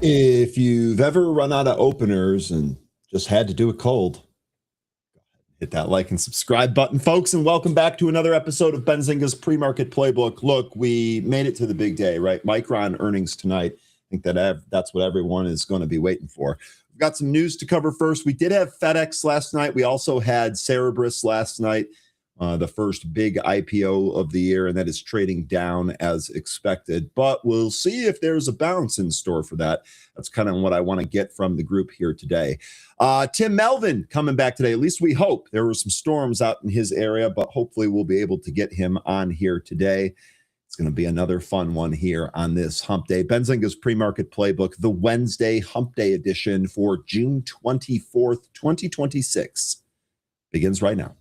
If you've ever run out of openers and just had to do it cold, hit that like and subscribe button, folks, and welcome back to another episode of Benzinga's Pre-Market Playbook. Look, we made it to the big day, right? Micron earnings tonight. I think that's what everyone is going to be waiting for. We've got some news to cover first. We did have FedEx last night. We also had Cerberus last night, the first big IPO of the year, and that is trading down as expected. But we'll see if there's a bounce in store for that. That's kind of what I want to get from the group here today. Tim Melvin coming back today. At least we hope. There were some storms out in his area, but hopefully we'll be able to get him on here today. It's going to be another fun one here on this Hump Day. Benzinga's Pre-Market Playbook, the Wednesday Hump Day edition for June 24th, 2026, begins right now.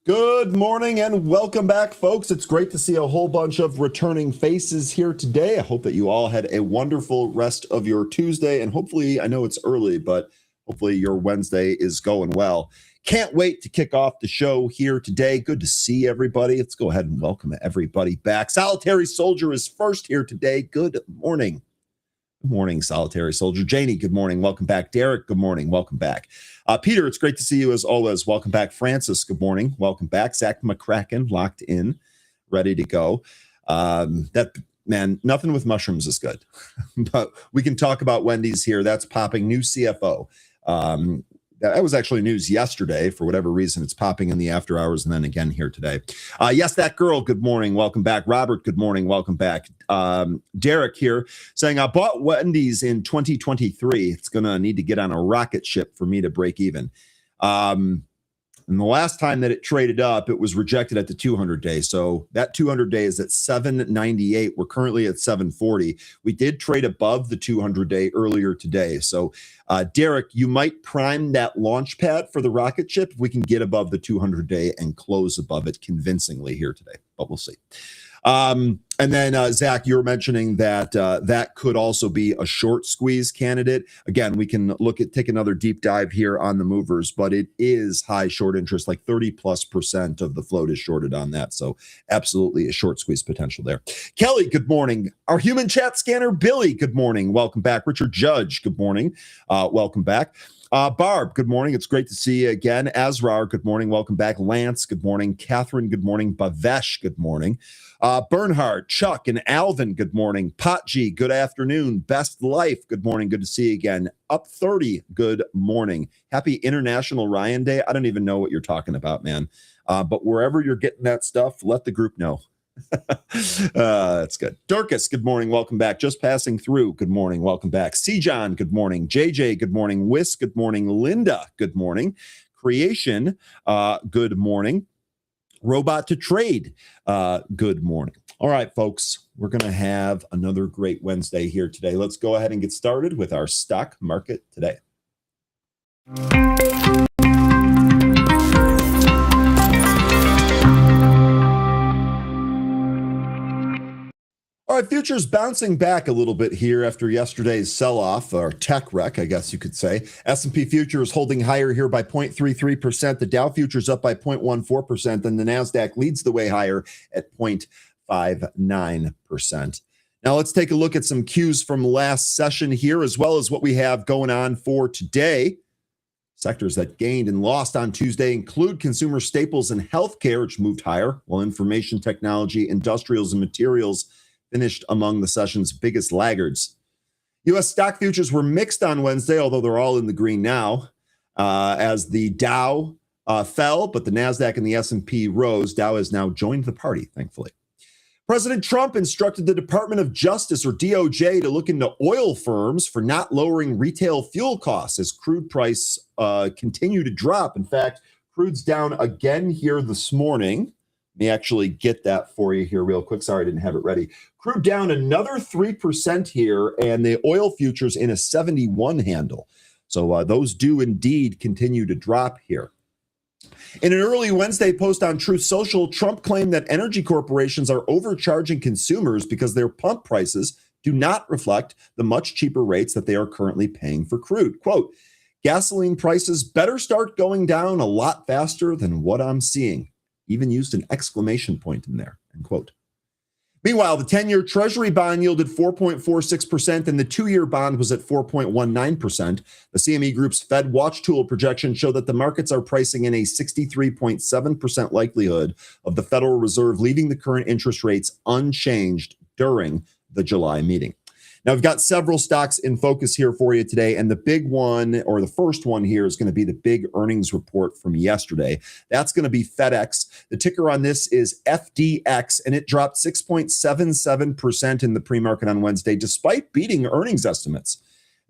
Good morning and welcome back, folks. It's great to see a whole bunch of returning faces here today. I hope that you all had a wonderful rest of your Tuesday, and hopefully, I know it's early, but hopefully your Wednesday is going well. Can't wait to kick off the show here today. Good to see everybody. Let's go ahead and welcome everybody back. Solitary Soldier is first here today. Good morning. Good morning, Solitary Soldier. Janie, good morning. Welcome back. Derek, good morning. Welcome back. Peter, it's great to see you as always. Welcome back. Francis, good morning. Welcome back. Zach McCracken, locked in, ready to go. Man, nothing with mushrooms is good. But we can talk about Wendy's here. That's popping. New CFO. That was actually news yesterday. For whatever reason, it's popping in the after hours and then again here today. Yes, that girl, good morning. Welcome back. Robert, good morning. Welcome back. Derek here saying, I bought Wendy's in 2023. It's going to need to get on a rocket ship for me to break even. And the last time that it traded up, it was rejected at the 200-day. So that 200-day is at 798. We're currently at 740. We did trade above the 200-day earlier today. So, Derek, you might prime that launch pad for the rocket ship if we can get above the 200-day and close above it convincingly here today. But we'll see. And then, Zach, you were mentioning that that could also be a short squeeze candidate. Again, we can take another deep dive here on the movers, but it is high short interest, like 30+% of the float is shorted on that. So absolutely a short squeeze potential there. Kelly, good morning. Our human chat scanner, Billy, good morning. Welcome back. Richard Judge, good morning. Welcome back. Barb, good morning. It's great to see you again. Azrar, good morning. Welcome back. Lance, good morning. Catherine, good morning. Bavesh, good morning. Bernhard, Chuck, and Alvin, good morning. Potji, good afternoon. Best Life, good morning. Good to see you again. Up 30, good morning. Happy International Ryan Day. I don't even know what you're talking about, man. But wherever you're getting that stuff, let the group know. That's good. Dorcas, good morning. Welcome back. Just passing through. Good morning. Welcome back. C. John, good morning. JJ, good morning. Whisk, good morning. Linda, good morning. Creation, good morning. Robot to Trade, good morning. All right, folks, we're going to have another great Wednesday here today. Let's go ahead and get started with our stock market today. All right, futures bouncing back a little bit here after yesterday's sell-off, or tech wreck, I guess you could say. S&P futures holding higher here by 0.33%. The Dow futures up by 0.14%, and the NASDAQ leads the way higher at 0.59%. Now let's take a look at some cues from last session here, as well as what we have going on for today. Sectors that gained and lost on Tuesday include consumer staples and healthcare, which moved higher, while information technology, industrials, and materials finished among the session's biggest laggards. U.S. stock futures were mixed on Wednesday, although they're all in the green now, as the Dow fell, but the NASDAQ and the S&P rose. Dow has now joined the party, thankfully. President Trump instructed the Department of Justice, or DOJ, to look into oil firms for not lowering retail fuel costs as crude price continue to drop. In fact, crude's down again here this morning. Let me actually get that for you here real quick. Sorry, I didn't have it ready. Crude down another 3% here, and the oil futures in a 71 handle. So those do indeed continue to drop here. In an early Wednesday post on Truth Social, Trump claimed that energy corporations are overcharging consumers because their pump prices do not reflect the much cheaper rates that they are currently paying for crude. Quote, gasoline prices better start going down a lot faster than what I'm seeing. Even used an exclamation point in there, end quote. Meanwhile, the 10-year Treasury bond yielded 4.46%, and the 2-year bond was at 4.19%. The CME Group's Fed Watch Tool projections show that the markets are pricing in a 63.7% likelihood of the Federal Reserve leaving the current interest rates unchanged during the July meeting. Now, we've got several stocks in focus here for you today, and the big one, or the first one here, is going to be the big earnings report from yesterday. That's going to be FedEx. The ticker on this is FDX, and it dropped 6.77% in the pre-market on Wednesday, despite beating earnings estimates.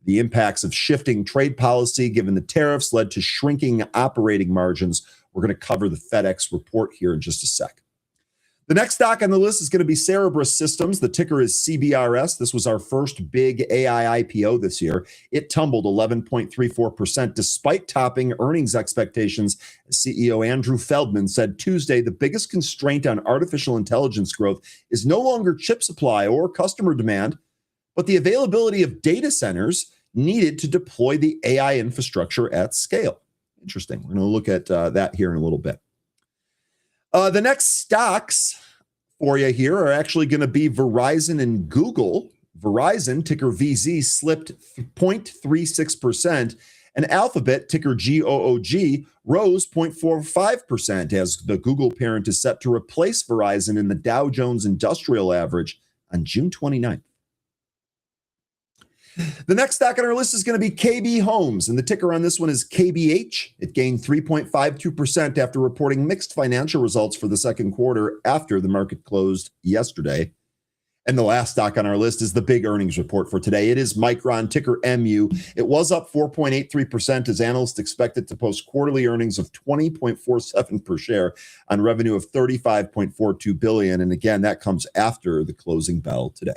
The impacts of shifting trade policy, given the tariffs, led to shrinking operating margins. We're going to cover the FedEx report here in just a sec. The next stock on the list is going to be Cerberus Systems. The ticker is CBRS. This was our first big AI IPO this year. It tumbled 11.34% despite topping earnings expectations. CEO Andrew Feldman said Tuesday the biggest constraint on artificial intelligence growth is no longer chip supply or customer demand, but the availability of data centers needed to deploy the AI infrastructure at scale. Interesting. We're going to look at that here in a little bit. The next stocks for you here are actually going to be Verizon and Google. Verizon, ticker VZ, slipped 0.36%, and Alphabet, ticker GOOG, rose 0.45% as the Google parent is set to replace Verizon in the Dow Jones Industrial Average on June 29th. The next stock on our list is going to be KB Homes, and the ticker on this one is KBH. It gained 3.52% after reporting mixed financial results for the second quarter after the market closed yesterday. And the last stock on our list is the big earnings report for today. It is Micron, ticker MU. It was up 4.83% as analysts expected to post quarterly earnings of $20.47 per share on revenue of $35.42 billion. And again, that comes after the closing bell today.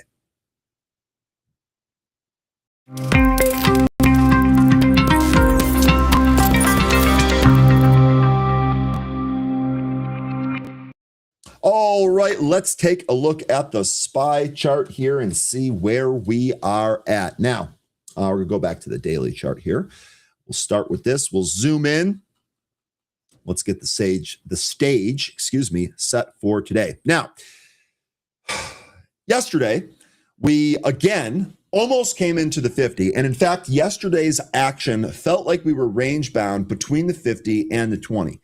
All right, let's take a look at the SPY chart here and see where we are at. Now, we're going to go back to the daily chart here. We'll start with this. We'll zoom in. Let's get the stage, set for today. Now, yesterday, we again almost came into the 50. And in fact, yesterday's action felt like we were range bound between the 50 and the 20.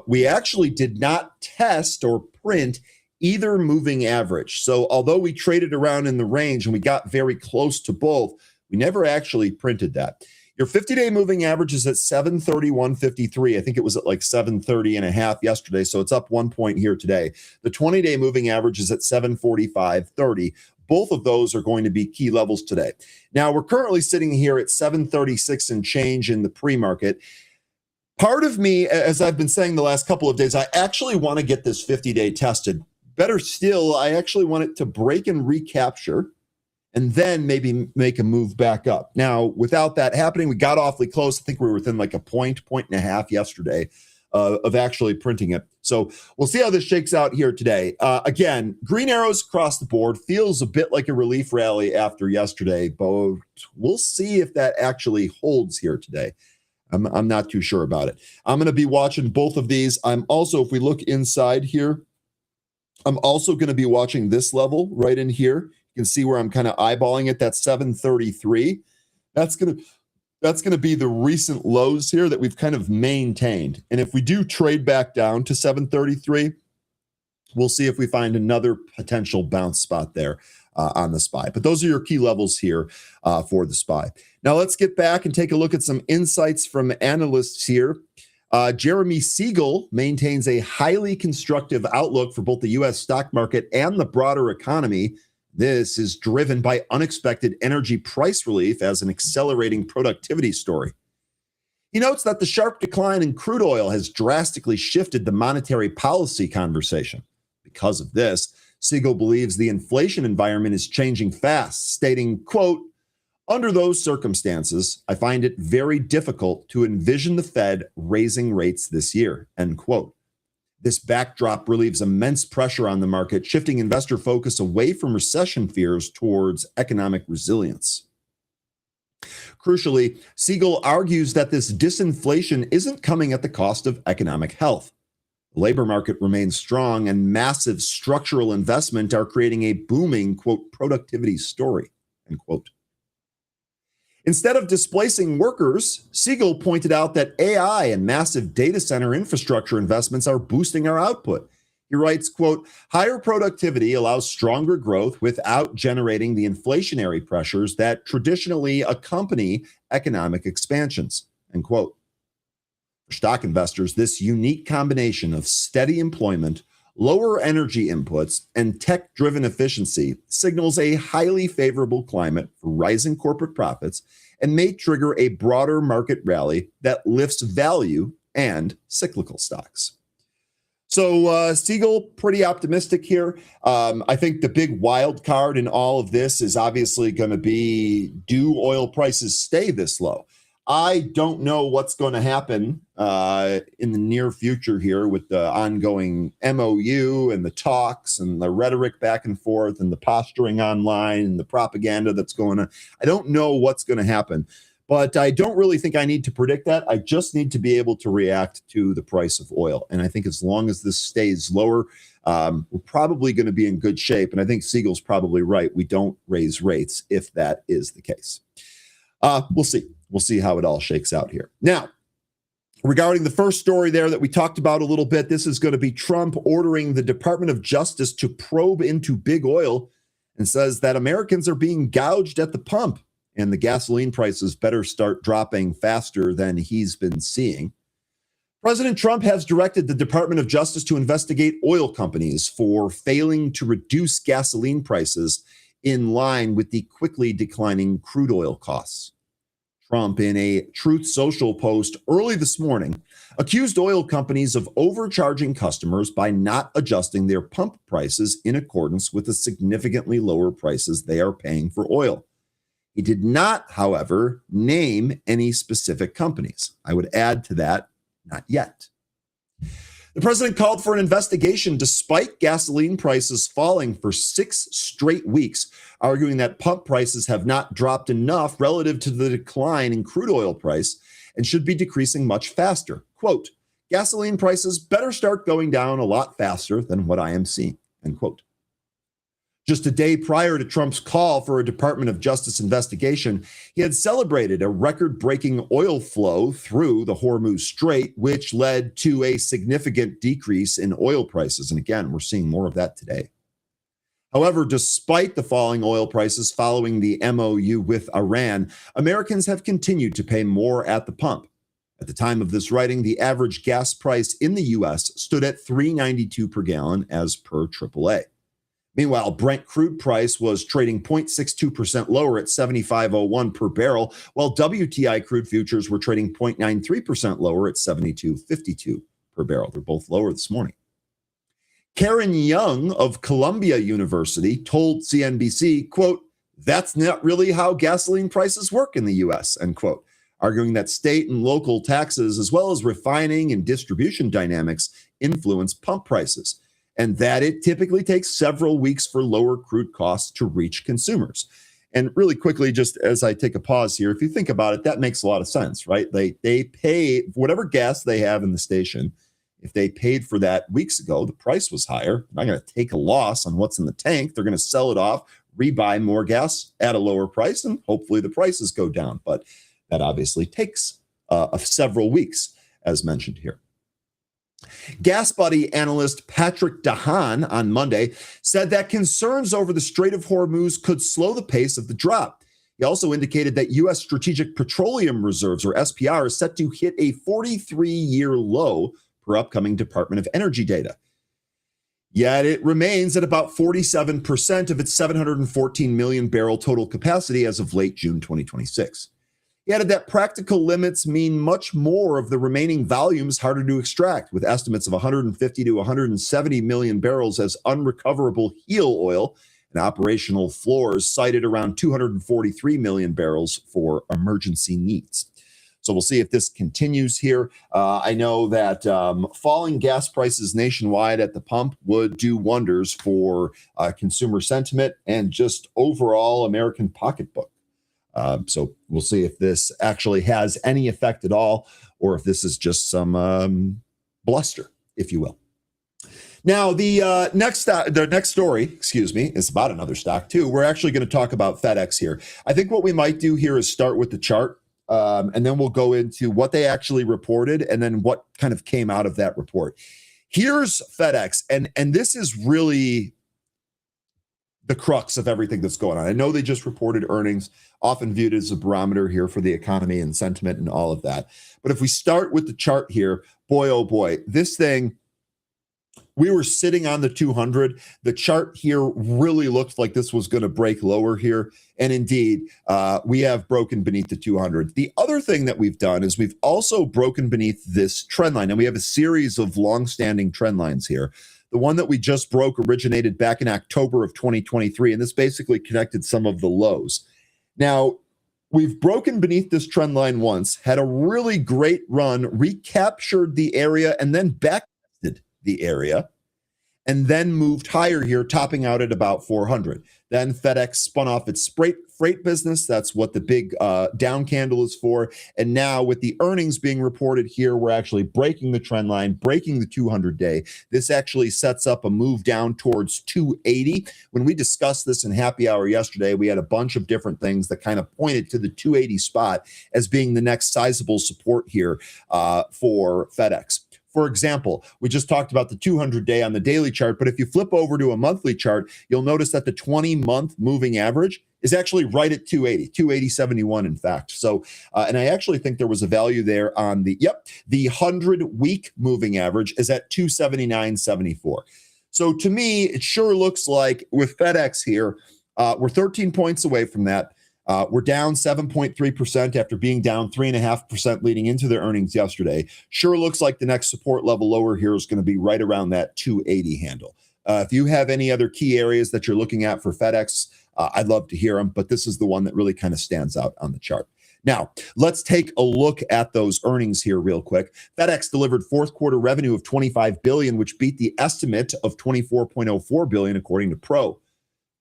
We actually did not test or print either moving average. So although we traded around in the range and we got very close to both, we never actually printed that. Your 50-day moving average is at 731.53. I think it was at like 730 and a half yesterday, so it's up 1 point here today. The 20-day moving average is at 745.30. Both of those are going to be key levels today. Now, we're currently sitting here at 736 and change in the pre-market. Part of me, as I've been saying the last couple of days, I actually want to get this 50-day tested. Better still, I actually want it to break and recapture and then maybe make a move back up. Now, without that happening, we got awfully close. I think we were within like a point and a half yesterday of actually printing it. So we'll see how this shakes out here today. Again, green arrows across the board feels a bit like a relief rally after yesterday, but we'll see if that actually holds here today. I'm not too sure about it. I'm going to be watching both of these. I'm also, if we look inside here, I'm also going to be watching this level right in here. You can see where I'm kind of eyeballing it. That's 733. That's going to be the recent lows here that we've kind of maintained. And if we do trade back down to 733, we'll see if we find another potential bounce spot there on the SPY. But those are your key levels here for the SPY. Now let's get back and take a look at some insights from analysts here. Jeremy Siegel maintains a highly constructive outlook for both the U.S. stock market and the broader economy. This is driven by unexpected energy price relief as an accelerating productivity story. He notes that the sharp decline in crude oil has drastically shifted the monetary policy conversation. Because of this, Siegel believes the inflation environment is changing fast, stating, quote, "Under those circumstances, I find it very difficult to envision the Fed raising rates this year," end quote. This backdrop relieves immense pressure on the market, shifting investor focus away from recession fears towards economic resilience. Crucially, Siegel argues that this disinflation isn't coming at the cost of economic health. The labor market remains strong, and massive structural investment are creating a booming, quote, productivity story, end quote. Instead of displacing workers, Siegel pointed out that AI and massive data center infrastructure investments are boosting our output. He writes, quote, "Higher productivity allows stronger growth without generating the inflationary pressures that traditionally accompany economic expansions," end quote. For stock investors, this unique combination of steady employment, lower energy inputs, and tech-driven efficiency signals a highly favorable climate for rising corporate profits and may trigger a broader market rally that lifts value and cyclical stocks. So Siegel, pretty optimistic here. I think the big wild card in all of this is obviously going to be, do oil prices stay this low? I don't know what's going to happen in the near future here with the ongoing MOU and the talks and the rhetoric back and forth and the posturing online and the propaganda that's going on. I don't know what's going to happen, but I don't really think I need to predict that. I just need to be able to react to the price of oil. And I think as long as this stays lower, we're probably going to be in good shape. And I think Siegel's probably right. We don't raise rates if that is the case. We'll see. We'll see how it all shakes out here. Now, regarding the first story there that we talked about a little bit, this is going to be Trump ordering the Department of Justice to probe into big oil and says that Americans are being gouged at the pump and the gasoline prices better start dropping faster than he's been seeing. President Trump has directed the Department of Justice to investigate oil companies for failing to reduce gasoline prices in line with the quickly declining crude oil costs. Trump, in a Truth Social post early this morning, accused oil companies of overcharging customers by not adjusting their pump prices in accordance with the significantly lower prices they are paying for oil. He did not, however, name any specific companies. I would add to that, not yet. The The president called for an investigation despite gasoline prices falling for 6 straight weeks, arguing that pump prices have not dropped enough relative to the decline in crude oil price and should be decreasing much faster. Quote, gasoline prices better start going down a lot faster than what I am seeing, end quote. Just a day prior to Trump's call for a Department of Justice investigation, he had celebrated a record-breaking oil flow through the Hormuz Strait, which led to a significant decrease in oil prices. And again, we're seeing more of that today. However, despite the falling oil prices following the MOU with Iran, Americans have continued to pay more at the pump. At the time of this writing, the average gas price in the U.S. stood at $3.92 per gallon as per AAA. Meanwhile, Brent crude price was trading 0.62% lower at $75.01 per barrel, while WTI crude futures were trading 0.93% lower at $72.52 per barrel. They're both lower this morning. Karen Young of Columbia University told CNBC, quote, that's not really how gasoline prices work in the U.S., end quote, arguing that state and local taxes, as well as refining and distribution dynamics, influence pump prices, and that it typically takes several weeks for lower crude costs to reach consumers. And really quickly, just as I take a pause here, if you think about it, that makes a lot of sense, right? They pay whatever gas they have in the station. If they paid for that weeks ago, the price was higher. They're not going to take a loss on what's in the tank. They're going to sell it off, rebuy more gas at a lower price, and hopefully the prices go down. But that obviously takes several weeks, as mentioned here. Gas Buddy analyst Patrick Dahan on Monday said that concerns over the Strait of Hormuz could slow the pace of the drop. He also indicated that U.S. Strategic Petroleum Reserves, or SPR, is set to hit a 43-year low per upcoming Department of Energy data. Yet it remains at about 47% of its 714 million barrel total capacity as of late June 2026. He added that practical limits mean much more of the remaining volumes harder to extract, with estimates of 150 to 170 million barrels as unrecoverable heel oil and operational floors cited around 243 million barrels for emergency needs. So we'll see if this continues here. I know that falling gas prices nationwide at the pump would do wonders for consumer sentiment and just overall American pocketbook. So we'll see if this actually has any effect at all, or if this is just some bluster, if you will. Now, the next story, is about another stock too. We're actually going to talk about FedEx here. I think what we might do here is start with the chart, and then we'll go into what they actually reported and then what kind of came out of that report. Here's FedEx, and this is really the crux of everything that's going on. I know they just reported earnings, often viewed as a barometer here for the economy and sentiment and all of that. But if we start with the chart here, boy, oh boy, this thing, we were sitting on the 200. The chart here really looked like this was going to break lower here. And indeed, we have broken beneath the 200. The other thing that we've done is we've also broken beneath this trend line. And we have a series of long-standing trend lines here. The one that we just broke originated back in October of 2023, and this basically connected some of the lows. Now, we've broken beneath this trend line once, had a really great run, recaptured the area, and then backtested the area, and then moved higher here, topping out at about 400. Then FedEx spun off its freight business. That's what the big down candle is for. And now with the earnings being reported here, we're actually breaking the trend line, breaking the 200-day. This actually sets up a move down towards 280. When we discussed this in happy hour yesterday, we had a bunch of different things that kind of pointed to the 280 spot as being the next sizable support here for FedEx. For example, we just talked about the 200-day on the daily chart, but if you flip over to a monthly chart, you'll notice that the 20-month moving average is actually right at 280, 280.71 in fact. So, and I actually think there was a value there on the 100-week moving average is at 279.74. So to me, it sure looks like with FedEx here, we're 13 points away from that. We're down 7.3% after being down 3.5% leading into their earnings yesterday. Sure looks like the next support level lower here is going to be right around that 280 handle. If you have any other key areas that you're looking at for FedEx, I'd love to hear them, but this is the one that really kind of stands out on the chart. Now, let's take a look at those earnings here real quick. FedEx delivered fourth quarter revenue of $25 billion, which beat the estimate of $24.04 billion, according to Pro.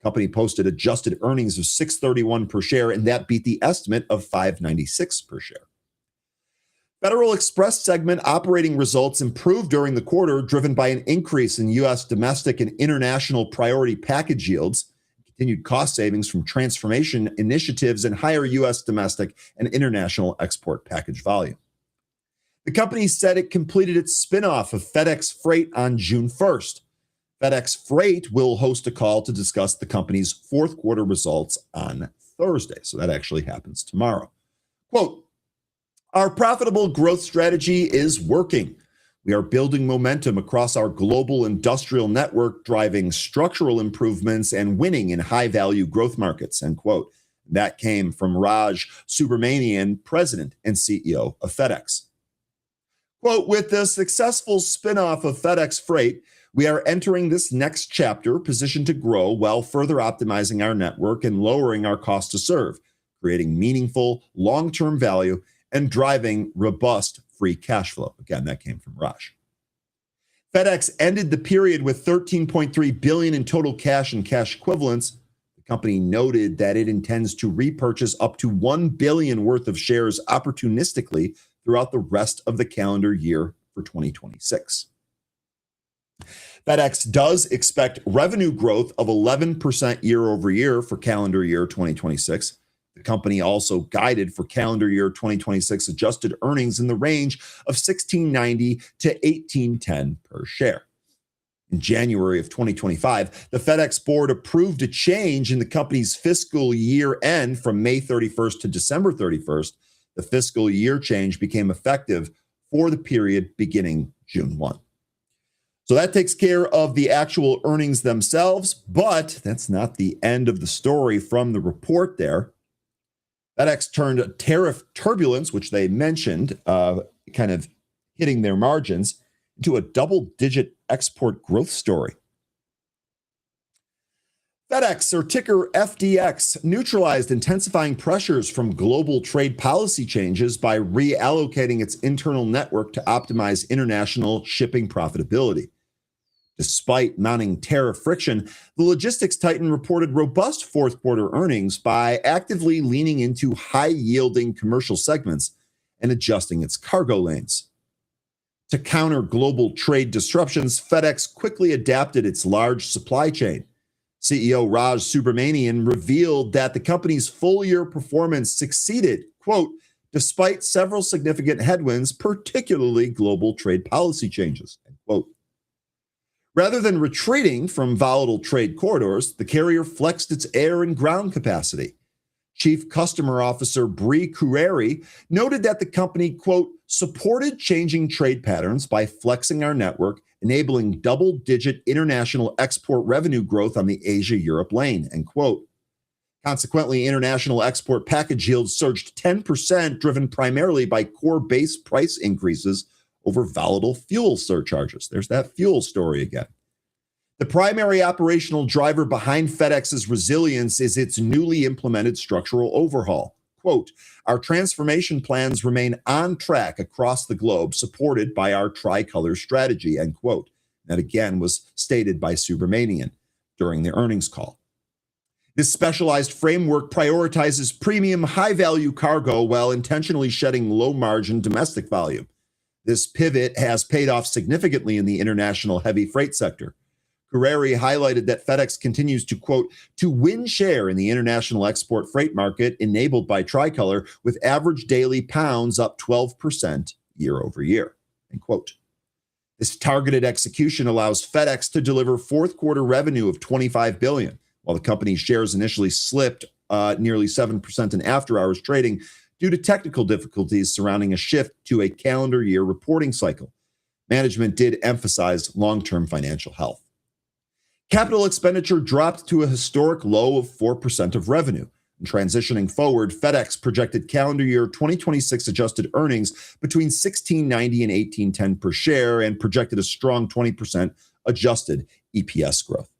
Company posted adjusted earnings of $6.31 per share, and that beat the estimate of $5.96 per share. Federal Express segment operating results improved during the quarter, driven by an increase in U.S. domestic and international priority package yields, continued cost savings from transformation initiatives, and higher U.S. domestic and international export package volume. The company said it completed its spinoff of FedEx Freight on June 1st. FedEx Freight will host a call to discuss the company's fourth quarter results on Thursday. So that actually happens tomorrow. Quote, "Our profitable growth strategy is working. We are building momentum across our global industrial network, driving structural improvements and winning in high-value growth markets," end quote. That came from Raj Subramanian, president and CEO of FedEx. Quote, "With the successful spinoff of FedEx Freight, we are entering this next chapter positioned to grow while further optimizing our network and lowering our cost to serve, creating meaningful long-term value and driving robust free cash flow." Again, that came from Raj. FedEx ended the period with $13.3 billion in total cash and cash equivalents. The company noted that it intends to repurchase up to $1 billion worth of shares opportunistically throughout the rest of the calendar year for 2026. FedEx does expect revenue growth of 11% year over year for calendar year 2026. The company also guided for calendar year 2026 adjusted earnings in the range of $16.90 to $18.10 per share. In January of 2025, the FedEx board approved a change in the company's fiscal year end from May 31st to December 31st. The fiscal year change became effective for the period beginning June 1. So that takes care of the actual earnings themselves, but that's not the end of the story from the report there. FedEx turned tariff turbulence, which they mentioned, kind of hitting their margins, into a double-digit export growth story. FedEx, or ticker FDX, neutralized intensifying pressures from global trade policy changes by reallocating its internal network to optimize international shipping profitability. Despite mounting tariff friction, the logistics titan reported robust fourth quarter earnings by actively leaning into high-yielding commercial segments and adjusting its cargo lanes. To counter global trade disruptions, FedEx quickly adapted its large supply chain. CEO Raj Subramanian revealed that the company's full-year performance succeeded, quote, "despite several significant headwinds, particularly global trade policy changes," end quote. Rather than retreating from volatile trade corridors, the carrier flexed its air and ground capacity. Chief Customer Officer Bree Curreri noted that the company, quote, "supported changing trade patterns by flexing our network, enabling double-digit international export revenue growth on the Asia-Europe lane," end quote. Consequently, international export package yields surged 10%, driven primarily by core base price increases over volatile fuel surcharges. There's that fuel story again. The primary operational driver behind FedEx's resilience is its newly implemented structural overhaul. Quote, "Our transformation plans remain on track across the globe, supported by our tricolor strategy," end quote. That again was stated by Subramanian during the earnings call. This specialized framework prioritizes premium high-value cargo while intentionally shedding low-margin domestic volume. This pivot has paid off significantly in the international heavy freight sector. Curreri highlighted that FedEx continues to, quote, "to win share in the international export freight market enabled by Tricolor, with average daily pounds up 12% year over year," end quote. This targeted execution allows FedEx to deliver fourth quarter revenue of $25 billion, while the company's shares initially slipped nearly 7% in after-hours trading due to technical difficulties surrounding a shift to a calendar year reporting cycle. Management did emphasize long-term financial health. Capital expenditure dropped to a historic low of 4% of revenue. And transitioning forward, FedEx projected calendar year 2026 adjusted earnings between $16.90 and $18.10 per share and projected a strong 20% adjusted EPS growth.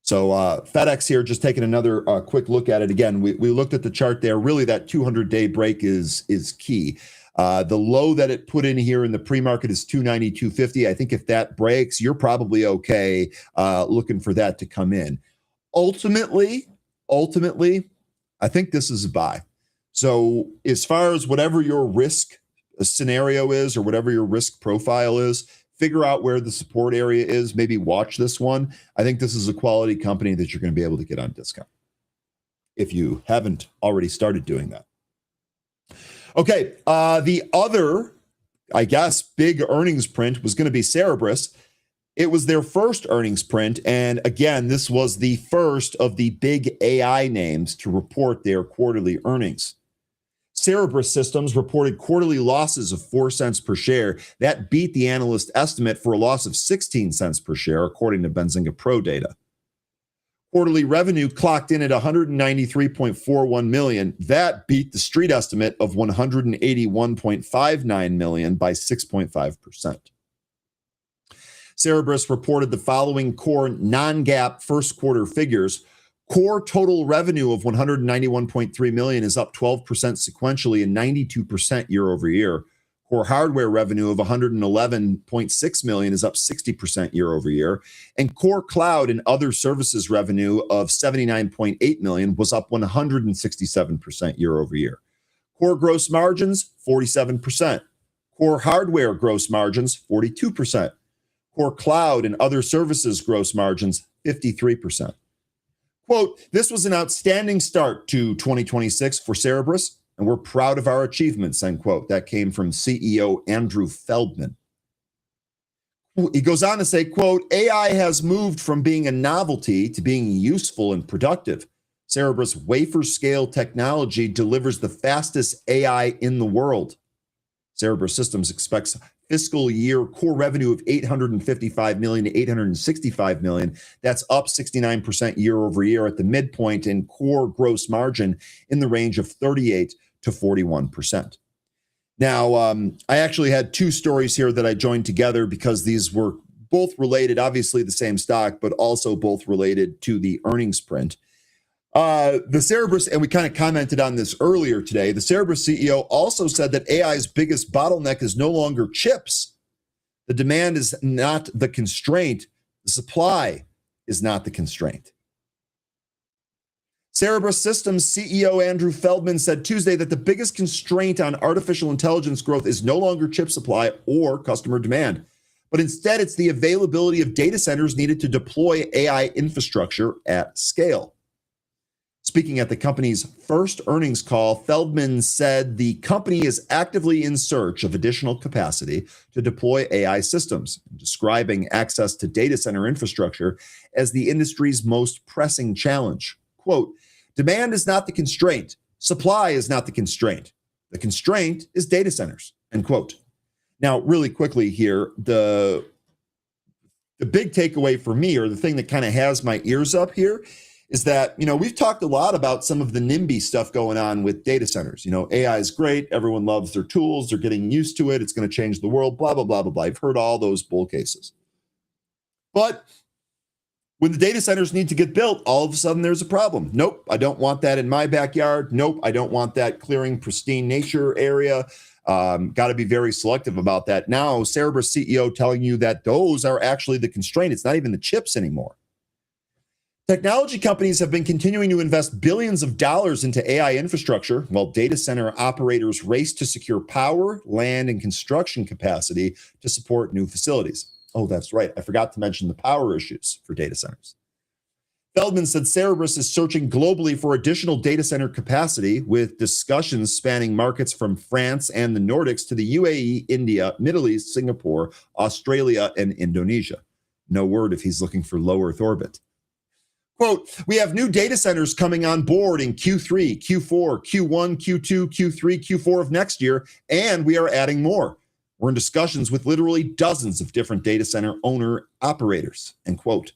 So FedEx here, just taking another quick look at it again. We looked at the chart there. Really, that 200-day break is key. The low that it put in here in the pre-market is 290.250. I think if that breaks, you're probably okay looking for that to come in. Ultimately, I think this is a buy. So as far as whatever your risk scenario is or whatever your risk profile is, figure out where the support area is, maybe watch this one. I think this is a quality company that you're going to be able to get on discount if you haven't already started doing that. Okay, the other, I guess, big earnings print was going to be Cerberus. It was their first earnings print, and again, this was the first of the big AI names to report their quarterly earnings. Cerberus Systems reported quarterly losses of 4 cents per share. That beat the analyst estimate for a loss of 16 cents per share, according to Benzinga Pro data. Quarterly revenue clocked in at 193.41 million. That beat the street estimate of 181.59 million by 6.5%. Cerberus reported the following core non-GAAP first quarter figures. Core total revenue of 191.3 million is up 12% sequentially and 92% year over year. Core hardware revenue of 111.6 million is up 60% year over year. And core cloud and other services revenue of 79.8 million was up 167% year over year. Core gross margins, 47%. Core hardware gross margins, 42%. Core cloud and other services gross margins, 53%. Quote, this was an outstanding start to 2026 for Cerberus, and we're proud of our achievements, end quote. That came from CEO Andrew Feldman. He goes on to say, quote, AI has moved from being a novelty to being useful and productive. Cerberus wafer scale technology delivers the fastest AI in the world. Cerberus Systems expects fiscal year core revenue of 855 million to 865 million. That's up 69% year over year at the midpoint, and core gross margin in the range of 38 to 41%. Now, I actually had two stories here that I joined together because these were both related, obviously the same stock, but also both related to the earnings print. The Cerberus, and we kind of commented on this earlier today, the Cerberus CEO also said that AI's biggest bottleneck is no longer chips. The demand is not the constraint. The supply is not the constraint. Cerberus Systems CEO Andrew Feldman said Tuesday that the biggest constraint on artificial intelligence growth is no longer chip supply or customer demand, but instead it's the availability of data centers needed to deploy AI infrastructure at scale. Speaking at the company's first earnings call, Feldman said the company is actively in search of additional capacity to deploy AI systems, describing access to data center infrastructure as the industry's most pressing challenge. Quote, demand is not the constraint. Supply is not the constraint. The constraint is data centers, end quote. Now, really quickly here, the big takeaway for me, or the thing that kind of has my ears up here, is that, we've talked a lot about some of the NIMBY stuff going on with data centers. AI is great. Everyone loves their tools. They're getting used to it. It's going to change the world, blah, blah, blah, blah, blah. I've heard all those bull cases. But when the data centers need to get built, all of a sudden there's a problem. Nope, I don't want that in my backyard. Nope, I don't want that clearing pristine nature area. Got to be very selective about that. Now, Cerberus CEO telling you that those are actually the constraint. It's not even the chips anymore. Technology companies have been continuing to invest billions of dollars into AI infrastructure, while data center operators race to secure power, land, and construction capacity to support new facilities. Oh, that's right. I forgot to mention the power issues for data centers. Feldman said Cerberus is searching globally for additional data center capacity, with discussions spanning markets from France and the Nordics to the UAE, India, Middle East, Singapore, Australia, and Indonesia. No word if he's looking for low Earth orbit. Quote, we have new data centers coming on board in Q3, Q4, Q1, Q2, Q3, Q4 of next year, and we are adding more. We're in discussions with literally dozens of different data center owner operators, end quote.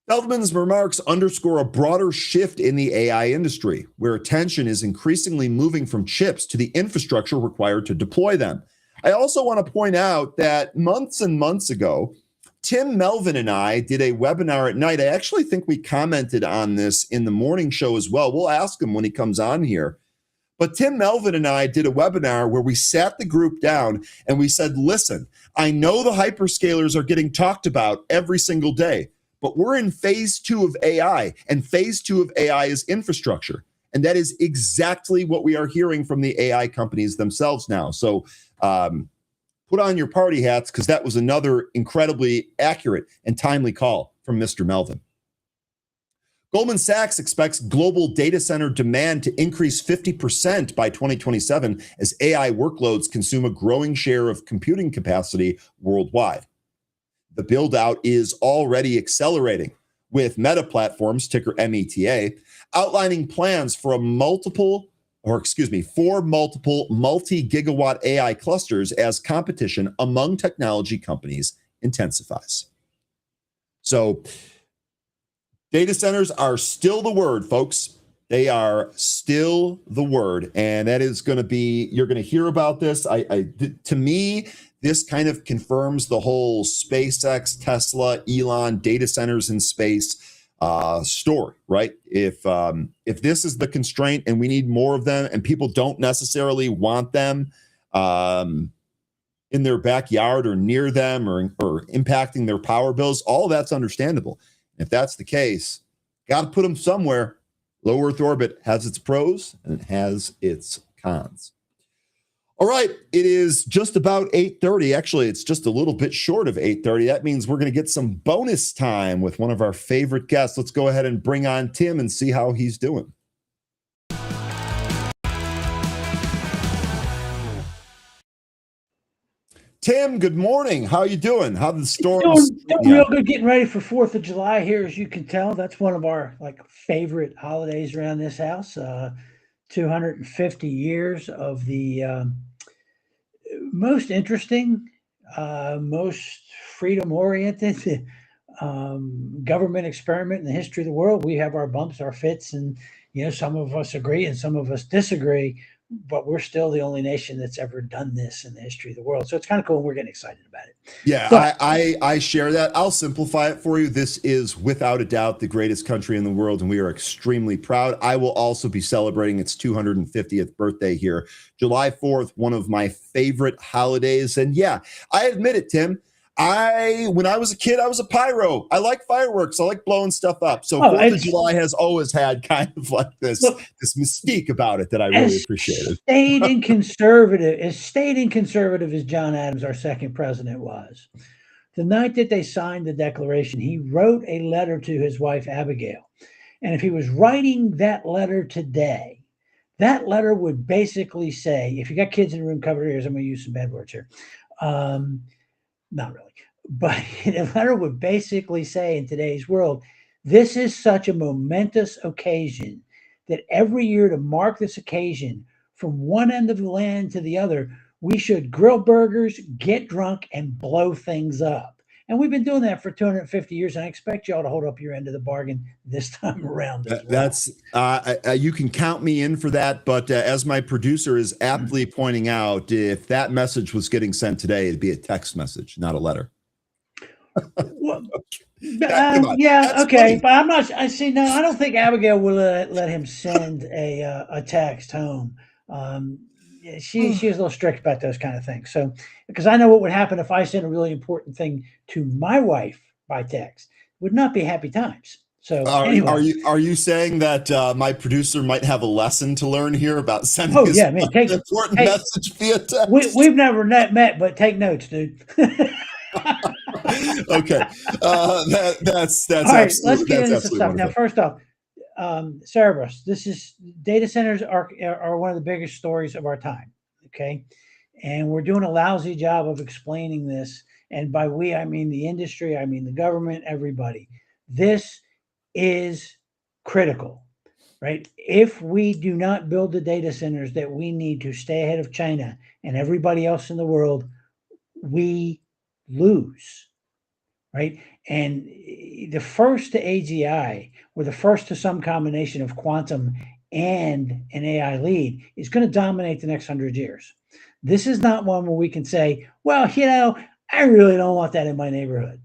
Feldman's remarks underscore a broader shift in the AI industry, where attention is increasingly moving from chips to the infrastructure required to deploy them. I also want to point out that months and months ago, Tim, Melvin, and I did a webinar at night. I actually think we commented on this in the morning show as well. We'll ask him when he comes on here. But Tim, Melvin, and I did a webinar where we sat the group down and we said, listen, I know the hyperscalers are getting talked about every single day, but we're in phase 2 of AI, and phase 2 of AI is infrastructure. And that is exactly what we are hearing from the AI companies themselves now. So put on your party hats, because that was another incredibly accurate and timely call from Mr. Melvin. Goldman Sachs expects global data center demand to increase 50% by 2027 as AI workloads consume a growing share of computing capacity worldwide. The build-out is already accelerating, with Meta Platforms, ticker META, outlining plans for multiple multi-gigawatt AI clusters as competition among technology companies intensifies. So, data centers are still the word, folks. They are still the word. And that is going to be, you're going to hear about this. To me, this kind of confirms the whole SpaceX, Tesla, Elon, data centers in space story, right? If this is the constraint and we need more of them and people don't necessarily want them in their backyard or near them or impacting their power bills, all that's understandable. If that's the case, got to put them somewhere. Low Earth orbit has its pros and it has its cons. All right, it is just about 8:30. Actually, it's just a little bit short of 8:30. That means we're going to get some bonus time with one of our favorite guests. Let's go ahead and bring on Tim and see how he's doing. Tim, good morning. How you doing? How the storms? Doing real good. Getting ready for 4th of July here, as you can tell. That's one of our favorite holidays around this house. 250 years of the most interesting, most freedom-oriented government experiment in the history of the world. We have our bumps, our fits, and some of us agree and some of us disagree. But we're still the only nation that's ever done this in the history of the world. So it's kind of cool. And we're getting excited about it. Yeah, but I share that. I'll simplify it for you. This is without a doubt the greatest country in the world, and we are extremely proud. I will also be celebrating its 250th birthday here. July 4th, one of my favorite holidays. And yeah, I admit it, Tim. When I was a kid, I was a pyro. I like fireworks. I like blowing stuff up. So 4th of July has always had kind of like this mystique about it that I really appreciated. Staid and conservative as John Adams, our second president, was. The night that they signed the Declaration, he wrote a letter to his wife, Abigail. And if he was writing that letter today, that letter would basically say, if you got kids in the room, cover your ears. I'm going to use some bad words here. Not really. But the letter would basically say, in today's world, this is such a momentous occasion that every year to mark this occasion from one end of the land to the other, we should grill burgers, get drunk, and blow things up. And we've been doing that for 250 years, and I expect y'all to hold up your end of the bargain this time around. That's you can count me in for that. But as my producer is aptly pointing out, if that message was getting sent today, it'd be a text message, not a letter. Well, yeah, okay, funny. But I'm not. I see. No, I don't think Abigail will let him send a text home. She's a little strict about those kind of things. So, because I know what would happen if I sent a really important thing to my wife by text, it would not be happy times. So, anyway. Are you saying that my producer might have a lesson to learn here about sending an important message via text? We've never met, but take notes, dude. Okay, that's all right. Let's get into some stuff now. First off, Cerberus. This is data centers are one of the biggest stories of our time. Okay, and we're doing a lousy job of explaining this. And by we, I mean the industry, I mean the government, everybody. This is critical, right? If we do not build the data centers that we need to stay ahead of China and everybody else in the world, we lose. Right. And the first to AGI, or the first to some combination of quantum and an AI lead, is going to dominate the next 100 years. This is not one where we can say, well, I really don't want that in my neighborhood.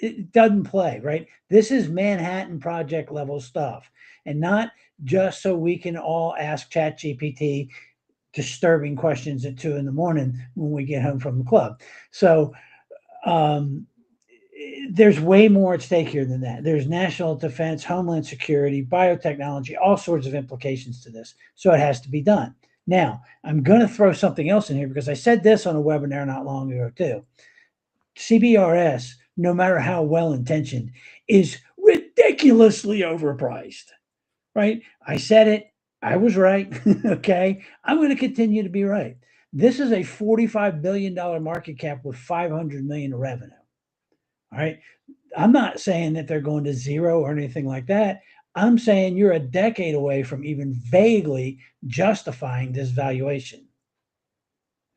it doesn't play, right? This is Manhattan Project level stuff, and not just so we can all ask ChatGPT disturbing questions at 2 in the morning when we get home from the club. So um, there's way more at stake here than that. There's national defense, homeland security, biotechnology, all sorts of implications to this. So it has to be done. Now, I'm going to throw something else in here because I said this on a webinar not long ago, too. CBRS, no matter how well intentioned, is ridiculously overpriced, right? I said it. I was right. Okay. I'm going to continue to be right. This is a $45 billion market cap with 500 million of revenue. All right. I'm not saying that they're going to zero or anything like that. I'm saying you're a decade away from even vaguely justifying this valuation.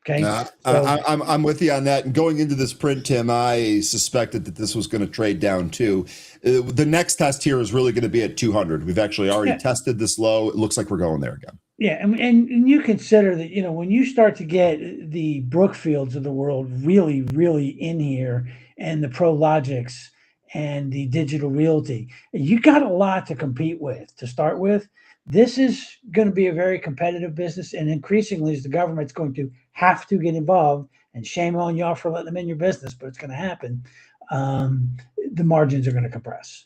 Okay. So I'm with you on that. And going into this print, Tim, I suspected that this was going to trade down too. The next test here is really going to be at 200. We've actually already tested this low. It looks like we're going there again. Yeah, and you consider that, when you start to get the Brookfields of the world really, really in here, and the ProLogics and the Digital Realty, you got a lot to compete with to start with. This is going to be a very competitive business, and increasingly, as the government's going to have to get involved, and shame on y'all for letting them in your business, but it's going to happen. The margins are going to compress.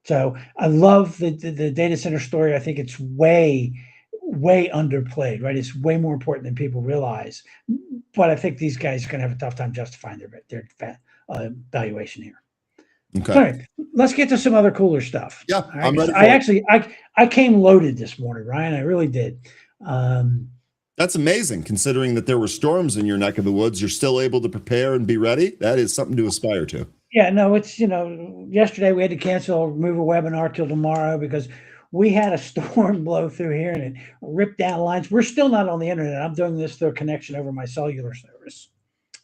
So I love the data center story. I think it's way underplayed, right? It's way more important than people realize. But I think these guys are going to have a tough time justifying their valuation here. Okay. All right, let's get to some other cooler stuff. Yeah, right? I'm ready. I came loaded this morning, Ryan. I really did. That's amazing, considering that there were storms in your neck of the woods. You're still able to prepare and be ready. That is something to aspire to. Yeah, no, it's, yesterday we had to cancel, move a webinar till tomorrow because we had a storm blow through here and it ripped down lines. We're still not on the internet. I'm doing this through a connection over my cellular service.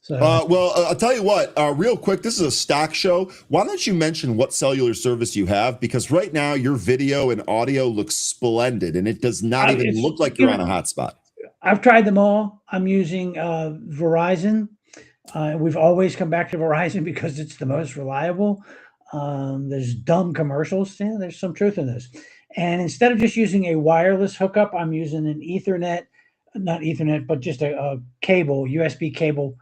So, well, I'll tell you what, real quick, this is a stock show. Why don't you mention what cellular service you have? Because right now your video and audio looks splendid and it does not even look like you're on a hotspot. I've tried them all. I'm using Verizon. We've always come back to Verizon because it's the most reliable. There's dumb commercials. Yeah, there's some truth in this. And instead of just using a wireless hookup, I'm using an Ethernet, not Ethernet, but just a cable, USB cable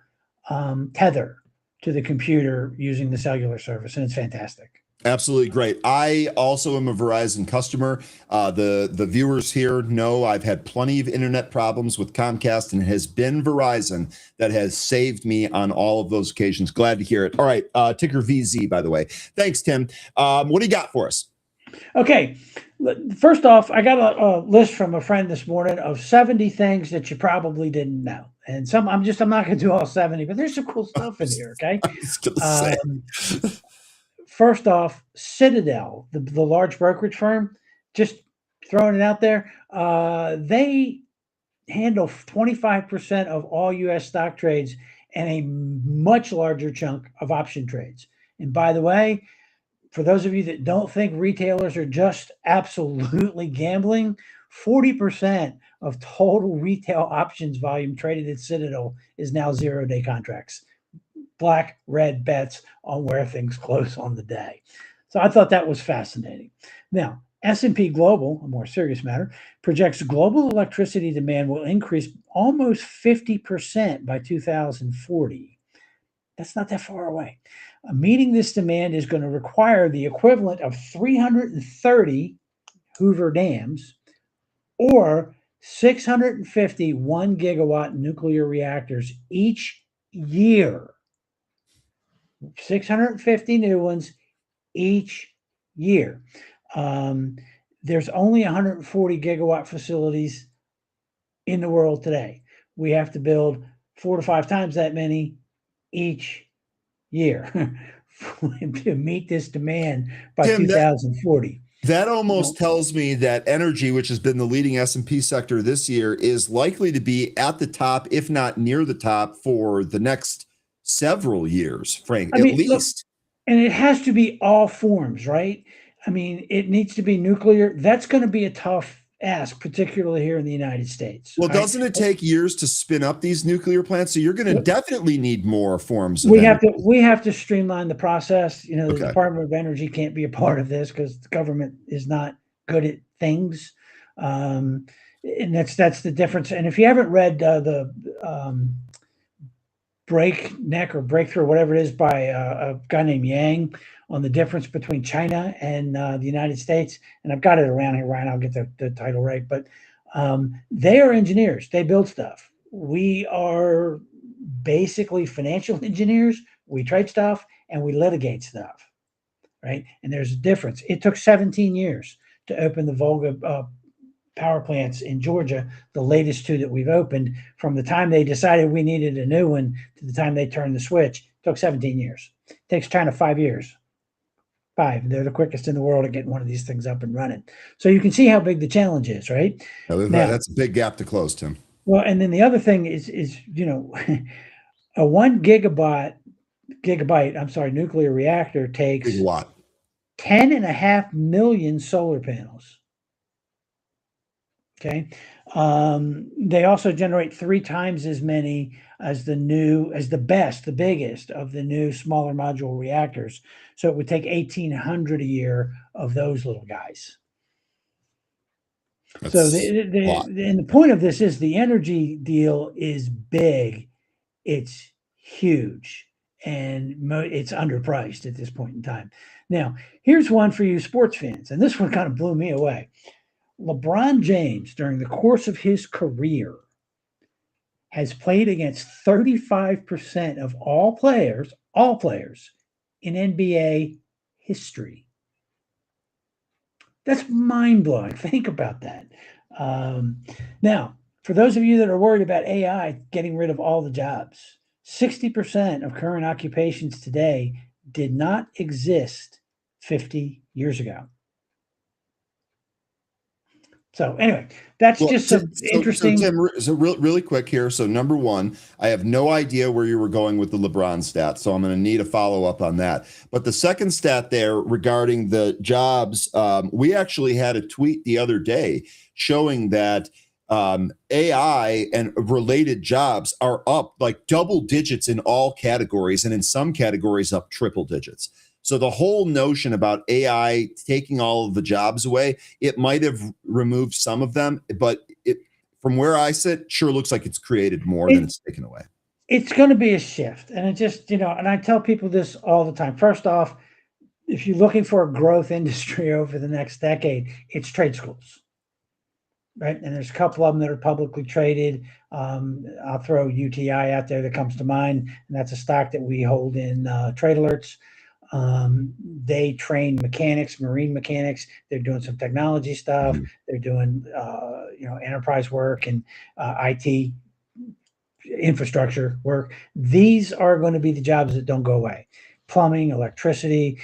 tether to the computer using the cellular service. And it's fantastic. Absolutely great. I also am a Verizon customer. The viewers here know I've had plenty of internet problems with Comcast, and it has been Verizon that has saved me on all of those occasions. Glad to hear it. All right, ticker VZ, by the way. Thanks, Tim. What do you got for us? Okay. First off, I got a list from a friend this morning of 70 things that you probably didn't know. And I'm not going to do all 70, but there's some cool stuff in here, okay? First off, Citadel, the large brokerage firm, just throwing it out there, they handle 25% of all U.S. stock trades and a much larger chunk of option trades. And by the way, for those of you that don't think retailers are just absolutely gambling, 40% of total retail options volume traded at Citadel is now zero-day contracts. Black, red bets on where things close on the day. So I thought that was fascinating. Now, S&P Global, a more serious matter, projects global electricity demand will increase almost 50% by 2040. That's not that far away. Meeting this demand is going to require the equivalent of 330 Hoover dams or 650 1 gigawatt nuclear reactors each year. 650 new ones each year. There's only 140 gigawatt facilities in the world today. We have to build 4 to 5 times that many each year to meet this demand by Tim, 2040. That almost tells me that energy, which has been the leading S&P sector this year, is likely to be at the top, if not near the top, for the next several years, Frank, at least. Look, and it has to be all forms, right? I mean, it needs to be nuclear. That's going to be a tough ask, particularly here in the United States. Well, All right? doesn't it take years to spin up these nuclear plants? So you're going to definitely need more forms of We energy. have to streamline the process. You know, the Okay. Department of Energy can't be a part of this because the government is not good at things. And that's the difference. And if you haven't read the Breakneck or Breakthrough, whatever it is, by a guy named Yang on the difference between China and the United States, and I've got it around here, Ryan. I'll get the title right, but they are engineers. They build stuff. We are basically financial engineers. We trade stuff and we litigate stuff, right? And there's a difference. It took 17 years to open the Volga power plants in Georgia, the latest two that we've opened. From the time they decided we needed a new one to the time they turned the switch, it took 17 years. It takes China 5 years. 5. They're the quickest in the world at getting one of these things up and running. So you can see how big the challenge is, right? Now, that's a big gap to close, Tim. Well, and then the other thing is a 1 gigabyte, nuclear reactor takes Gigawatt. 10.5 million solar panels. Okay. They also generate 3 times as many as the biggest of the new smaller module reactors. So it would take 1,800 a year of those little guys. That's So the point of this is the energy deal is big. It's huge, and it's underpriced at this point in time. Now, here's one for you sports fans, and this one kind of blew me away. LeBron James, during the course of his career, has played against 35% of all players in NBA history. That's mind-blowing. Think about that. Now, for those of you that are worried about AI getting rid of all the jobs, 60% of current occupations today did not exist 50 years ago. So anyway, that's just some interesting. So Tim, really quick here. So number one, I have no idea where you were going with the LeBron stat, so I'm going to need a follow up on that. But the second stat there regarding the jobs, we actually had a tweet the other day showing that AI and related jobs are up like double digits in all categories, and in some categories up triple digits. So the whole notion about AI taking all of the jobs away, it might have removed some of them, but it, from where I sit, sure looks like it's created more than it's taken away. It's going to be a shift. And it just, and I tell people this all the time. First off, if you're looking for a growth industry over the next decade, it's trade schools, right? And there's a couple of them that are publicly traded. I'll throw UTI out there that comes to mind, and that's a stock that we hold in Trade Alerts. They train mechanics, marine mechanics. They're doing some technology stuff. Mm-hmm. They're doing, enterprise work and IT infrastructure work. These are going to be the jobs that don't go away. Plumbing, electricity.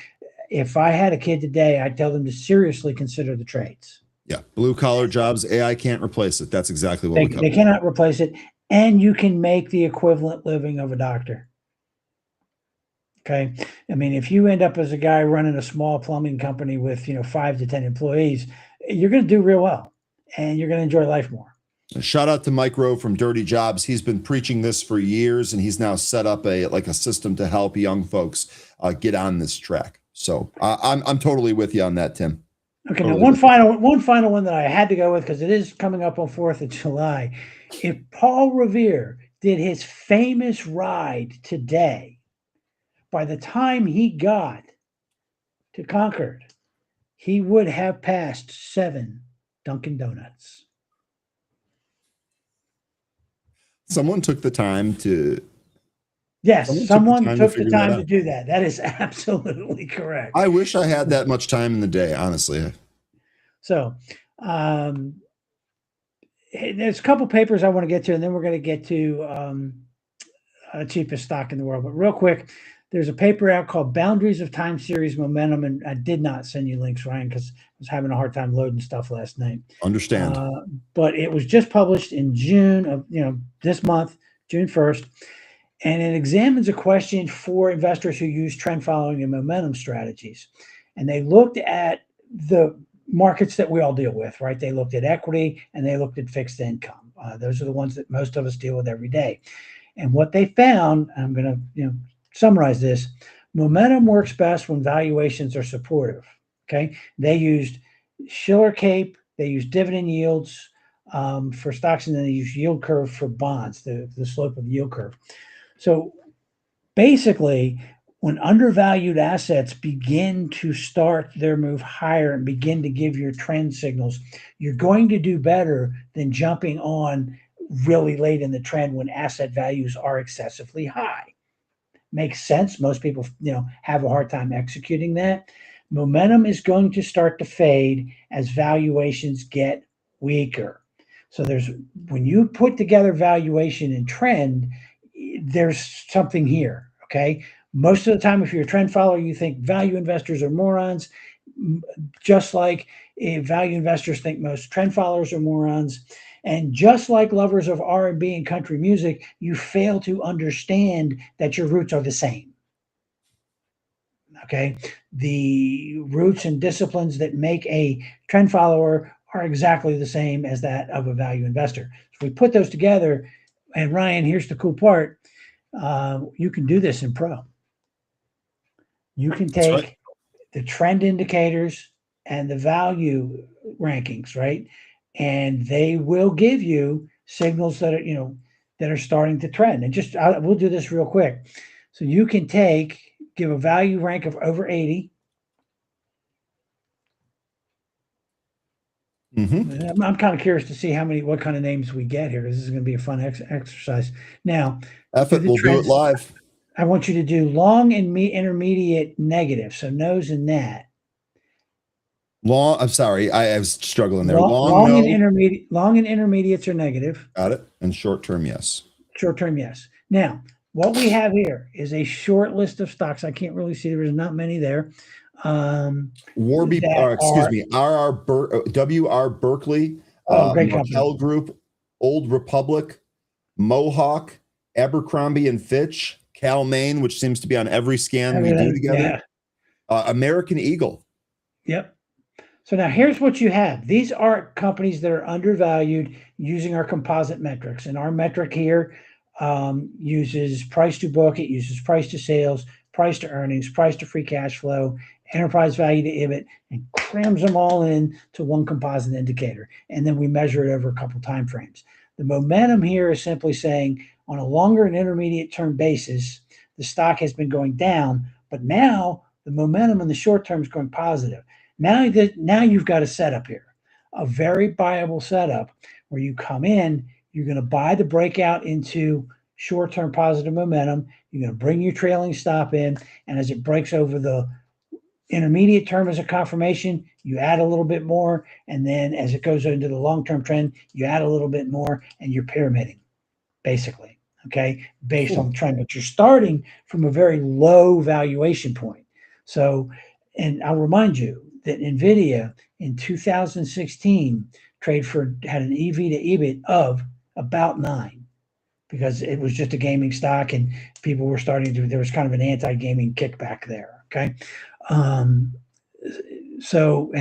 If I had a kid today, I'd tell them to seriously consider the trades. Yeah, blue collar jobs, AI can't replace it. That's exactly what they cannot replace it, and you can make the equivalent living of a doctor. Okay. I mean, if you end up as a guy running a small plumbing company with, 5 to 10 employees, you're going to do real well and you're going to enjoy life more. Shout out to Mike Rowe from Dirty Jobs. He's been preaching this for years, and he's now set up a system to help young folks get on this track. So I'm totally with you on that, Tim. Okay. Totally. Now, one final one that I had to go with, because it is coming up on 4th of July. If Paul Revere did his famous ride today, by the time he got to Concord, he would have passed 7 Dunkin' Donuts. Someone took the time to. Yes, someone took the time to do that. That is absolutely correct. I wish I had that much time in the day, honestly. So, there's a couple papers I want to get to, and then we're going to get to cheapest stock in the world. But real quick, there's a paper out called Boundaries of Time Series Momentum, and I did not send you links, Ryan, because I was having a hard time loading stuff last night. Understand. But it was just published in June of this month, June 1st, and it examines a question for investors who use trend following and momentum strategies. And they looked at the markets that we all deal with, right? They looked at equity and they looked at fixed income. Those are the ones that most of us deal with every day. And what they found, I'm going to summarize this: momentum works best when valuations are supportive. Okay, they used Shiller Cape, they used dividend yields for stocks, and then they used yield curve for bonds, the slope of the yield curve. So basically, when undervalued assets begin to start their move higher and begin to give your trend signals, you're going to do better than jumping on really late in the trend when asset values are excessively high. Makes sense. Most people, have a hard time executing that. Momentum is going to start to fade as valuations get weaker. So when you put together valuation and trend, there's something here. Okay. Most of the time, if you're a trend follower, you think value investors are morons, just like value investors think most trend followers are morons. And just like lovers of R&B and country music, you fail to understand that your roots are the same. Okay. The roots and disciplines that make a trend follower are exactly the same as that of a value investor. So we put those together. And Ryan, here's the cool part. You can do this in Pro. You can take the trend indicators and the value rankings, right? And they will give you signals that are, that are starting to trend. And we'll do this real quick. So you can give a value rank of over 80. Mm-hmm. I'm kind of curious to see what kind of names we get here. This is going to be a fun exercise. Now, We'll do it live. I want you to do long and intermediate negative. So no's and that. Long. I'm sorry, I was struggling there. Long and intermediates are negative. Got it. And short term, yes. Short term, yes. Now, what we have here is a short list of stocks. I can't really see. There's not many there. WR Berkeley, great Markel company. Group, Old Republic, Mohawk, Abercrombie and Fitch, Cal-Maine, which seems to be on every scan we do together. Yeah. American Eagle. Yep. So now here's what you have. These are companies that are undervalued using our composite metrics. And our metric here uses price to book. It uses price to sales, price to earnings, price to free cash flow, enterprise value to EBIT, and crams them all in to one composite indicator. And then we measure it over a couple time frames. The momentum here is simply saying on a longer and intermediate term basis, the stock has been going down, but now the momentum in the short term is going positive. Now you've got a setup here, a very viable setup where you come in, you're going to buy the breakout into short-term positive momentum. You're going to bring your trailing stop in, and as it breaks over the intermediate term as a confirmation, you add a little bit more, and then as it goes into the long-term trend, you add a little bit more, and you're pyramiding, basically, okay, based on the trend. But you're starting from a very low valuation point. So, and I'll remind you that NVIDIA in 2016 had an EV to EBIT of about 9 because it was just a gaming stock and people were there was kind of an anti-gaming kickback there. Okay. And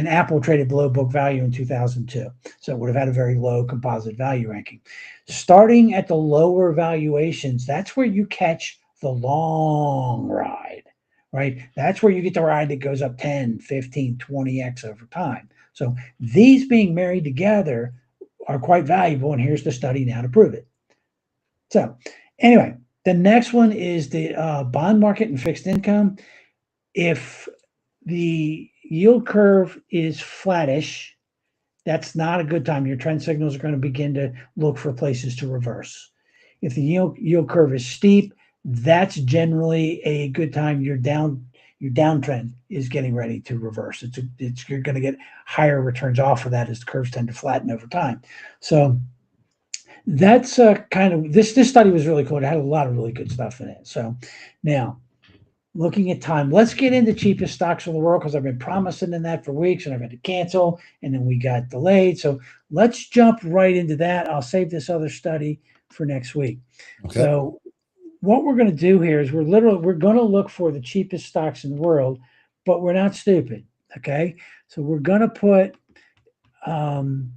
Apple traded below book value in 2002. So it would have had a very low composite value ranking. Starting at the lower valuations, that's where you catch the long ride, right? That's where you get the ride that goes up 10, 15, 20x over time. So these being married together are quite valuable. And here's the study now to prove it. So anyway, the next one is the bond market and fixed income. If the yield curve is flattish, that's not a good time. Your trend signals are going to begin to look for places to reverse. If the yield curve is steep, that's generally a good time. Your downtrend is getting ready to reverse. You're going to get higher returns off of that as the curves tend to flatten over time. So that's kind of this study was really cool. It had a lot of really good stuff in it. So now, looking at time, let's get into cheapest stocks in the world because I've been promising in that for weeks and I've had to cancel and then we got delayed. So let's jump right into that. I'll save this other study for next week. Okay. So what we're going to do here is we're going to look for the cheapest stocks in the world, but we're not stupid. Okay. So we're going to put, and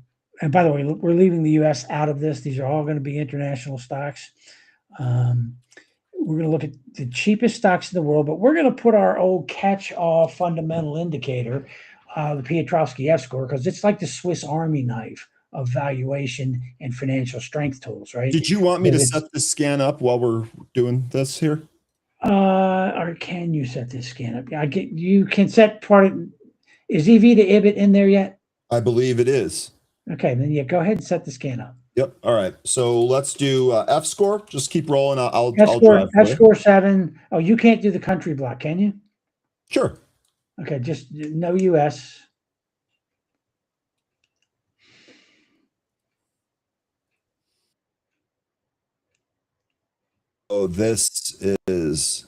by the way, we're leaving the U.S. out of this. These are all going to be international stocks. We're going to look at the cheapest stocks in the world, but we're going to put our old catch-all fundamental indicator, the Piotrowski F-score, because it's like the Swiss Army knife of valuation and financial strength tools, right? Did you want me to set this scan up while we're doing this here? Or can you set this scan up? You can set part of. Is EV to IBIT in there yet? I believe it is. Okay, then go ahead and set the scan up. Yep. All right. So let's do F score. Just keep rolling. I'll drive. F score 7. Oh, you can't do the country block, can you? Sure. Okay, just no US. Oh, this is.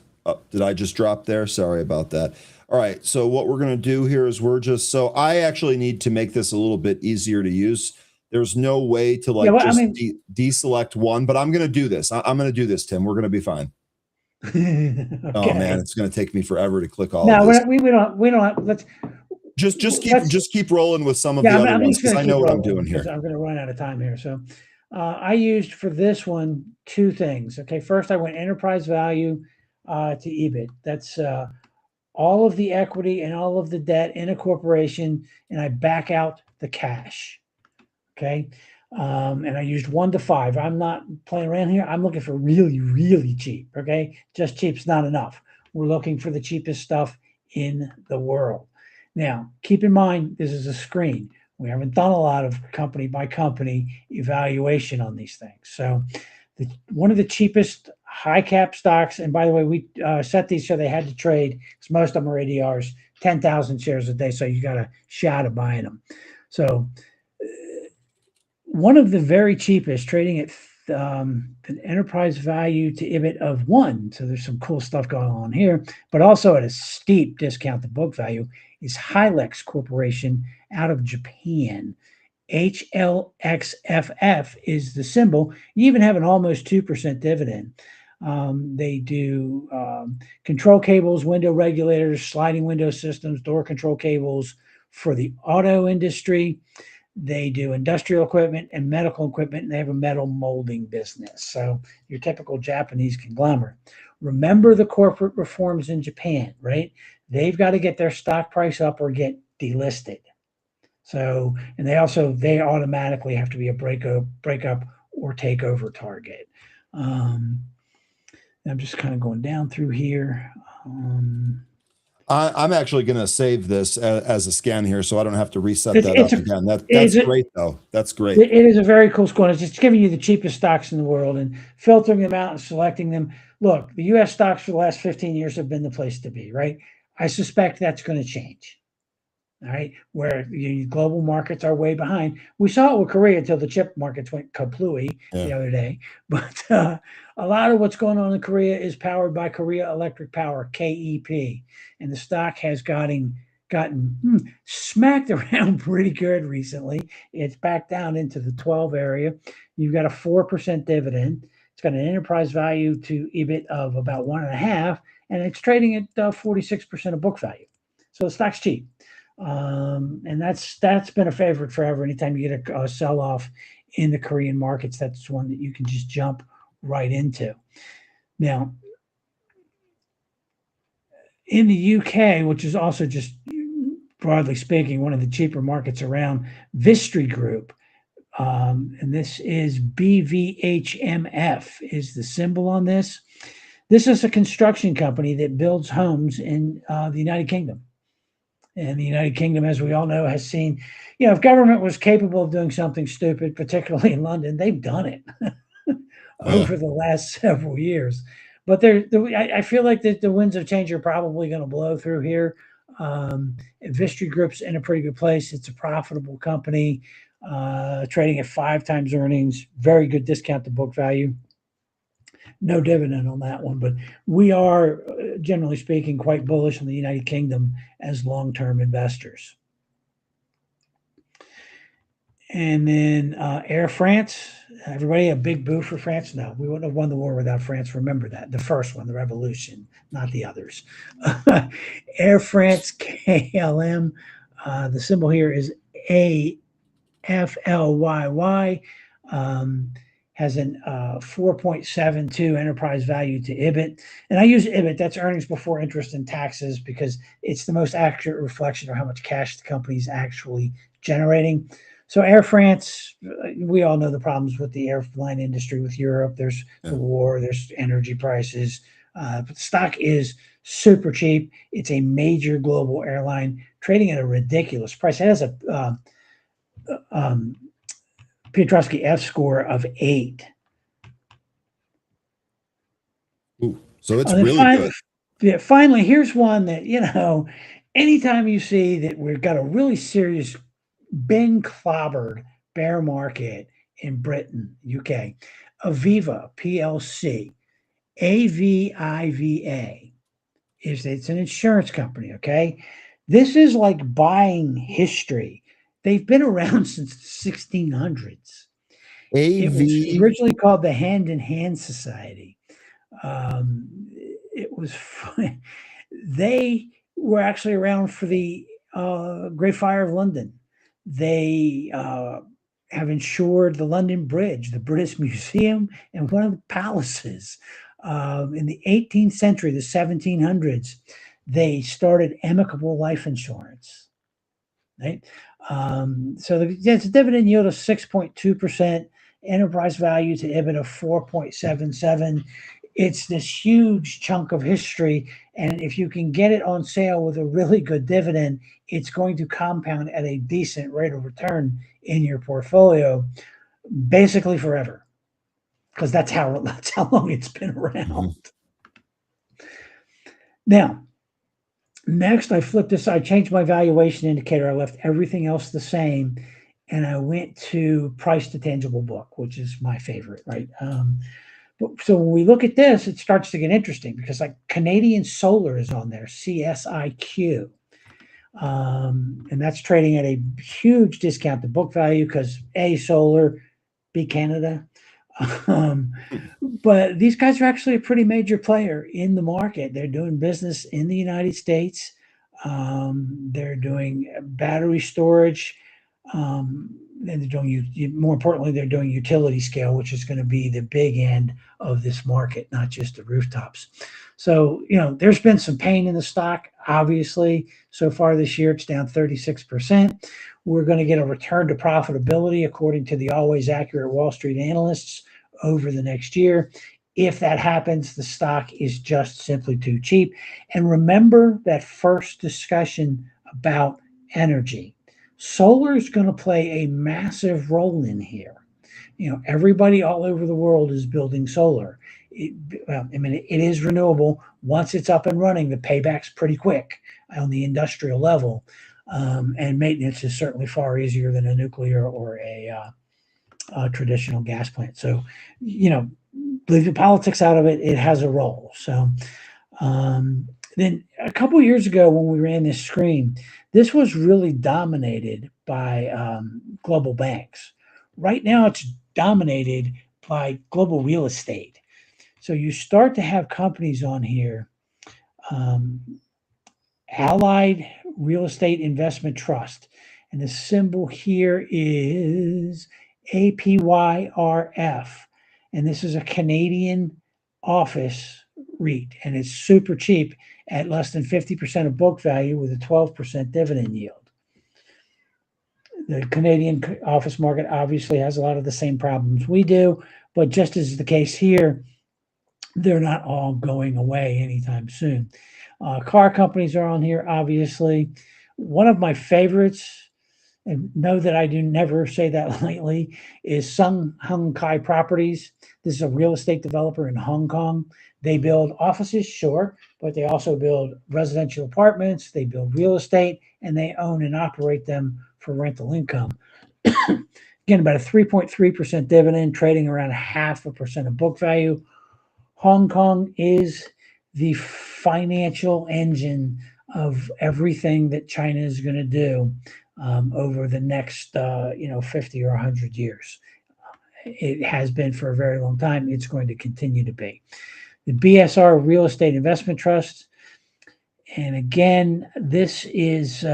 Did I just drop there? Sorry about that. All right. So what we're going to do here is so I actually need to make this a little bit easier to use. There's no way to deselect one, but I'm going to do this. I'm going to do this, Tim. We're going to be fine. Okay. Oh man, it's going to take me forever to click all of this. No, we don't. Let's just keep rolling with some of the other ones because I know what I'm doing here. I'm going to run out of time here. So I used for this one 2 things. Okay, first I went enterprise value to EBIT. That's all of the equity and all of the debt in a corporation, and I back out the cash. Okay. And I used 1 to 5. I'm not playing around here. I'm looking for really, really cheap. Okay. Just cheap's not enough. We're looking for the cheapest stuff in the world. Now, keep in mind, this is a screen. We haven't done a lot of company by company evaluation on these things. So one of the cheapest high cap stocks, and by the way, we set these so they had to trade because most of them are ADRs, 10,000 shares a day. So you got a shot of buying them. So one of the very cheapest, trading at an enterprise value to EBIT of 1. So there's some cool stuff going on here, but also at a steep discount to book value is Hilex Corporation out of Japan. HLXFF is the symbol. You even have an almost 2% dividend. They do control cables, window regulators, sliding window systems, door control cables for the auto industry. They do industrial equipment and medical equipment, and they have a metal molding business. So your typical Japanese conglomerate. Remember the corporate reforms in Japan, right? They've got to get their stock price up or get delisted. So, and they automatically have to be a breakup or takeover target. I'm just kind of going down through here. I'm actually going to save this as a scan here, so I don't have to reset that up again. That's great, though. That's great. It is a very cool score. It's just giving you the cheapest stocks in the world and filtering them out and selecting them. Look, the U.S. stocks for the last 15 years have been the place to be, right? I suspect that's going to change. All right, where global markets are way behind. We saw it with Korea until the chip markets went kaplooey the other day. But a lot of what's going on in Korea is powered by Korea Electric Power, KEP, and the stock has gotten smacked around pretty good recently. It's back down into the 12 area. You've got a 4% dividend. It's got an enterprise value to EBIT of about 1.5, and it's trading at 46% of book value. So the stock's cheap. And that's been a favorite forever. Anytime you get a sell-off in the Korean markets, that's one that you can just jump right into. Now, in the UK, which is also just broadly speaking, one of the cheaper markets around, Vistry Group, and this is BVHMF is the symbol on this. This is a construction company that builds homes in the United Kingdom. And the United Kingdom, as we all know, has seen, if government was capable of doing something stupid, particularly in London, they've done it over the last several years. But I feel like that the winds of change are probably going to blow through here. Vistry Group's in a pretty good place. It's a profitable company, trading at 5 times earnings, very good discount to book value. No dividend on that one, but we are, generally speaking, quite bullish on the United Kingdom as long-term investors. And then Air France, everybody a big boo for France? No, we wouldn't have won the war without France. Remember that. The first one, the revolution, not the others. Air France, KLM, The symbol here is AFLYY. Has an 4.72 enterprise value to EBIT. And I use EBIT, that's earnings before interest and taxes, because it's the most accurate reflection of how much cash the company is actually generating. So Air France, we all know the problems with the airline industry with Europe. There's the war, there's energy prices. But the stock is super cheap. It's a major global airline trading at a ridiculous price. It has a Piotrowski F score of 8. Ooh, so it's really good. Yeah, finally, here's one that, anytime you see that we've got a really serious, been clobbered bear market in Britain, UK, Aviva PLC, AVIVA, it's an insurance company, okay? This is like buying history. They've been around since the 1600s. It was originally called the Hand in Hand Society. It was fun. They were actually around for the Great Fire of London. They have insured the London Bridge, the British Museum, and one of the palaces. In the 18th century, the 1700s, they started amicable life insurance. Right? So it's a dividend yield of 6.2%, enterprise value to EBIT of 4.77. It's this huge chunk of history. And if you can get it on sale with a really good dividend, it's going to compound at a decent rate of return in your portfolio, basically forever, because that's how long it's been around. Mm-hmm. Now, next, I flipped this. I changed my valuation indicator. I left everything else the same, and I went to price to tangible book, which is my favorite, right? So when we look at this, it starts to get interesting because like Canadian Solar is on there, CSIQ. And that's trading at a huge discount to book value because A, solar, B, Canada. But these guys are actually a pretty major player in the market. They're doing business in the United States. They're doing battery storage. And they're doing, more importantly, they're doing utility scale, which is going to be the big end of this market, not just the rooftops. So, there's been some pain in the stock, obviously. So far this year, it's down 36%. We're going to get a return to profitability, according to the always accurate Wall Street analysts, over the next year. If that happens, the stock is just simply too cheap. And remember that first discussion about energy. Solar is going to play a massive role in here. Everybody all over the world is building solar. It is renewable. Once it's up and running, the payback's pretty quick on the industrial level. And maintenance is certainly far easier than a nuclear or a traditional gas plant. So, leave the politics out of it. It has a role. So then a couple of years ago when we ran this screen, this was really dominated by global banks. Right now, it's dominated by global real estate. So you start to have companies on here, Allied Real Estate Investment Trust. And the symbol here is APYRF. And this is a Canadian office REIT. And it's super cheap at less than 50% of book value with a 12% dividend yield. The Canadian office market obviously has a lot of the same problems we do, but just as is the case here, they're not all going away anytime soon. Car companies are on here, obviously. One of my favorites, and know that I do never say that lightly, is Sun Hung Kai Properties. This is a real estate developer in Hong Kong. They build offices, sure, but they also build residential apartments, they build real estate, and they own and operate them for rental income. Again, about a 3.3% dividend, trading around 0.5% of book value. Hong Kong is the financial engine of everything that China is going to do over the next 50 or 100 years. It has been for a very long time. It's going to continue to be. The BSR Real Estate Investment Trust. And again, this is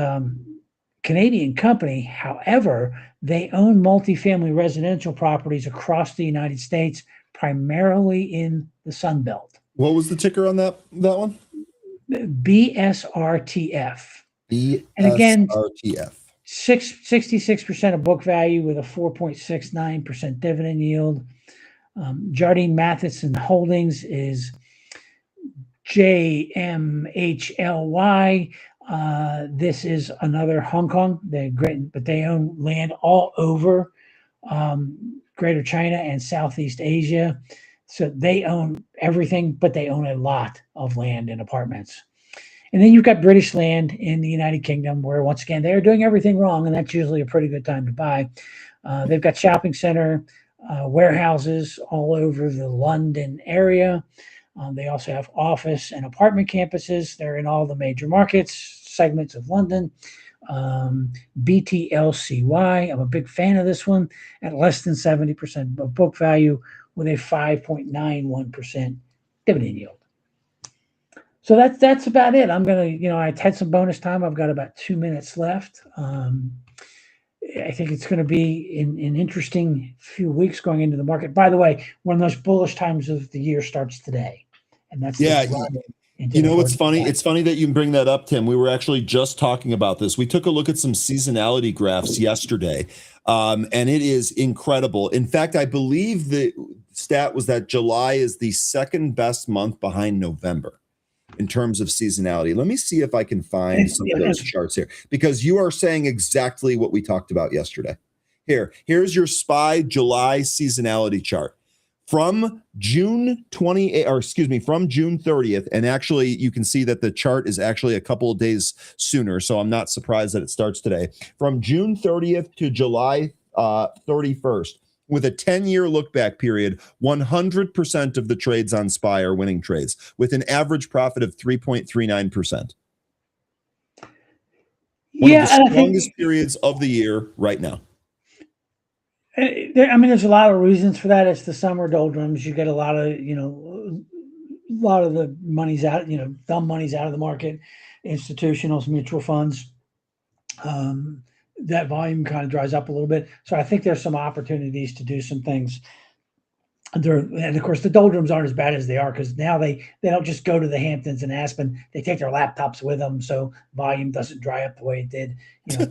Canadian company. However, they own multifamily residential properties across the United States, primarily in the Sun Belt. What was the ticker on that one? BSRTF. And again, BSRTF. 66% of book value with a 4.69% dividend yield. Jardine Matheson Holdings is JMHLY. This is another Hong Kong. They're great, but they own land all over Greater China and Southeast Asia. So they own everything, but they own a lot of land and apartments. And then you've got British land in the United Kingdom, where once again they're doing everything wrong, and that's usually a pretty good time to buy. They've got shopping center, warehouses all over the London area. They also have office and apartment campuses. They're in all the major markets, segments of London. BTLCY, I'm a big fan of this one, at less than 70% of book value with a 5.91% dividend yield. So that's about it. I'm going to, I had some bonus time. I've got about 2 minutes left. I think it's going to be an interesting few weeks going into the market. By the way, one of the most bullish times of the year starts today. And that's what's funny? It's funny that you bring that up, Tim. We were actually just talking about this. We took a look at some seasonality graphs yesterday, and it is incredible. In fact, I believe the stat was that July is the second best month behind November in terms of seasonality. Let me see if I can find some of those charts here, because you are saying exactly what we talked about yesterday. Here's your SPY July seasonality chart. From June 30th, and actually you can see that the chart is actually a couple of days sooner, so I'm not surprised that it starts today. From June 30th to July 31st, with a 10-year look-back period, 100% of the trades on SPY are winning trades, with an average profit of 3.39%. One of the strongest periods of the year right now. There's a lot of reasons for that. It's the summer doldrums. You get a lot of the money's out, dumb money's out of the market, institutionals, mutual funds. That volume kind of dries up a little bit. So I think there's some opportunities to do some things. And of course, the doldrums aren't as bad as they are, because now they don't just go to the Hamptons and Aspen. They take their laptops with them, so volume doesn't dry up the way it did,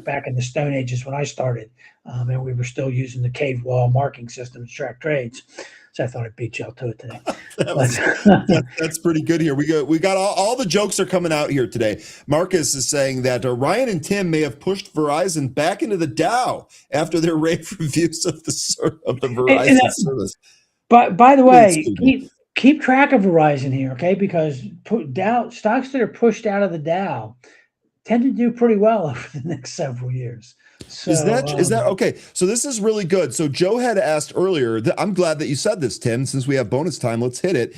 back in the Stone Ages when I started, and we were still using the cave wall marking system to track trades. So I thought I'd beat y'all to it today. That's pretty good here. We got all the jokes are coming out here today. Marcus is saying that Ryan and Tim may have pushed Verizon back into the Dow after their rave reviews of the Verizon service. But by the way, keep track of Verizon here, okay? Because stocks that are pushed out of the Dow tend to do pretty well over the next several years. So, is that okay? So this is really good. So Joe had asked earlier. I'm glad that you said this, Tim. Since we have bonus time, let's hit it.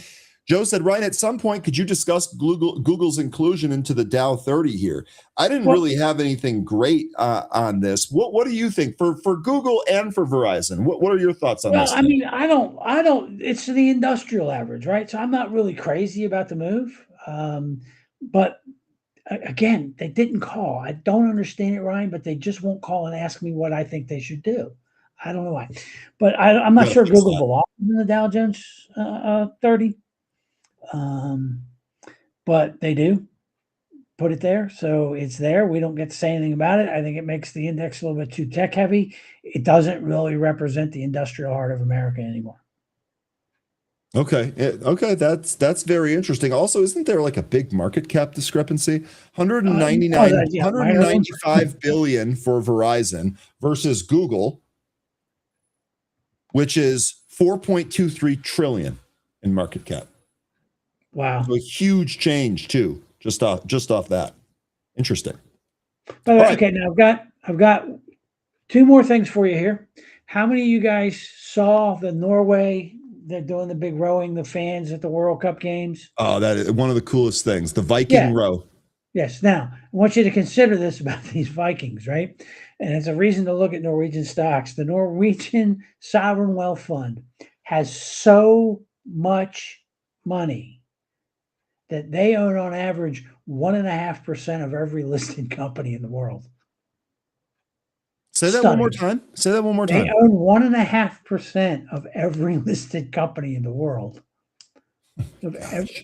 Joe said, Ryan, at some point, could you discuss Google's inclusion into the Dow 30 here? I didn't really have anything great on this. What do you think for Google and for Verizon? What are your thoughts on this? Well, I mean, I don't. It's the industrial average, right? So I'm not really crazy about the move. But again, they didn't call. I don't understand it, Ryan, but they just won't call and ask me what I think they should do. I don't know why, but I'm not sure Google belongs in the Dow Jones 30. But they do put it there, so it's there. We don't get to say anything about it. I think it makes the index a little bit too tech heavy. It doesn't really represent the industrial heart of America anymore. Okay, that's very interesting. Also, isn't there like a big market cap discrepancy? 195 billion for Verizon versus Google, which is 4.23 trillion in market cap. Wow. So a huge change too, just off that. Interesting. By the way, okay, now I've got two more things for you here. How many of you guys saw the Norway? They're doing the big rowing, the fans at the World Cup games. Oh, that is one of the coolest things. The Viking row. Yes. Now, I want you to consider this about these Vikings, right? And it's a reason to look at Norwegian stocks. The Norwegian Sovereign Wealth Fund has so much money that they own on average 1.5% of every listed company in the world. Say that one more time. Say that one more They time. own 1.5% of every listed company in the world. Of every,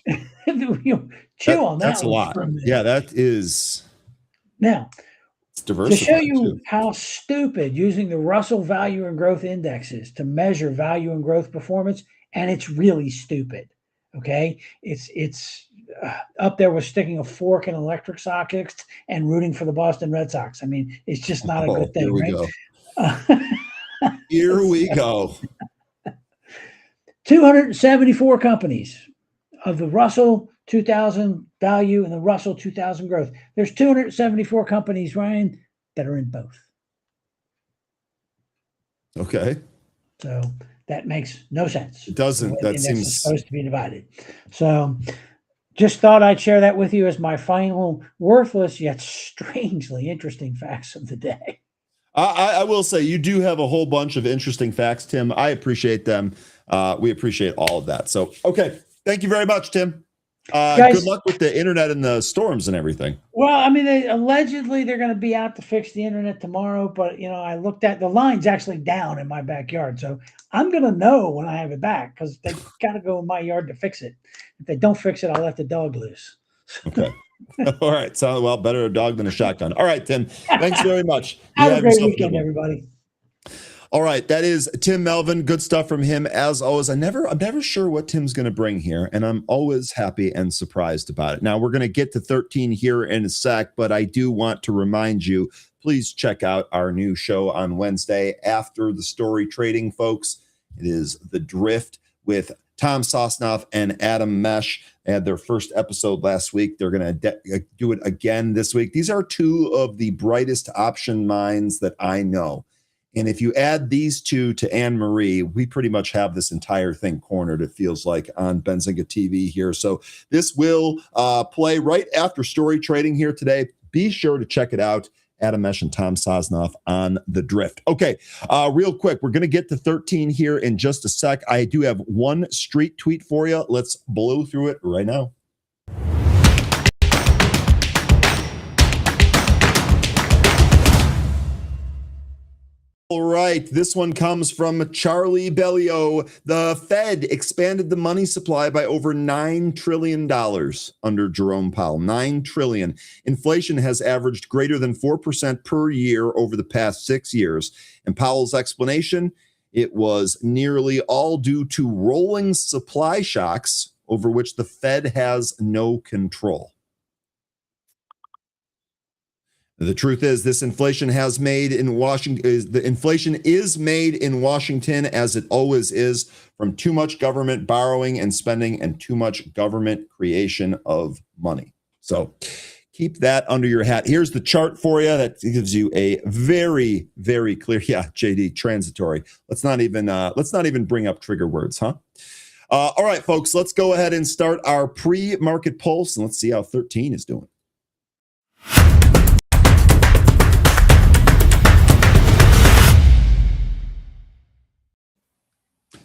chew on That's that a one lot. for a minute. Yeah, that is. Now, It's to show diversified you too. how stupid using the Russell Value and Growth Indexes to measure value and growth performance, and it's really stupid. Okay, it's up there with sticking a fork in electric sockets and rooting for the Boston Red Sox. I mean, it's just not a good Here thing, we right? go. Here we go. 274 companies of the Russell 2000 value and the Russell 2000 growth. There's 274 companies, Ryan, that are in both. Okay. So that makes no sense. It doesn't. The way the That index is seems. supposed to be divided. So just thought I'd share that with you as my final worthless yet strangely interesting facts of the day. I will say you do have a whole bunch of interesting facts, Tim. I appreciate them. We appreciate all of that. So, okay. Thank you very much, Tim. Guys, good luck with the internet and the storms and everything. well, I mean, allegedly they're going to be out to fix the internet tomorrow, but I looked at the line's actually down in my backyard, so I'm going to know when I have it back because they got to go in my yard to fix it. If they don't fix it, I'll let the dog loose. Okay. All right. So, well, better a dog than a shotgun. All right, Tim. Thanks very much. Have a great yourself a good weekend, one. everybody. All right, that is Tim Melvin. Good stuff from him as always. I'm never sure what Tim's going to bring here, and I'm always happy and surprised about it. Now we're going to get to 13 here in a sec, but I do want to remind you, please check out our new show on Wednesday after the story trading, folks. It is The Drift with Tom Sosnoff and Adam Mesh. They had their first episode last week. They're going to do it again this week. These are two of the brightest option minds that I know. And if you add these two to Anne Marie, we pretty much have this entire thing cornered, it feels like, on Benzinga TV here. So this will play right after story trading here today. Be sure to check it out. Adam Mesh and Tom Sosnoff on The Drift. Okay, real quick, we're going to get to 13 here in just a sec. I do have one street tweet for you. Let's blow through it right now. All right, this one comes from Charlie Bellio. The Fed expanded the money supply by over $9 trillion under Jerome Powell. $9 trillion. Inflation has averaged greater than 4% per year over the past 6 years. And Powell's explanation, it was nearly all due to rolling supply shocks over which the Fed has no control. The truth is, this inflation has made in Washington. The inflation is made in Washington, as it always is, from too much government borrowing and spending and too much government creation of money. So keep that under your hat. Here's the chart for you that gives you a very, very clear. Yeah, JD, transitory. Let's not even bring up trigger words, huh? All right, folks. Let's go ahead and start our pre-market pulse, and let's see how 13 is doing.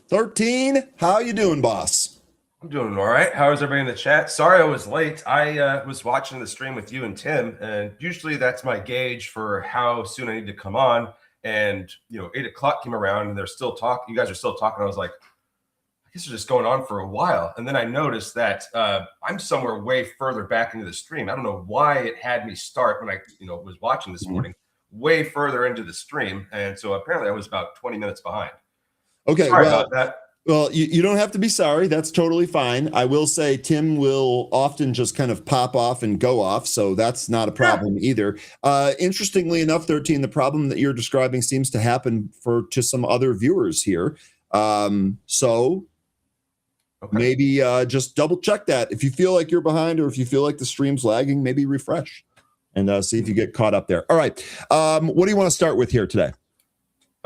13, how you doing, boss? I'm doing all right. How is everybody in the chat? Sorry I was late. I was watching the stream with you and Tim, and usually that's my gauge for how soon I need to come on. And 8 o'clock came around, and they're still talking. You guys are still talking. I was like, I guess they're just going on for a while. And then I noticed that I'm somewhere way further back into the stream. I don't know why it had me start when I was watching this morning, way further into the stream, and so apparently I was about 20 minutes behind. Okay, sorry about that. Well, you don't have to be sorry. That's totally fine. I will say Tim will often just kind of pop off and go off, so that's not a problem either. Interestingly enough, 13, the problem that you're describing seems to happen to some other viewers here. So maybe just double check that. If you feel like you're behind or if you feel like the stream's lagging, maybe refresh and see if you get caught up there. All right. What do you want to start with here today?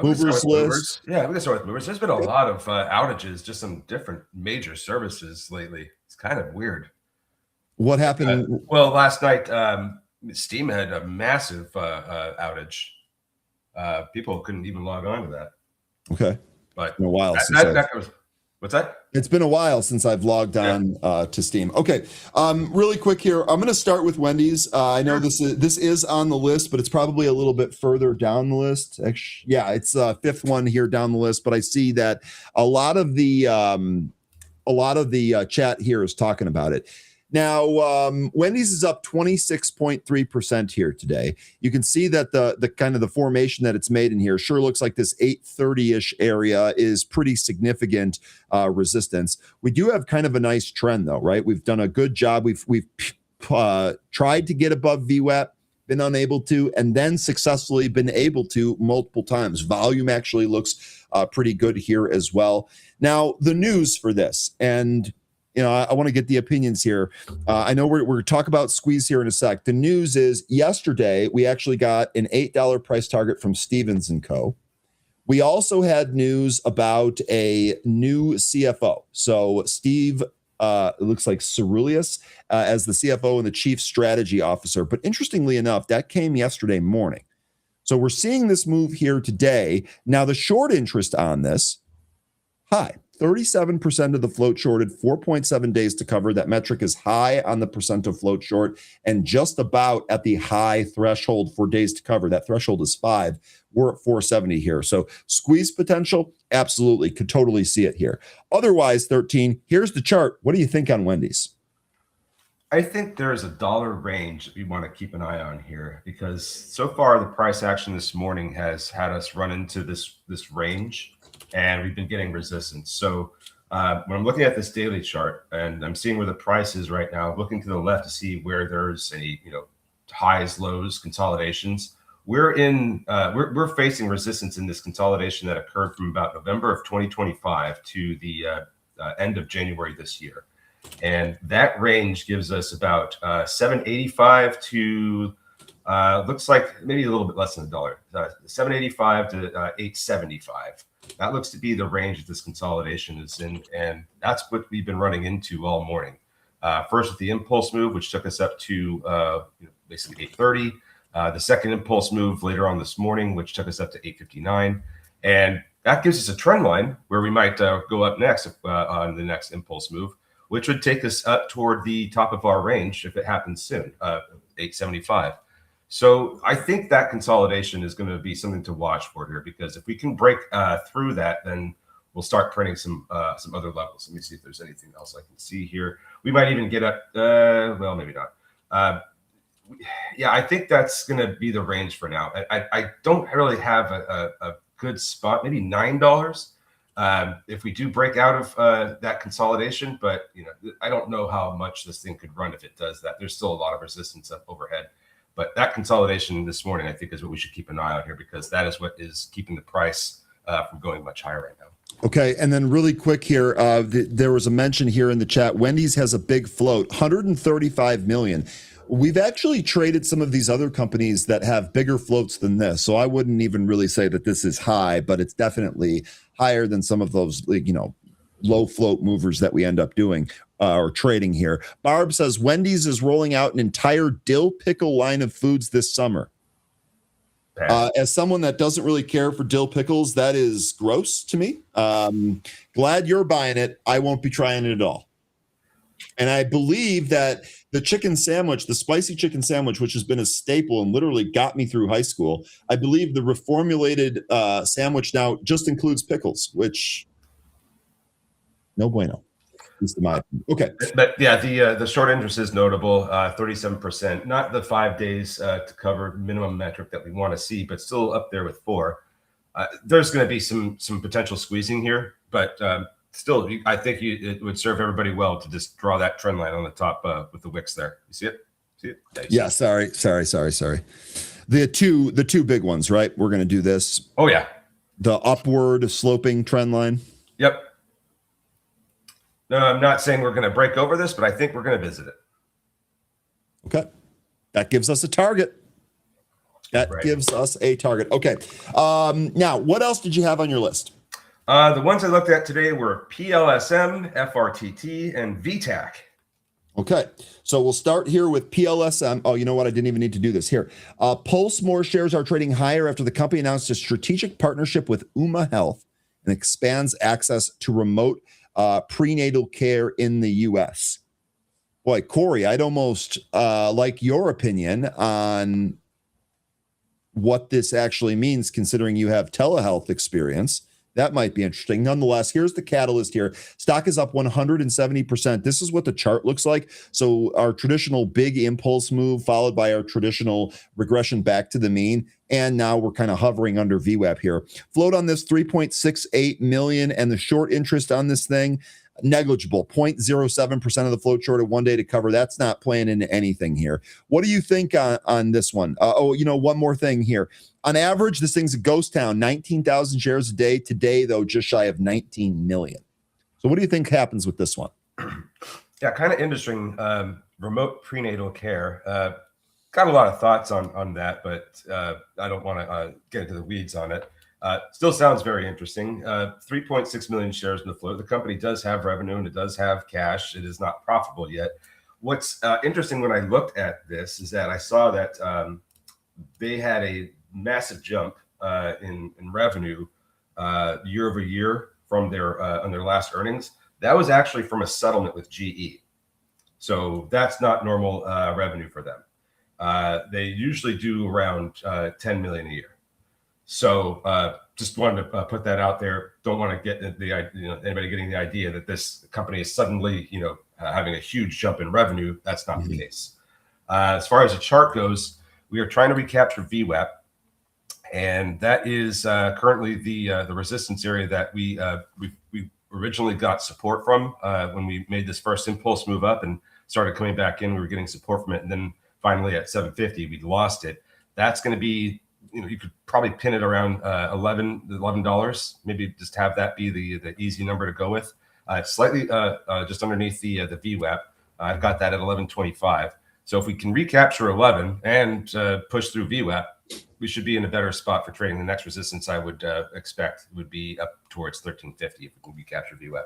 Movers list. Yeah, we can start with movers. There's been a lot of outages, just some different major services lately. It's kind of weird. What happened? Well, last night, Steam had a massive outage. People couldn't even log on to that. Okay. But in a while that What's that? It's been a while since I've logged on to Steam. Okay, really quick here. I'm going to start with Wendy's. I know this is on the list, but it's probably a little bit further down the list. Actually, yeah, it's fifth one here down the list. But I see that a lot of the chat here is talking about it. Now, Wendy's is up 26.3% here today. You can see that the kind of the formation that it's made in here sure looks like this 830-ish area is pretty significant resistance. We do have kind of a nice trend, though, right? We've done a good job. We've tried to get above VWAP, been unable to, and then successfully been able to multiple times. Volume actually looks pretty good here as well. Now, the news for this, and I want to get the opinions here. I know we're talking about squeeze here in a sec. The news is yesterday we actually got an $8 price target from Stevens & Co. We also had news about a new CFO. So Steve, it looks like Ceruleus as the CFO and the Chief Strategy Officer. But interestingly enough, that came yesterday morning. So we're seeing this move here today. Now, the short interest on this, high. 37% of the float shorted, 4.7 days to cover. That metric is high on the percent of float short and just about at the high threshold for days to cover. That threshold is 5. We're at 470 here. So squeeze potential, absolutely. Could totally see it here. Otherwise, 13, here's the chart. What do you think on Wendy's? I think there's a dollar range that we want to keep an eye on here because so far the price action this morning has had us run into this range. And we've been getting resistance. So when I'm looking at this daily chart and I'm seeing where the price is right now, looking to the left to see where there's a highs, lows, consolidations. We're facing resistance in this consolidation that occurred from about November of 2025 to the end of January this year, and that range gives us about 785 to looks like maybe a little bit less than $1, 785 to 875. That looks to be the range that this consolidation is in, and that's what we've been running into all morning. First with the impulse move, which took us up to basically 830. The second impulse move later on this morning, which took us up to 859. And that gives us a trend line where we might go up next on the next impulse move, which would take us up toward the top of our range if it happens soon, 875. So I think that consolidation is going to be something to watch for here, because if we can break through that, then we'll start printing some other levels. Let me see if there's anything else I can see here. We might even get up, well, maybe not. Yeah, I think that's going to be the range for now. I don't really have a good spot, maybe $9 if we do break out of that consolidation. But I don't know how much this thing could run if it does that. There's still a lot of resistance up overhead. But that consolidation this morning, I think, is what we should keep an eye on here, because that is what is keeping the price from going much higher right now. Okay, and then really quick here, there was a mention here in the chat. Wendy's has a big float, 135 million. We've actually traded some of these other companies that have bigger floats than this, so I wouldn't even really say that this is high, but it's definitely higher than some of those, low float movers that we end up doing or trading here. Barb says Wendy's is rolling out an entire dill pickle line of foods this summer. As someone that doesn't really care for dill pickles, that is gross to me. Glad you're buying it. I won't be trying it at all. And I believe that the chicken sandwich, the spicy chicken sandwich, which has been a staple and literally got me through high school, I believe the reformulated sandwich now just includes pickles, which no bueno. Okay. But yeah, the short interest is notable, 37%, not the 5 days to cover minimum metric that we want to see, but still up there with 4. There's going to be some potential squeezing here, but still, I think it would serve everybody well to just draw that trend line on the top with the wicks there. You see it? See it? Yeah. Sorry. The two big ones, right? We're going to do this. Oh yeah. The upward sloping trend line. Yep. No, I'm not saying we're going to break over this, but I think we're going to visit it. Okay. That gives us a target. Gives us a target. Okay. Now, what else did you have on your list? The ones I looked at today were PLSM, FRTT, and VTAC. Okay. So we'll start here with PLSM. Oh, you know what? I didn't even need to do this here. Pulse More shares are trading higher after the company announced a strategic partnership with Uma Health and expands access to remote prenatal care in the U.S. Boy, Corey, I'd almost like your opinion on what this actually means, considering you have telehealth experience. That might be interesting. Nonetheless, here's the catalyst here. Stock is up 170%. This is what the chart looks like. So our traditional big impulse move followed by our traditional regression back to the mean. And now we're kind of hovering under VWAP here. Float on this 3.68 million, and the short interest on this thing, negligible, 0.07% of the float short of 1 day to cover. That's not playing into anything here. What do you think on this one? One more thing here. On average, this thing's a ghost town, 19,000 shares a day. Today, though, just shy of 19 million. So what do you think happens with this one? Yeah, kind of interesting. Remote prenatal care. Got a lot of thoughts on that, but I don't want to get into the weeds on it. Still sounds very interesting. 3.6 million shares in the float. The company does have revenue and it does have cash. It is not profitable yet. What's interesting when I looked at this is that I saw that they had a massive jump in revenue year over year from their on their last earnings. That was actually from a settlement with GE. So that's not normal revenue for them. They usually do around 10 million a year. So just wanted to put that out there. Don't want to get anybody getting the idea that this company is suddenly having a huge jump in revenue. That's not the case. As far as the chart goes, we are trying to recapture VWAP, and that is currently the resistance area that we originally got support from when we made this first impulse move up and started coming back in. We were getting support from it, and then finally at 750 we lost it. That's going to be, you could probably pin it around $11. Maybe just have that be the easy number to go with. It's slightly just underneath the VWAP. I've got that at 1125. So if we can recapture 11 and push through VWAP, we should be in a better spot for trading. The next resistance I would expect would be up towards 1350 if we can recapture VWAP.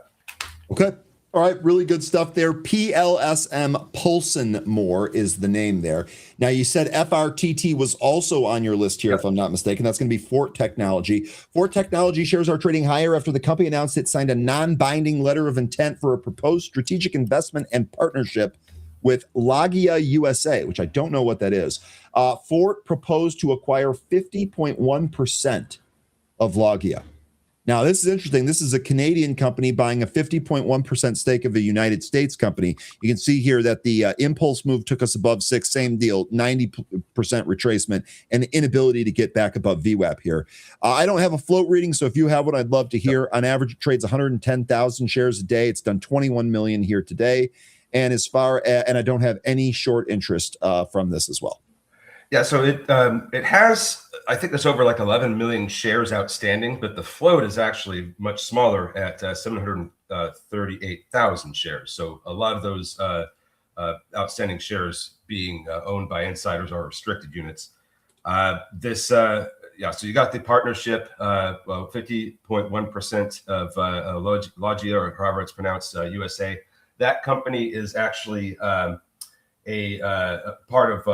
Okay. All right, really good stuff there. PLSM Polson More is the name there. Now, you said FRTT was also on your list here, if I'm not mistaken. That's going to be Fort Technology. Fort Technology shares are trading higher after the company announced it signed a non-binding letter of intent for a proposed strategic investment and partnership with Logia USA, which I don't know what that is. Fort proposed to acquire 50.1% of Logia. Now, this is interesting. This is a Canadian company buying a 50.1% stake of a United States company. You can see here that the impulse move took us above 6, same deal, 90% retracement, and the inability to get back above VWAP here. I don't have a float reading, so if you have one, I'd love to hear. On average, it trades 110,000 shares a day. It's done 21 million here today. And and I don't have any short interest from this as well. Yeah, so it has, I think it's over like 11 million shares outstanding, but the float is actually much smaller at 738,000 shares. So a lot of those outstanding shares being owned by insiders or restricted units. So you got the partnership, 50.1% of Logia, or however it's pronounced, USA. That company is actually a part of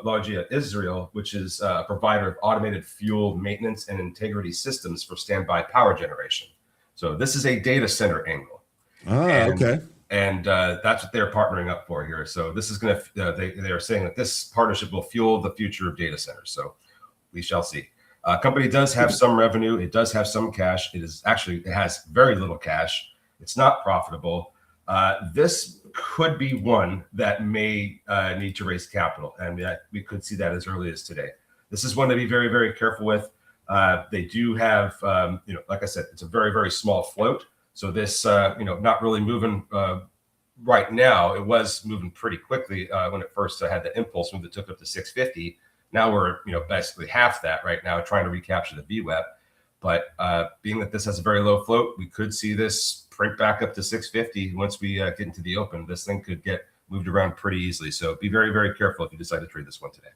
Logia Israel, which is a provider of automated fuel maintenance and integrity systems for standby power generation. So this is a data center angle. Okay. And that's what they're partnering up for here. So this is going to, they are saying that this partnership will fuel the future of data centers. So we shall see. Company does have some revenue. It does have some cash. It has very little cash. It's not profitable. This could be one that may need to raise capital, and we could see that as early as today. This is one to be very, very careful with. They do have, like I said, it's a very, very small float. So this, not really moving right now. It was moving pretty quickly when it first had the impulse move that took up to 650. Now we're, basically half that right now, trying to recapture the VWAP. But being that this has a very low float, we could see this print back up to 650 once we get into the open. This thing could get moved around pretty easily. So be very, very careful if you decide to trade this one today.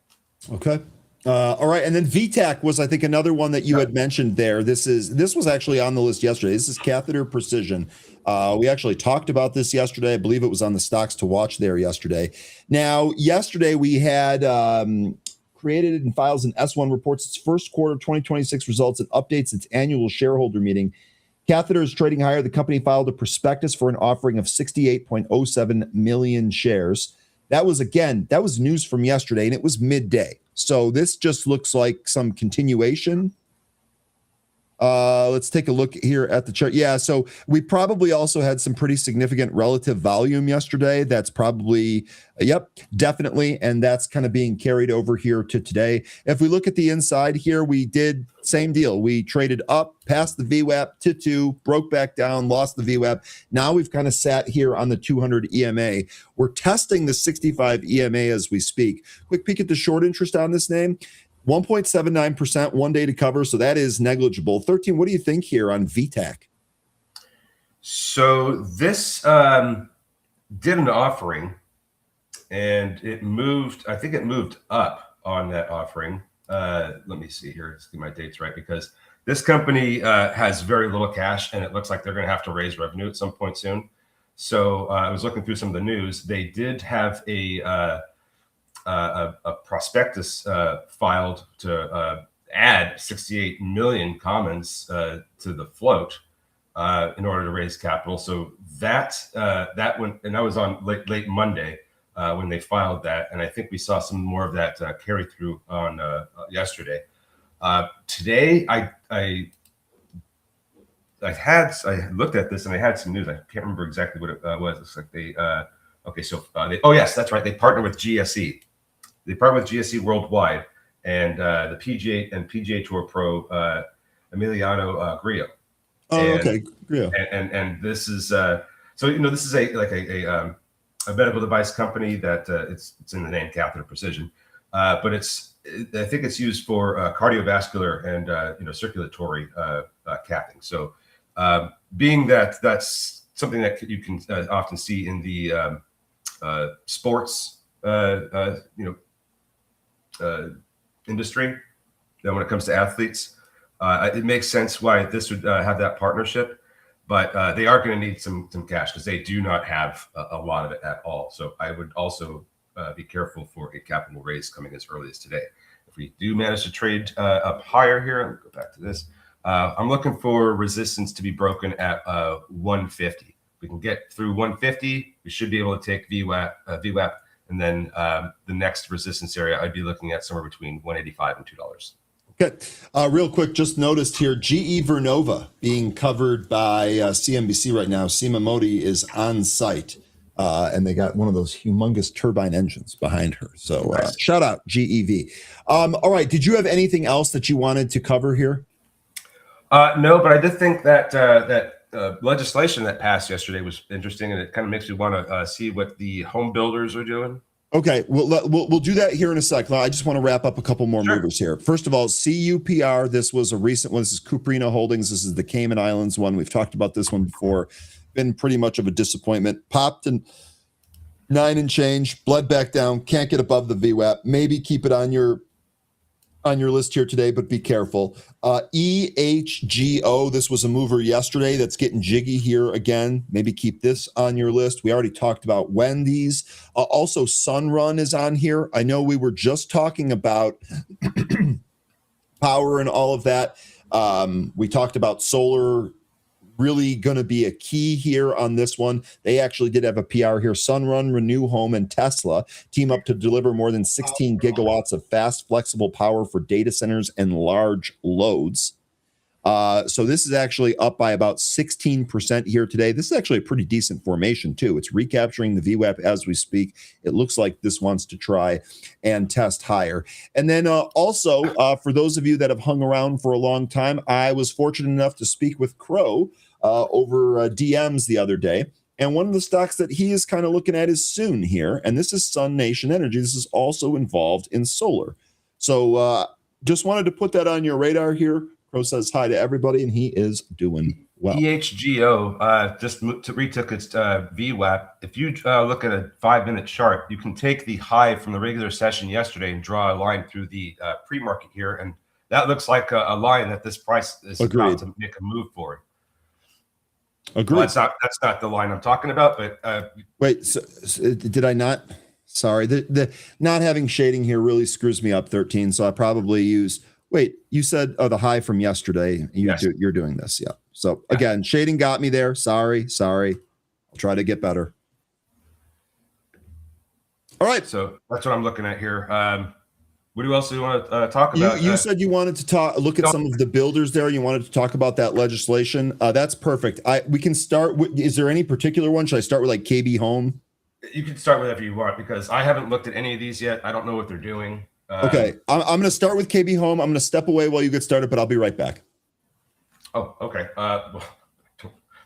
Okay. All right. And then VTAC was, I think, another one that you had mentioned there. This was actually on the list yesterday. This is Catheter Precision. We actually talked about this yesterday. I believe it was on the stocks to watch there yesterday. Now, yesterday we had created and files an S1, reports its first quarter 2026 results and updates its annual shareholder meeting. Catheter is trading higher. The company filed a prospectus for an offering of 68.07 million shares. That was news from yesterday, and it was midday. So this just looks like some continuation. Let's take a look here at the chart. Yeah, so we probably also had some pretty significant relative volume yesterday. That's probably, definitely. And that's kind of being carried over here to today. If we look at the inside here, we did same deal. We traded up past the VWAP to 2, broke back down, lost the VWAP. Now we've kind of sat here on the 200 EMA. We're testing the 65 EMA as we speak. Quick peek at the short interest on this name. 1.79%, 1 day to cover, so that is negligible. 13, what do you think here on VTAC? So this did an offering, and it moved. I think it moved up on that offering. Let me see here. Let's get my dates right, because this company has very little cash, and it looks like they're going to have to raise revenue at some point soon. So I was looking through some of the news. They did have a prospectus filed to add 68 million commons to the float in order to raise capital. So that went, and that was on late Monday when they filed that, and I think we saw some more of that carry through on yesterday. Today, I looked at this and I had some news. I can't remember exactly what it was. It's like they yes, that's right. They partnered with GSE. They partnered with GSE worldwide, and the PGA Tour pro Emiliano Grillo. Grillo. And this is this is a medical device company that it's in the name, Catheter Precision, but I think it's used for cardiovascular and circulatory capping. So being that that's something that you can often see in the sports industry, that when it comes to athletes, it makes sense why this would have that partnership, but they are going to need some cash because they do not have a lot of it at all. So I would also be careful for a capital raise coming as early as today. If we do manage to trade up higher here, let me go back to this. I'm looking for resistance to be broken at 150. We can get through 150. We should be able to take VWAP. And then the next resistance area, I'd be looking at somewhere between $185 and $2. Okay. Real quick, just noticed here, GE Vernova being covered by CNBC right now. Seema Modi is on site, and they got one of those humongous turbine engines behind her. So shout out GEV. All right. Did you have anything else that you wanted to cover here? No, but I did think that legislation that passed yesterday was interesting, and it kind of makes me want to see what the home builders are doing. Okay, we'll do that here in a sec. I just want to wrap up a couple more movers here. First of all, CUPR. This was a recent one. This is Cuprino Holdings. This is the Cayman Islands one. We've talked about this one before. Been pretty much of a disappointment. Popped and 9 and change. Bled back down. Can't get above the VWAP. Maybe keep it on your list here today, but be careful. EHGO, this was a mover yesterday that's getting jiggy here again. Maybe keep this on your list. We already talked about Wendy's. Also, Sunrun is on here. I know we were just talking about power and all of that. We talked about solar really going to be a key here on this one. They actually did have a PR here. Sunrun, Renew Home, and Tesla team up to deliver more than 16 gigawatts of fast, flexible power for data centers and large loads. So this is actually up by about 16% here today. This is actually a pretty decent formation, too. It's recapturing the VWAP as we speak. It looks like this wants to try and test higher. And then also, for those of you that have hung around for a long time, I was fortunate enough to speak with Crow over DMs the other day. And one of the stocks that he is kind of looking at is Soon here. And this is Sun Nation Energy. This is also involved in solar. So just wanted to put that on your radar here. Crow says hi to everybody, and he is doing well. EHGO just retook its VWAP. If you look at a 5-minute chart, you can take the high from the regular session yesterday and draw a line through the pre-market here. And that looks like a line that this price is about to make a move for. Agreed. Well, that's not the line I'm talking about, but wait, so did I not? Sorry, the not having shading here really screws me up, 13. So I probably use Wait, you said the high from yesterday. Yes. You're doing this, yeah. So again, shading got me there. Sorry. I'll try to get better. All right. So that's what I'm looking at here. What else do you want to talk about? You said you wanted to look at some of the builders there. You wanted to talk about that legislation. That's perfect. We can start with, is there any particular one? Should I start with like KB Home? You can start with whatever you want because I haven't looked at any of these yet. I don't know what they're doing. Okay. I'm going to start with KB Home. I'm going to step away while you get started, but I'll be right back. Oh, okay. Well,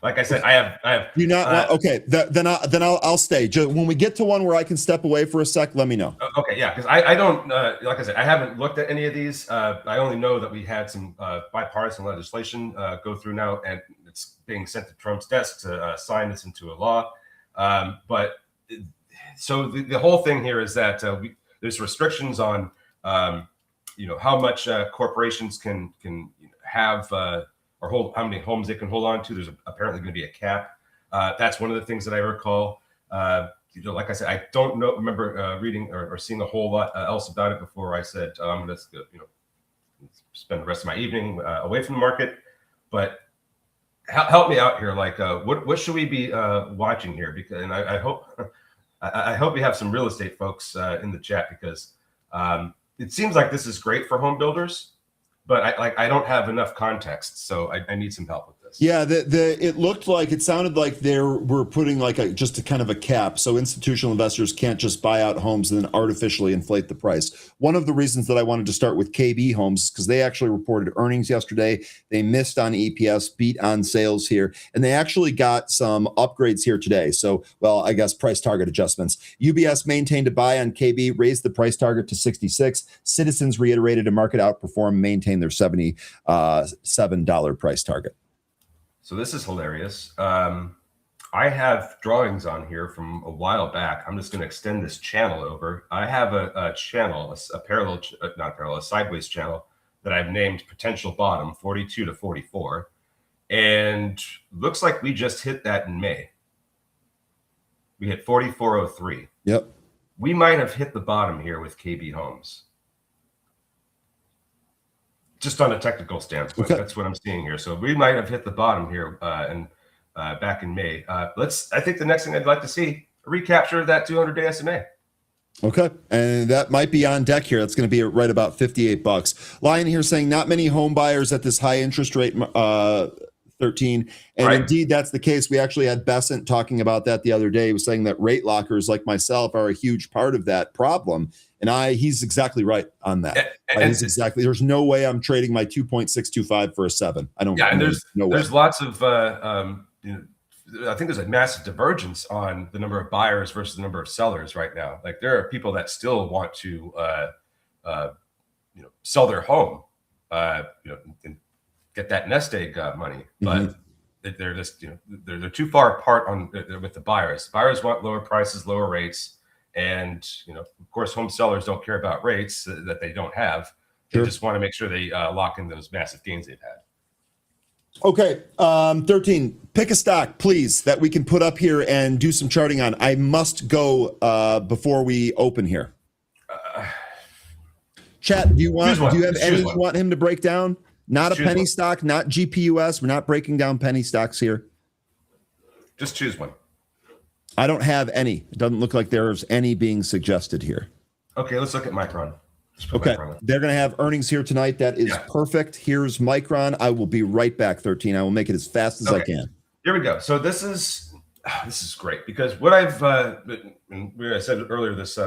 like I said, I have. You not okay? Then I'll stay. When we get to one where I can step away for a sec, let me know. Okay, yeah, because I don't like I said, I haven't looked at any of these. I only know that we had some bipartisan legislation go through now, and it's being sent to Trump's desk to sign this into a law. So the whole thing here is that there's restrictions on how much corporations can have. Or hold how many homes they can hold on to. There's apparently going to be a cap. That's one of the things that I recall. Like I said, I don't remember reading or seeing a whole lot else about it before I said I'm going to spend the rest of my evening away from the market. But help me out here. Like what should we be watching here? Because I hope we have some real estate folks in the chat because it seems like this is great for home builders. But I don't have enough context, so I need some help with this. Yeah, it sounded like they were putting like just a kind of a cap, so institutional investors can't just buy out homes and then artificially inflate the price. One of the reasons that I wanted to start with KB Homes is because they actually reported earnings yesterday. They missed on EPS, beat on sales here, and they actually got some upgrades here today. So, well, I guess price target adjustments. UBS maintained a buy on KB, raised the price target to 66. Citizens reiterated a market outperform, maintained their $77 price target. So this is hilarious. I have drawings on here from a while back. I'm just going to extend this channel over. I have a channel, a sideways channel that I've named potential bottom 42 to 44. And looks like we just hit that in May. We hit 44.03. Yep. We might have hit the bottom here with KB Homes. Just on a technical standpoint, okay. That's what I'm seeing here. So we might have hit the bottom here back in May. I think the next thing I'd like to see, a recapture of that 200-day SMA. Okay, and that might be on deck here. That's going to be right about $58. Lion here saying not many home buyers at this high interest rate 13. And right. Indeed, that's the case. We actually had Besant talking about that the other day. He was saying that rate lockers like myself are a huge part of that problem. And he's exactly right on that. There's no way I'm trading my 2.625 for a 7. I don't. Yeah, and there's lots of I think there's a massive divergence on the number of buyers versus the number of sellers right now. Like there are people that still want to sell their home, and get that nest egg money, but they're just they're too far apart with the buyers. Buyers want lower prices, lower rates. And, of course, home sellers don't care about rates that they don't have. They just want to make sure they lock in those massive gains they've had. Okay. 13, pick a stock, please, that we can put up here and do some charting on. I must go before we open here. Chat, do you have any you want him to break down? Not a penny stock, not GPUS. We're not breaking down penny stocks here. Just choose one. I don't have any. It doesn't look like there's any being suggested here. Okay, let's look at Micron. Okay, they're going to have earnings here tonight. That is perfect. Here's Micron. I will be right back, 13. I will make it as fast as I can. Here we go. So this is great because what I said earlier this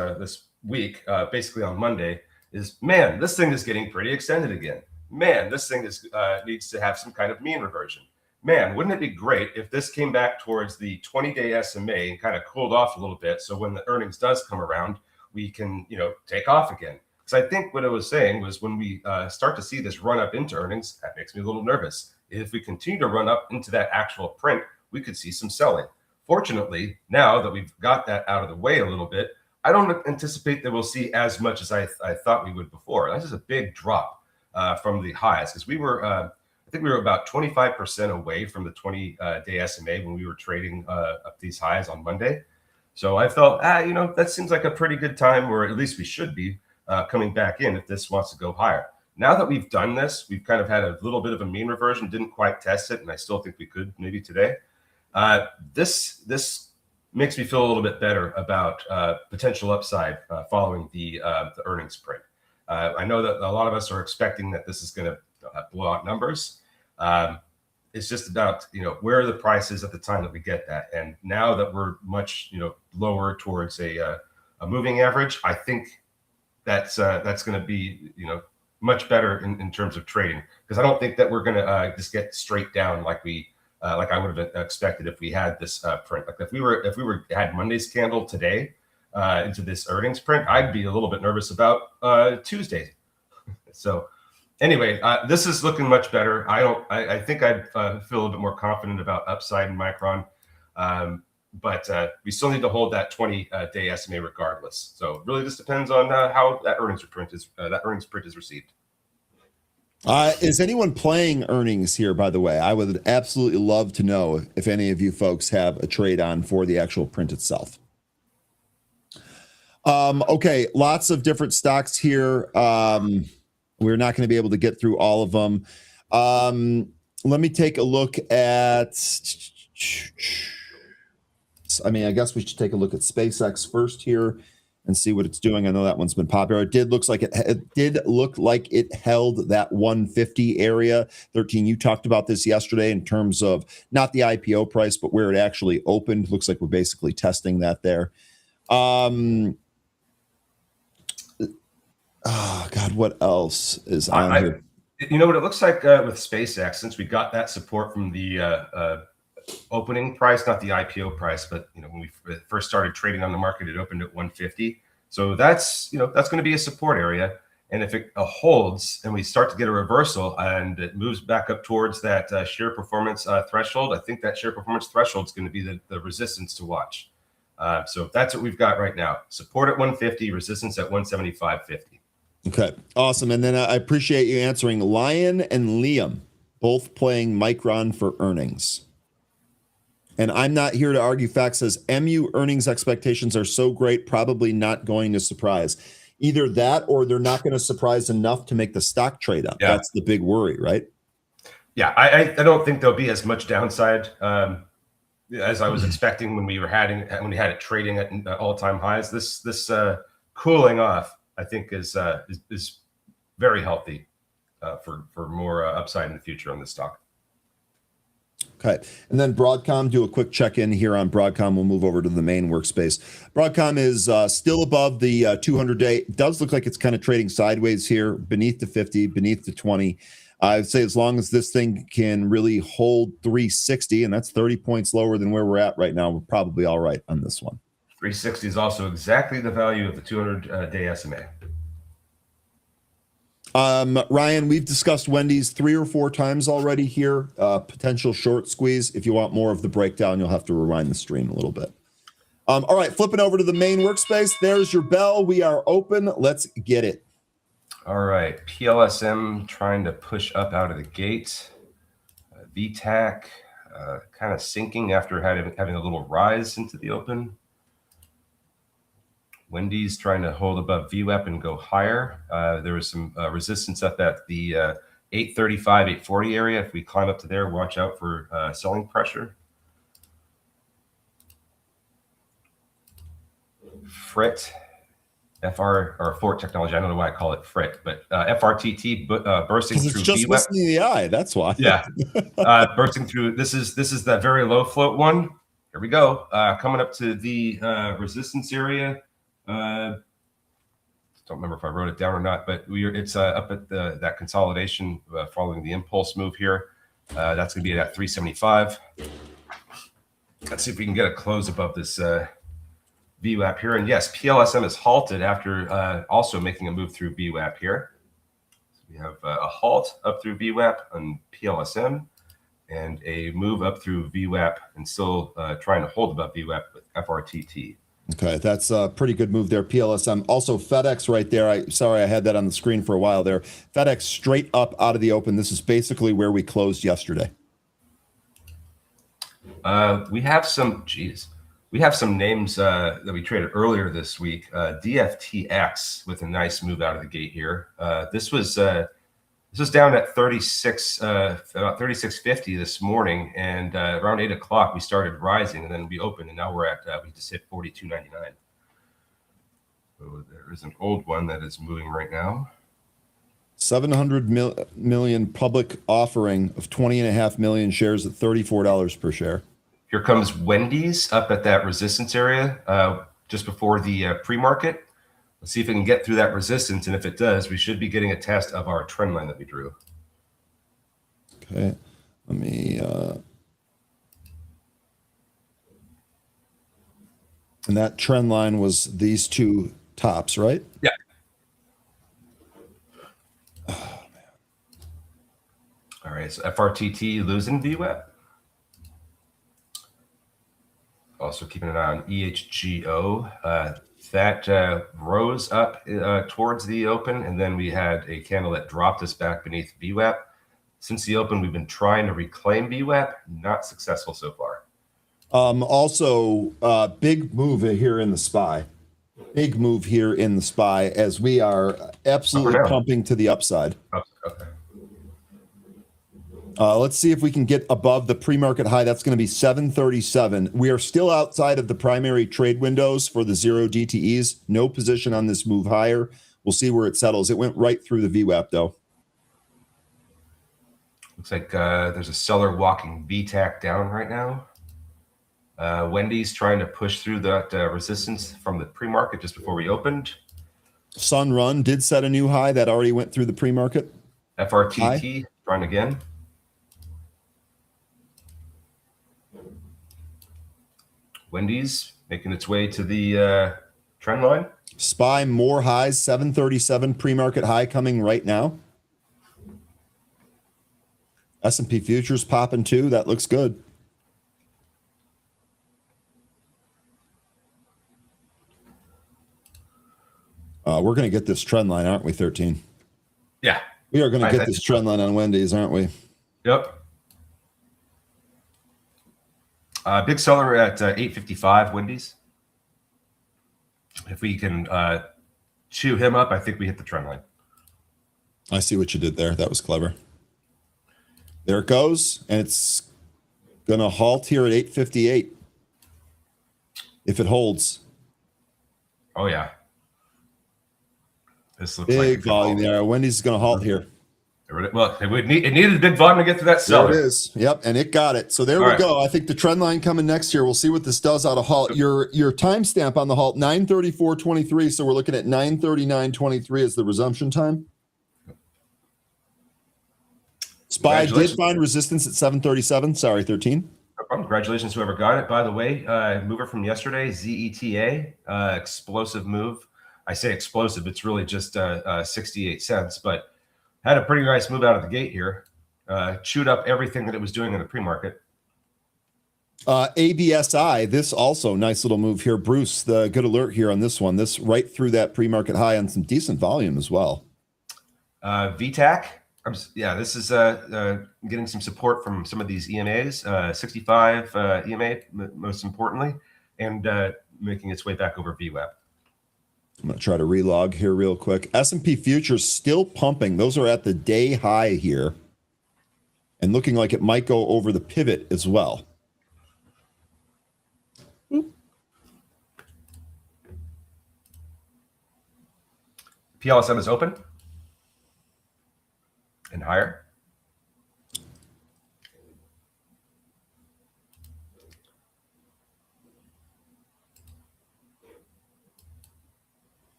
week, basically on Monday, is man, this thing is getting pretty extended again. Man, this thing needs to have some kind of mean reversion. Man, wouldn't it be great if this came back towards the 20-day SMA and kind of cooled off a little bit so when the earnings does come around, we can, take off again. Because I think what I was saying was when we start to see this run up into earnings, that makes me a little nervous. If we continue to run up into that actual print, we could see some selling. Fortunately, now that we've got that out of the way a little bit, I don't anticipate that we'll see as much as I thought we would before. That's just a big drop from the highs because we were I think we were about 25% away from the 20-day SMA when we were trading up these highs on Monday. So I felt, that seems like a pretty good time, or at least we should be coming back in if this wants to go higher. Now that we've done this, we've kind of had a little bit of a mean reversion, didn't quite test it, and I still think we could maybe today. This makes me feel a little bit better about potential upside following the earnings print. I know that a lot of us are expecting that this is going to blow out numbers. It's just about, where are the prices at the time that we get that. And now that we're much, lower towards a moving average, I think that's going to be, much better in terms of trading, because I don't think that we're going to just get straight down like I would have expected if we had this print. Like if we had Monday's candle today into this earnings print, I'd be a little bit nervous about Tuesday. So anyway, this is looking much better. I think I'd feel a little bit more confident about upside in Micron, but we still need to hold that 20-day SMA regardless. So really, this depends on how that earnings print is received. Is anyone playing earnings here, by the way? I would absolutely love to know if any of you folks have a trade on for the actual print itself. Okay, lots of different stocks here. We're not going to be able to get through all of them. Let me take a look at, I guess we should take a look at SpaceX first here and see what it's doing. I know that one's been popular. It did look like it held that 150 area. 13, you talked about this yesterday in terms of not the IPO price, but where it actually opened. Looks like we're basically testing that there. Oh God, what else is on here? You know what it looks like with SpaceX, since we got that support from the opening price, not the IPO price, but when we first started trading on the market, it opened at 150. So that's that's going to be a support area. And if it holds and we start to get a reversal and it moves back up towards that share performance threshold, I think that share performance threshold is going to be the resistance to watch. So that's what we've got right now. Support at 150, resistance at 175.50. Okay, awesome. And then I appreciate you answering Lion and Liam, both playing Micron for earnings. And I'm not here to argue facts. Says MU earnings expectations are so great, probably not going to surprise. Either that or they're not going to surprise enough to make the stock trade up. Yeah. That's the big worry, right? Yeah, I don't think there'll be as much downside as I was expecting when we had it trading at all-time highs. This cooling off, I think, is very healthy for more upside in the future on this stock. Okay, and then Broadcom, do a quick check-in here on Broadcom. We'll move over to the main workspace. Broadcom is still above the 200-day. It does look like it's kind of trading sideways here, beneath the 50, beneath the 20. I'd say as long as this thing can really hold 360, and that's 30 points lower than where we're at right now, we're probably all right on this one. 360 is also exactly the value of the 200-day SMA. Ryan, we've discussed Wendy's 3 or 4 times already here. Potential short squeeze. If you want more of the breakdown, you'll have to rewind the stream a little bit. All right, flipping over to the main workspace. There's your bell. We are open. Let's get it. All right, PLSM trying to push up out of the gate. VTAC kind of sinking after having a little rise into the open. Wendy's trying to hold above VWAP and go higher. There was some resistance up at the 835, 840 area. If we climb up to there, watch out for selling pressure. FRIT, Fort Technology. I don't know why I call it FRIT, but FRTT bursting through VWAP. It's just listening to the eye. That's why. Yeah, bursting through. This is that very low float one. Here we go. Coming up to the resistance area. Don't remember if I wrote it down or not, but it's up at that consolidation following the impulse move here. That's going to be at 375. Let's see if we can get a close above this VWAP here. And yes, PLSM is halted after also making a move through VWAP here. So we have a halt up through VWAP on PLSM and a move up through VWAP and still trying to hold above VWAP with FRTT. Okay, that's a pretty good move there. PLSM. Also FedEx right there. Sorry, I had that on the screen for a while there. FedEx straight up out of the open. This is basically where we closed yesterday. We have some names that we traded earlier this week. DFTX with a nice move out of the gate here. This was This was down at 36, about 36.50 this morning, and around 8 o'clock we started rising, and then we opened, and now we're at we just hit 42.99. So there is an old one that is moving right now. 700 million public offering of 20.5 million shares at $34 per share. Here comes Wendy's up at that resistance area just before the pre-market. Let's see if it can get through that resistance, and if it does, we should be getting a test of our trend line that we drew. Okay, let me. And that trend line was these two tops, right? Yeah. Oh, man. All right, so FRTT losing VWAP. Also keeping an eye on EHGO. That rose up towards the open, and then we had a candle that dropped us back beneath VWAP. Since the open, we've been trying to reclaim VWAP, not successful so far. Also, big move here in the SPY. Big move here in the SPY as we are absolutely pumping to the upside. Okay. Let's see if we can get above the pre-market high. That's going to be 737. We are still outside of the primary trade windows for the 0 DTEs. No position on this move higher. We'll see where it settles. It went right through the VWAP, though. Looks like there's a seller walking VTAC down right now. Wendy's trying to push through that resistance from the pre-market just before we opened. Sunrun did set a new high that already went through the pre-market. FRTT trying again. Wendy's making its way to the trend line. SPY more highs, 737 pre-market high coming right now. S&P futures popping too. That looks good. We're going to get this trend line, aren't we, 13? Yeah. We are going to get this trend line on Wendy's, aren't we? Yep. Big seller at 855 Wendy's. If we can chew him up, I think we hit the trend line. I see what you did there. That was clever. There it goes, and it's going to halt here at 858 if it holds. Oh, yeah. This looks big like volume there. Wendy's is going to halt here. Well, it needed big volume to get to that seller. There it is. Yep, and it got it. So there we go. I think the trend line coming next year. We'll see what this does out of halt. Your timestamp on the halt 9:34:23. So we're looking at 9:39:23 as the resumption time. SPY did find resistance at 7:37. Sorry, 13. No problem. Congratulations, whoever got it. By the way, mover from yesterday, ZETA, explosive move. I say explosive. It's really just 68 cents, but had a pretty nice move out of the gate here. Chewed up everything that it was doing in the pre-market. ABSI, this also nice little move here. Bruce, the good alert here on this one. This right through that pre-market high on some decent volume as well. VTAC. This is getting some support from some of these EMAs. 65 EMA, most importantly, and making its way back over VWAP. I'm going to try to relog here real quick. S&P futures still pumping. Those are at the day high here and looking like it might go over the pivot as well. PLSM is open and higher.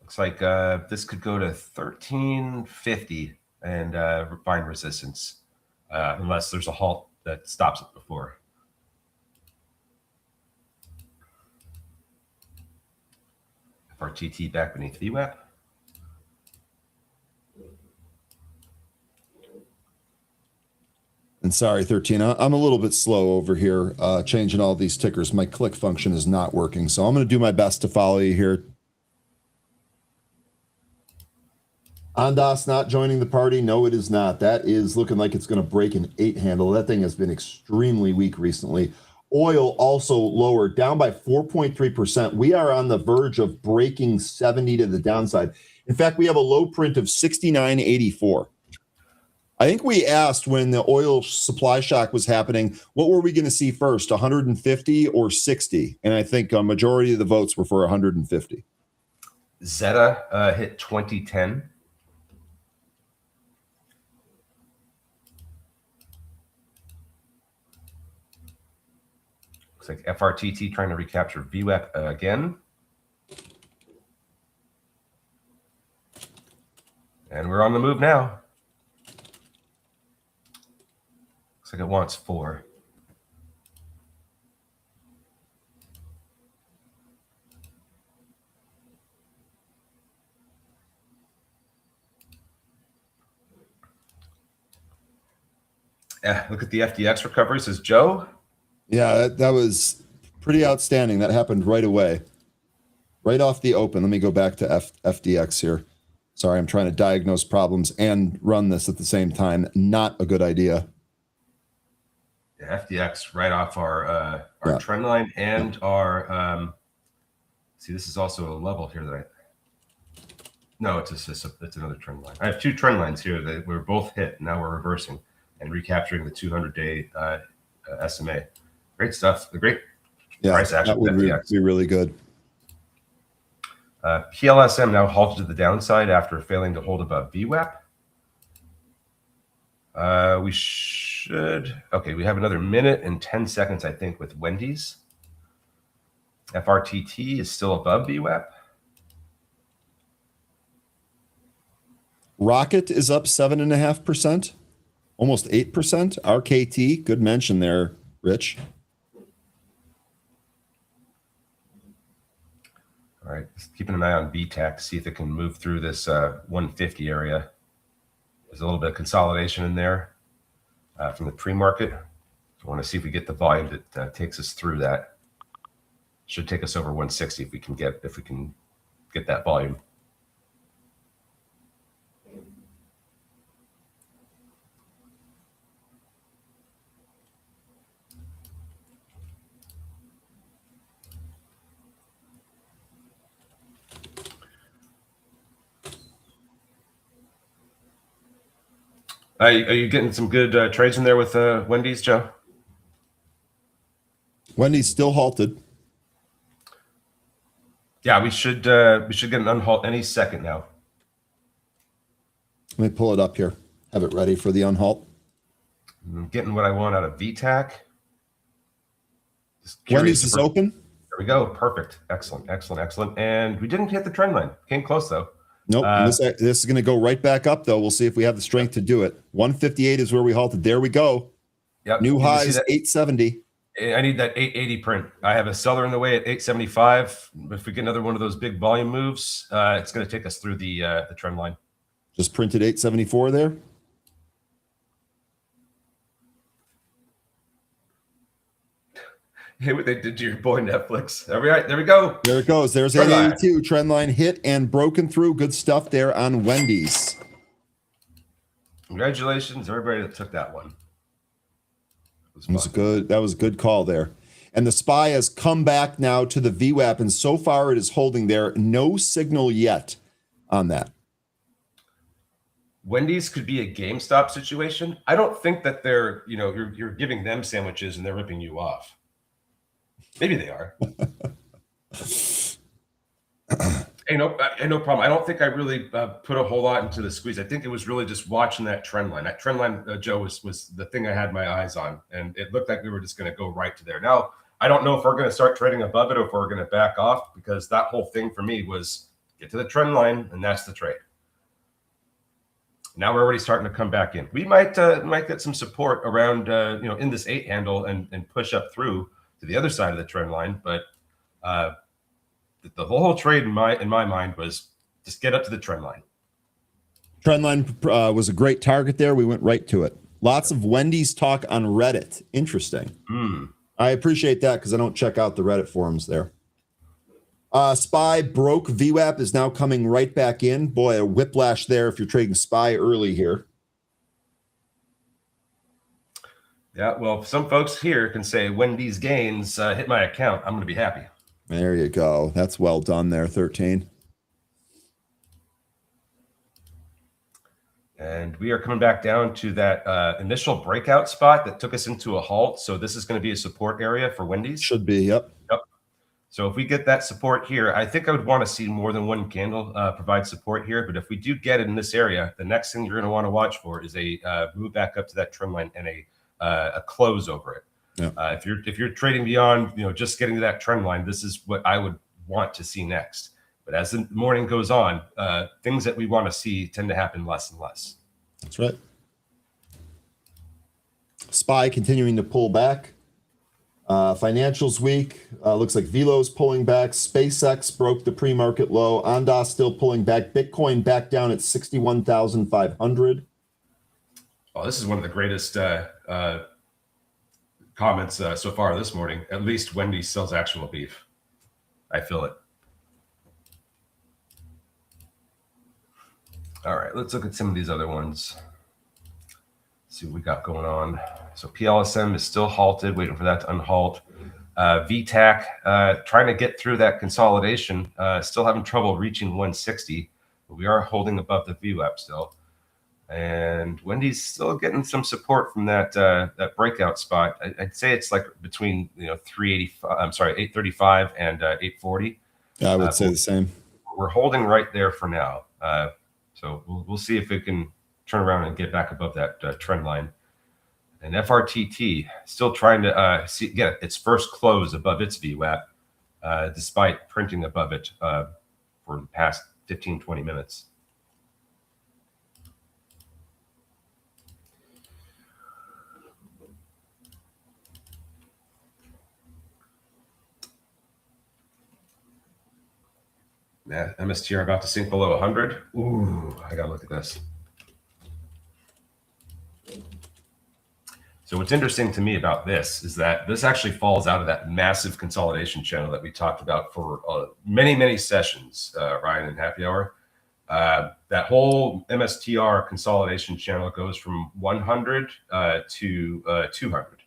Looks like this could go to 1350 and find resistance, unless there's a halt that stops it before. FRTT back beneath VWAP. And sorry, 13, I'm a little bit slow over here changing all these tickers. My click function is not working, so I'm going to do my best to follow you here. Ondas not joining the party. No, it is not. That is looking like it's going to break an 8 handle. That thing has been extremely weak recently. Oil also lower, down by 4.3%. We are on the verge of breaking 70 to the downside. In fact, we have a low print of 69.84. I think we asked when the oil supply shock was happening, what were we going to see first, 150 or 60? And I think a majority of the votes were for 150. Zeta hit 2010. Looks like FRTT trying to recapture VWAP again. And we're on the move now. Looks like it wants 4. Look at the FDX recovery, says Joe. Yeah, that was pretty outstanding. That happened right away, right off the open. Let me go back to FDX here. Sorry, I'm trying to diagnose problems and run this at the same time. Not a good idea. Yeah, FDX right off our trend line and our see, this is also a level here that no, it's another trend line. I have 2 trend lines here that were both hit. Now we're reversing and recapturing the 200-day SMA. Great stuff. The great price action. That would be really good. PLSM now halted to the downside after failing to hold above VWAP. We should, okay, we have another minute and 10 seconds, I think, with Wendy's. FRTT is still above VWAP. Rocket is up 7.5%, almost 8%. RKT, good mention there, Rich. All right, just keeping an eye on VTAC, see if it can move through this 150 area. There's a little bit of consolidation in there from the pre-market. I want to see if we get the volume that takes us through that. Should take us over 160 if we can get that volume. Are you getting some good trades in there with Wendy's, Joe? Wendy's still halted. Yeah, we should get an unhalt any second now. Let me pull it up here. Have it ready for the unhalt. I'm getting what I want out of VTAC. Wendy's is open. There we go. Perfect. Excellent. And we didn't hit the trend line. Came close though. Nope. This is going to go right back up though. We'll see if we have the strength to do it. 158 is where we halted. There we go. Yep. New highs 870. I need that 880 print. I have a seller in the way at 875. If we get another one of those big volume moves, it's going to take us through the trend line. Just printed 874 there. Hey, what they did to your boy Netflix. All right, there we go. There it goes. There's 882. Trend line hit and broken through. Good stuff there on Wendy's. Congratulations, everybody that took that one. That was a good call there. And the SPY has come back now to the VWAP, and so far it is holding there. No signal yet on that. Wendy's could be a GameStop situation. I don't think that they're, you're giving them sandwiches and they're ripping you off. Maybe they are. Hey, no problem. I don't think I really put a whole lot into the squeeze. I think it was really just watching that trend line. That trend line, Joe, was the thing I had my eyes on, and it looked like we were just going to go right to there. Now, I don't know if we're going to start trading above it or if we're going to back off, because that whole thing for me was get to the trend line, and that's the trade. Now we're already starting to come back in. We might get some support around in this 8 handle and push up through to the other side of the trend line, but the whole trade in my mind was just get up to the trend line. Trend line was a great target there. We went right to it. Lots of Wendy's talk on Reddit. Interesting. I appreciate that because I don't check out the Reddit forums there. SPY broke. VWAP is now coming right back in. Boy, a whiplash there if you're trading SPY early here. Yeah, well, some folks here can say Wendy's gains hit my account. I'm going to be happy. There you go. That's well done there, 13. And we are coming back down to that initial breakout spot that took us into a halt. So this is going to be a support area for Wendy's. Should be, yep. So if we get that support here, I think I would want to see more than one candle provide support here. But if we do get it in this area, the next thing you're going to want to watch for is a move back up to that trend line and a close over it. Yeah. If you're trading beyond, just getting to that trend line, this is what I would want to see next. But as the morning goes on, things that we want to see tend to happen less and less. That's right. SPY continuing to pull back. Financials week, looks like Velo's pulling back. SpaceX broke the pre-market low. Ondas still pulling back. Bitcoin back down at 61,500. Oh, this is one of the greatest comments so far this morning. At least Wendy's sells actionable beef. I feel it. All right, let's look at some of these other ones. See what we got going on. So PLSM is still halted, waiting for that to unhalt. VTAC trying to get through that consolidation, still having trouble reaching 160, but we are holding above the VWAP still. And Wendy's still getting some support from that breakout spot. I'd say it's like between 835 and 840. I would say the same. We're holding right there for now. So we'll see if it can turn around and get back above that trend line. And FRTT still trying to get its first close above its VWAP, despite printing above it for the past 15, 20 minutes. Yeah, MSTR about to sink below 100. Ooh, I gotta look at this. So what's interesting to me about this is that this actually falls out of that massive consolidation channel that we talked about for many, many sessions, Ryan and Happy Hour. That whole MSTR consolidation channel goes from 100 to 200.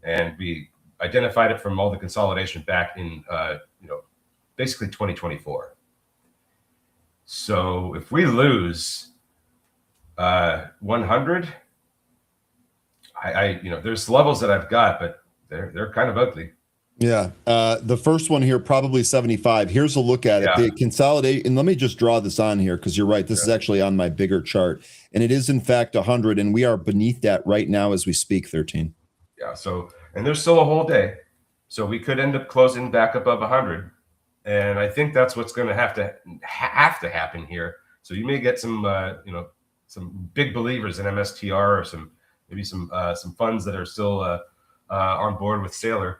And we identified it from all the consolidation back in, basically 2024. So if we lose 100, there's levels that I've got, but they're kind of ugly. Yeah. The first one here, probably 75. Here's a look at it. Yeah. The consolidate, and let me just draw this on here because you're right. This is actually on my bigger chart, and it is in fact 100, and we are beneath that right now as we speak. 13. Yeah. So, and there's still a whole day, so we could end up closing back above 100, and I think that's what's going to have to happen here. So you may get some big believers in MSTR or maybe some funds that are still on board with Sailor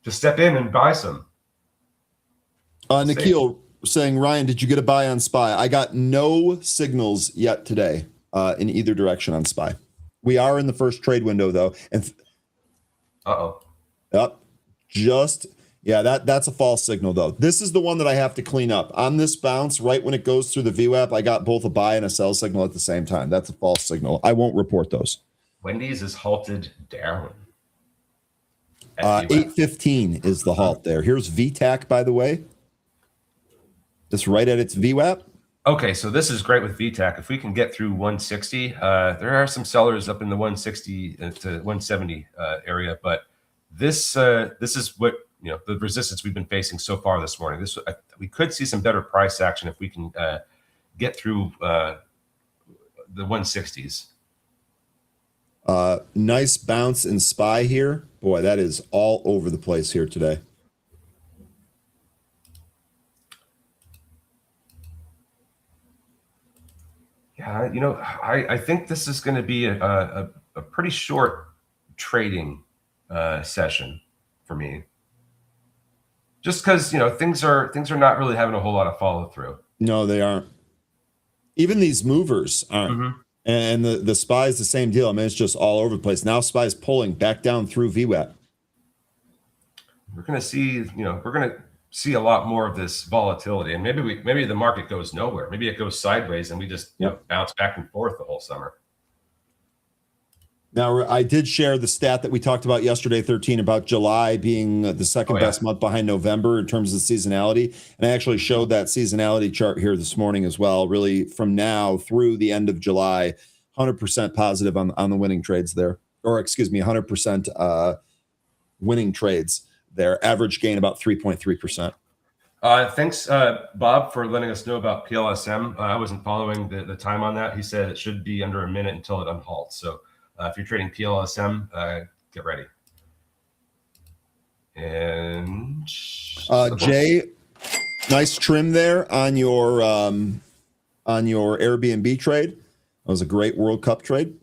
to step in and buy some. Nikhil saying, Ryan, did you get a buy on SPY? I got no signals yet today in either direction on SPY. We are in the first trade window though. And Yep. That's a false signal though. This is the one that I have to clean up. On this bounce, right when it goes through the VWAP, I got both a buy and a sell signal at the same time. That's a false signal. I won't report those. Wendy's is halted down. 815 is the halt there. Here's VTAC, by the way. Just right at its VWAP. Okay, so this is great with VTAC. If we can get through 160, there are some sellers up in the 160 to 170 area, but this is what the resistance we've been facing so far this morning. We could see some better price action if we can get through the 160s. Nice bounce in SPY here. Boy, that is all over the place here today. Yeah, I think this is going to be a pretty short trading session for me. Just because things are not really having a whole lot of follow through. No, they aren't. Even these movers aren't. Mm-hmm. And the SPY is the same deal. I mean, it's just all over the place. Now SPY is pulling back down through VWAP. We're going to see a lot more of this volatility, and maybe the market goes nowhere. Maybe it goes sideways, and we just bounce back and forth the whole summer. Now, I did share the stat that we talked about yesterday, 13, about July being the second best month behind November in terms of seasonality. And I actually showed that seasonality chart here this morning as well, really from now through the end of July. 100% positive on the winning trades there, or excuse me, 100% winning trades there. Average gain about 3.3%. Thanks, Bob, for letting us know about PLSM. I wasn't following the time on that. He said it should be under a minute until it unhalts. So if you're trading PLSM, get ready. And Jay, nice trim there on your Airbnb trade. That was a great World Cup trade.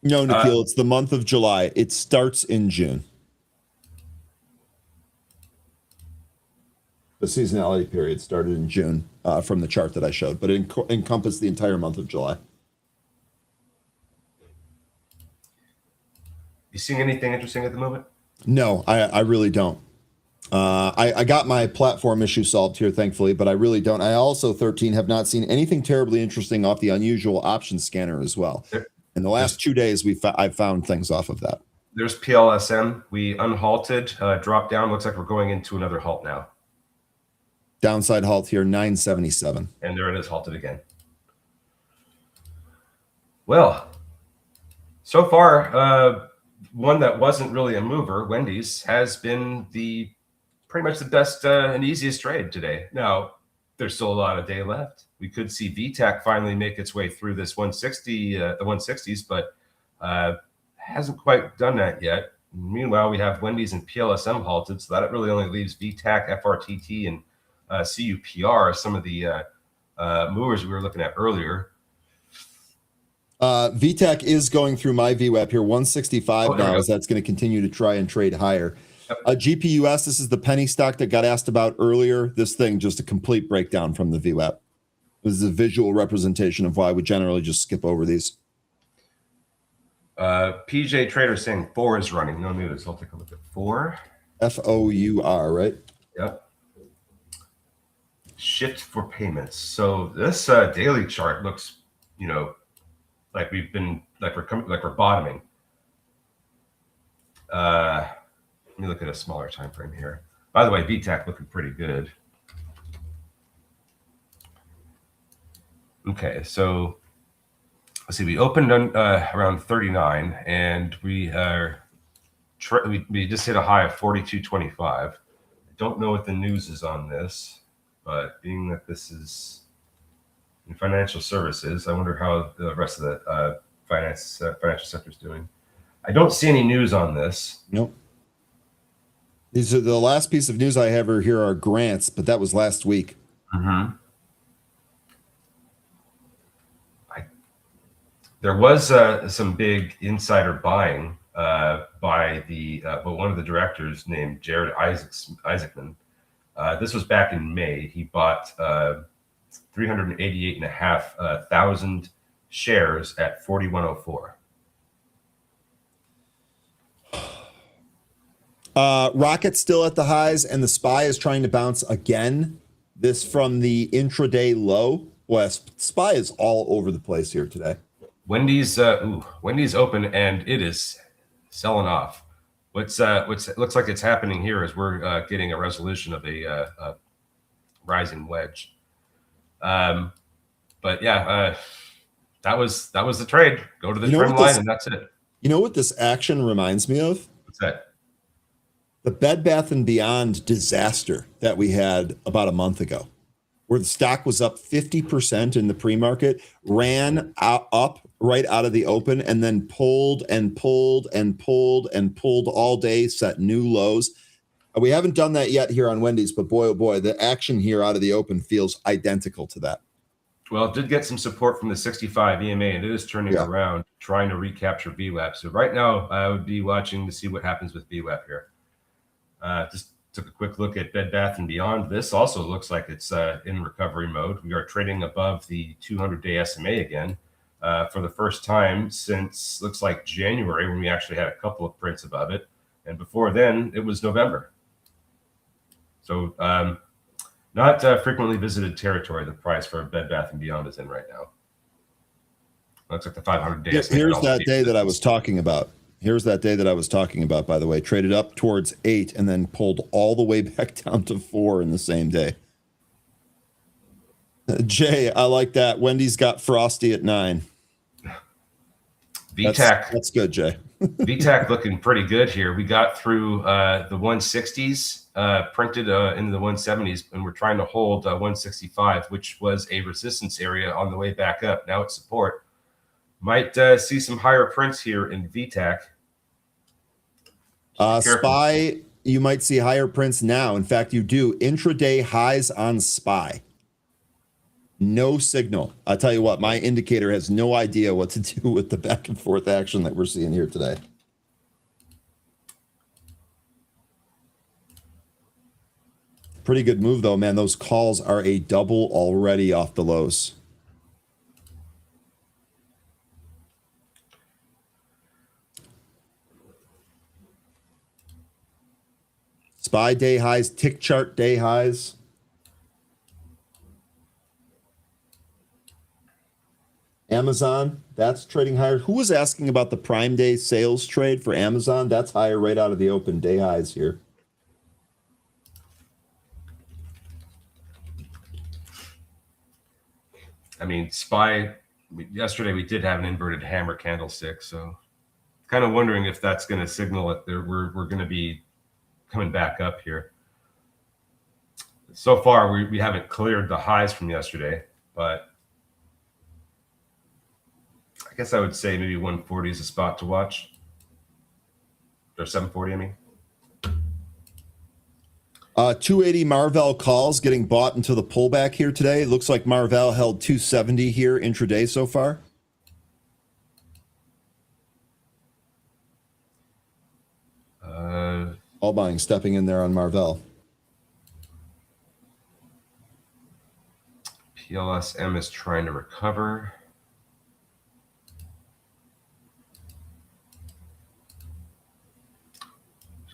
No, Nikhil, it's the month of July. It starts in June. The seasonality period started in June from the chart that I showed, but it encompassed the entire month of July. You seeing anything interesting at the moment? No, I really don't. I got my platform issue solved here, thankfully, but I really don't. I also, 13, have not seen anything terribly interesting off the unusual option scanner as well. In the last 2 days, I've found things off of that. There's PLSM. We unhalted, dropped down. Looks like we're going into another halt now. Downside halt here, 977. And there it is, halted again. Well, so far, one that wasn't really a mover, Wendy's, has been pretty much the best and easiest trade today. Now, there's still a lot of day left. We could see VTAC finally make its way through this 160, the 160s, but hasn't quite done that yet. Meanwhile, we have Wendy's and PLSM halted, so that really only leaves VTAC, FRTT, and CUPR, some of the movers we were looking at earlier. VTAC is going through my VWAP here, 165 now, as that's going to continue to try and trade higher. GPUS, this is the penny stock that got asked about earlier. This thing, just a complete breakdown from the VWAP. This is a visual representation of why we generally just skip over these. PJ Trader saying 4 is running. No news. I'll take a look at 4. FOUR, right? Yep. Shift for payments. So this daily chart looks, like we're bottoming. Let me look at a smaller time frame here. By the way, VTAC looking pretty good. Okay, so let's see. We opened on around 39, and we just hit a high of 42.25. I don't know what the news is on this, but being that this is in financial services, I wonder how the rest of the financial sector is doing. I don't see any news on this. Nope. These are the last piece of news I have here are grants, but that was last week. Mm-hmm. There was some big insider buying by one of the directors named Jared Isaacman. This was back in May. He bought 388,500 shares at 41.04. Rocket's still at the highs, and the SPY is trying to bounce again. This from the intraday low. Well, SPY is all over the place here today. Wendy's open, and it is selling off. What's looks like it's happening here is we're getting a resolution of a rising wedge. But yeah, that was the trend. Go to the trend line, and that's it. You know what this action reminds me of? What's that? The Bed Bath & Beyond disaster that we had about a month ago, where the stock was up 50% in the pre-market, ran up right out of the open, and then pulled all day, set new lows. We haven't done that yet here on Wendy's, but boy, oh boy, the action here out of the open feels identical to that. Well, it did get some support from the 65 EMA, and it is turning around, trying to recapture VWAP. So right now, I would be watching to see what happens with VWAP here. Just took a quick look at Bed Bath & Beyond. This also looks like it's in recovery mode. We are trading above the 200-day SMA again for the first time since, looks like January, when we actually had a couple of prints above it. And before then, it was November. So not frequently visited territory, the price for Bed Bath & Beyond is in right now. Looks like the 500-day SMA. Here's that day that I was talking about. Here's that day that I was talking about, by the way. Traded up towards 8 and then pulled all the way back down to 4 in the same day. Jay, I like that. Wendy's got Frosty at 9. VTAC. That's good, Jay. VTAC looking pretty good here. We got through the 160s, printed into the 170s, and we're trying to hold 165, which was a resistance area on the way back up. Now it's support. Might see some higher prints here in VTAC. SPY, you might see higher prints now. In fact, you do. Intraday highs on SPY. No signal. I'll tell you what, my indicator has no idea what to do with the back and forth action that we're seeing here today. Pretty good move, though, man. Those calls are a double already off the lows. SPY day highs, tick chart day highs. Amazon, that's trading higher. Who was asking about the Prime Day sales trade for Amazon? That's higher right out of the open, day highs here. I mean, SPY, yesterday we did have an inverted hammer candlestick, so kind of wondering if that's going to signal that we're going to be coming back up here. So far, we haven't cleared the highs from yesterday, but I guess I would say maybe 140 is a spot to watch. Or 740, I mean. 280 Marvell calls getting bought into the pullback here today. It looks like Marvell held 270 here intraday so far. All buying stepping in there on Marvell. PLSM is trying to recover.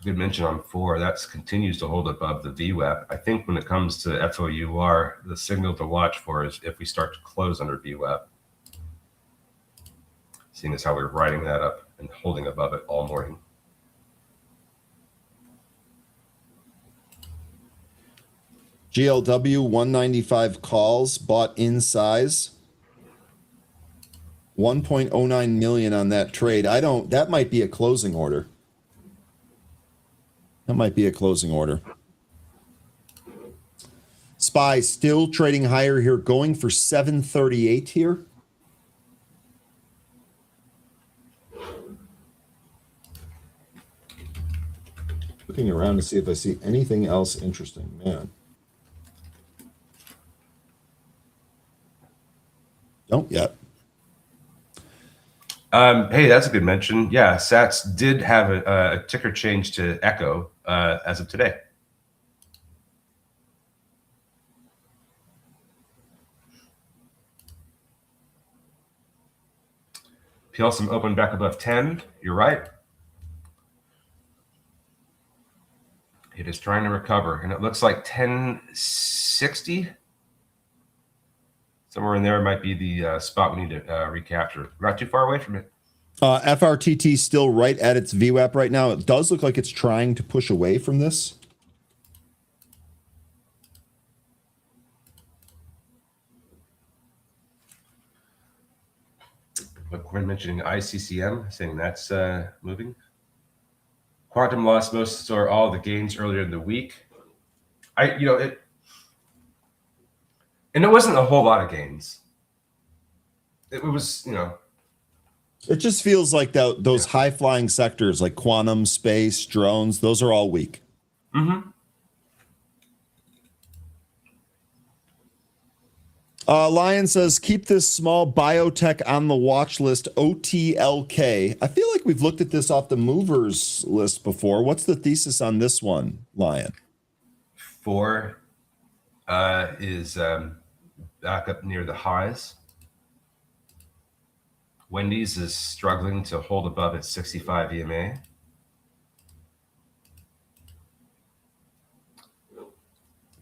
Good mention on 4. That continues to hold above the VWAP. I think when it comes to FOUR, the signal to watch for is if we start to close under VWAP. Seeing as how we're riding that up and holding above it all morning. GLW 195 calls bought in size. 1.09 million on that trade. That might be a closing order. That might be a closing order. SPY still trading higher here, going for 738 here. Looking around to see if I see anything else interesting, man. Don't yet. Hey, that's a good mention. Yeah, Sats did have a ticker change to Echo as of today. PLSM opened back above 10. You're right. It is trying to recover, and it looks like 1060. Somewhere in there might be the spot we need to recapture. Not too far away from it. FRTT still right at its VWAP right now. It does look like it's trying to push away from this. But Quinn mentioning ICCM, saying that's moving. Quantum lost most or all the gains earlier in the week. And it wasn't a whole lot of gains. It was, It just feels like those high-flying sectors like quantum, space, drones, those are all weak. Mm-hmm. Lion says, keep this small biotech on the watch list, OTLK. I feel like we've looked at this off the movers list before. What's the thesis on this one, Lion? 4 is back up near the highs. Wendy's is struggling to hold above its 65 EMA.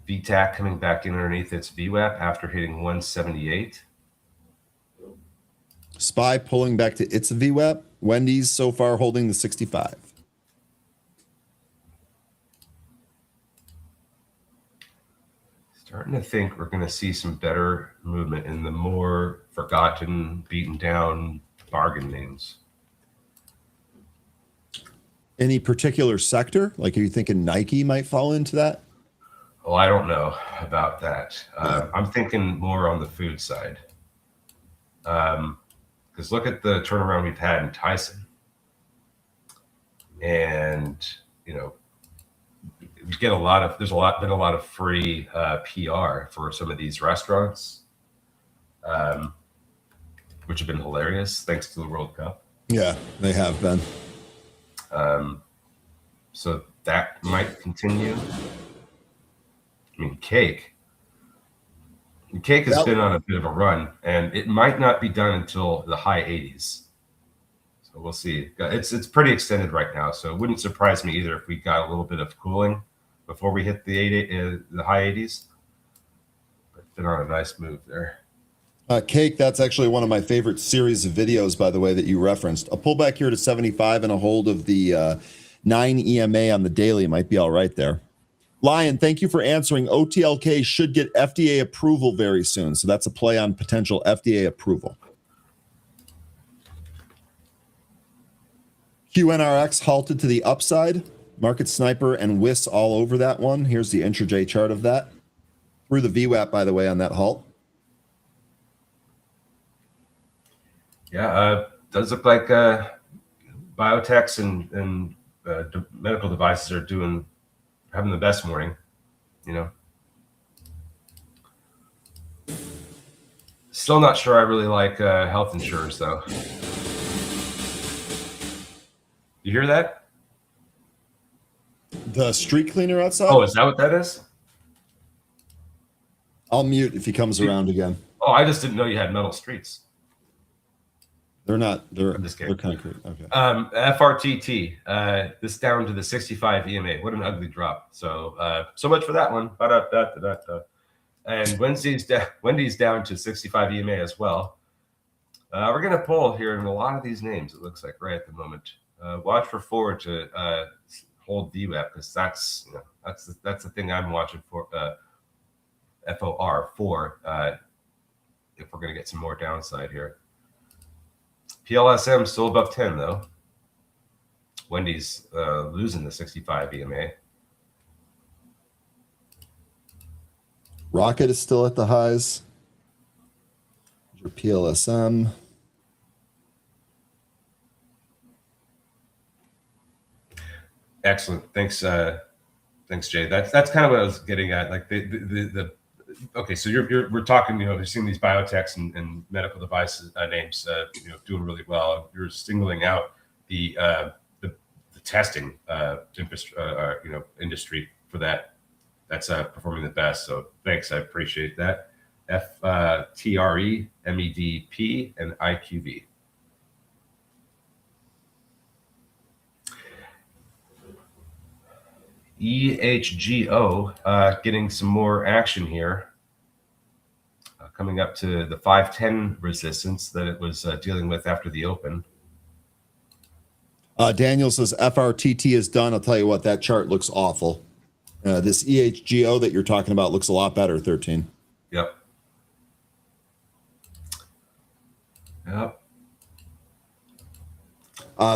VTAC coming back in underneath its VWAP after hitting 178. SPY pulling back to its VWAP. Wendy's so far holding the 65. Starting to think we're going to see some better movement in the more forgotten, beaten down bargain names. Any particular sector? Like, are you thinking Nike might fall into that? Oh, I don't know about that. I'm thinking more on the food side. Because look at the turnaround we've had in Tyson. And, you know, you get there's been a lot of free PR for some of these restaurants, which have been hilarious thanks to the World Cup. Yeah, they have been. So that might continue. I mean, cake has been on a bit of a run, and it might not be done until the high 80s. So we'll see. It's pretty extended right now, so it wouldn't surprise me either if we got a little bit of cooling before we hit the high 80s. But it's been on a nice move there. Cake, that's actually one of my favorite series of videos, by the way, that you referenced. A pullback here to 75 and a hold of the 9 EMA on the daily might be all right there. Lion, thank you for answering. OTLK should get FDA approval very soon. So that's a play on potential FDA approval. QNRX halted to the upside. Market Sniper and WIS all over that one. Here's the intraday chart of that. Through the VWAP, by the way, on that halt. Yeah, does look like biotechs and medical devices are having the best morning, you know. Still not sure I really like health insurers, though. You hear that? The street cleaner outside? Oh, is that what that is? I'll mute if he comes around again. Oh, I just didn't know you had metal streets. They're not. They're I'm just kidding. concrete. Okay. FRTT. This down to the 65 EMA. What an ugly drop. So so much for that one. And Wendy's down to 65 EMA as well. We're gonna pull here in a lot of these names. It looks like right at the moment. Watch for forward to hold VWAP because that's the thing I'm watching for. FOR for if we're gonna get some more downside here. PLSM still above 10 though. Wendy's losing the 65 EMA. Rocket is still at the highs. Your PLSM. Excellent. Thanks, Jay. That's kind of what I was getting at. Like the okay, so we're talking, you know, you're seeing these biotechs and medical devices names, you know, doing really well. You're singling out the testing industry for that. That's performing the best. So thanks, I appreciate that. FTRE, MEDP, and IQV. EHGO getting some more action here. Coming up to the 510 resistance that it was dealing with after the open. Daniel says FRTT is done. I'll tell you what, that chart looks awful. This EHGO that you're talking about looks a lot better, 13. Yep.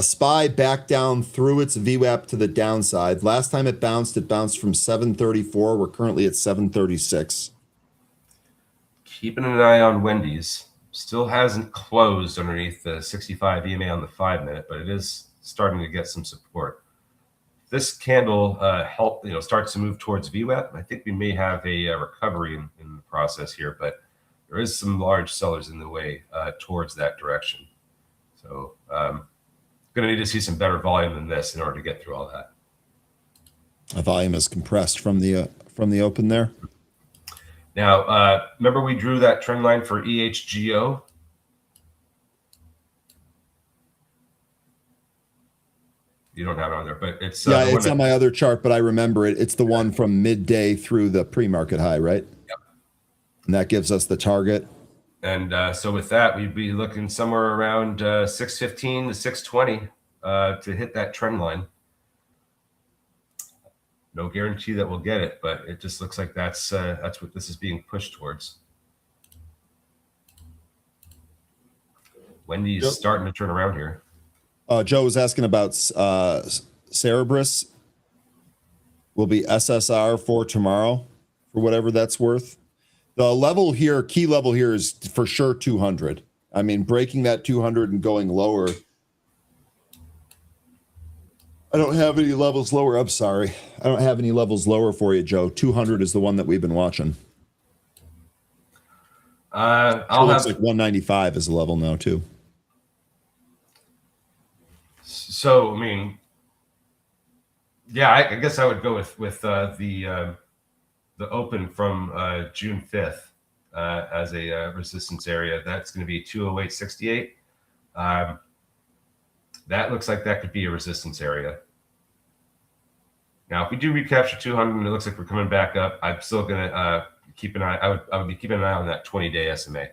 SPY back down through its VWAP to the downside. Last time it bounced from 734. We're currently at 736. Keeping an eye on Wendy's. Still hasn't closed underneath the 65 EMA on the 5-minute, but it is starting to get some support. This candle starts to move towards VWAP. I think we may have a recovery in the process here, but there is some large sellers in the way towards that direction. So going to need to see some better volume than this in order to get through all that. The volume is compressed from the open there. Now, remember we drew that trend line for EHGO? You don't have it on there, but it's it's on my other chart, but I remember it. It's the one from midday through the pre-market high, right? Yep. And that gives us the target. And so with that, we'd be looking somewhere around 615 to 620 to hit that trend line. No guarantee that we'll get it, but it just looks like that's what this is being pushed towards. Wendy's starting to turn around here. Joe was asking about Cerberus. Will be SSR for tomorrow, for whatever that's worth. The level here, key level here, is for sure 200. I mean, breaking that 200 and going lower. I don't have any levels lower. I'm sorry. I don't have any levels lower for you, Joe. 200 is the one that we've been watching. Looks like 195 is the level now, too. So, I mean, yeah, I guess I would go with the open from June 5th as a resistance area. That's going to be 208.68. That looks like that could be a resistance area. Now, if we do recapture 200 and it looks like we're coming back up, I'm still going to keep an eye. I would be keeping an eye on that 20-day SMA.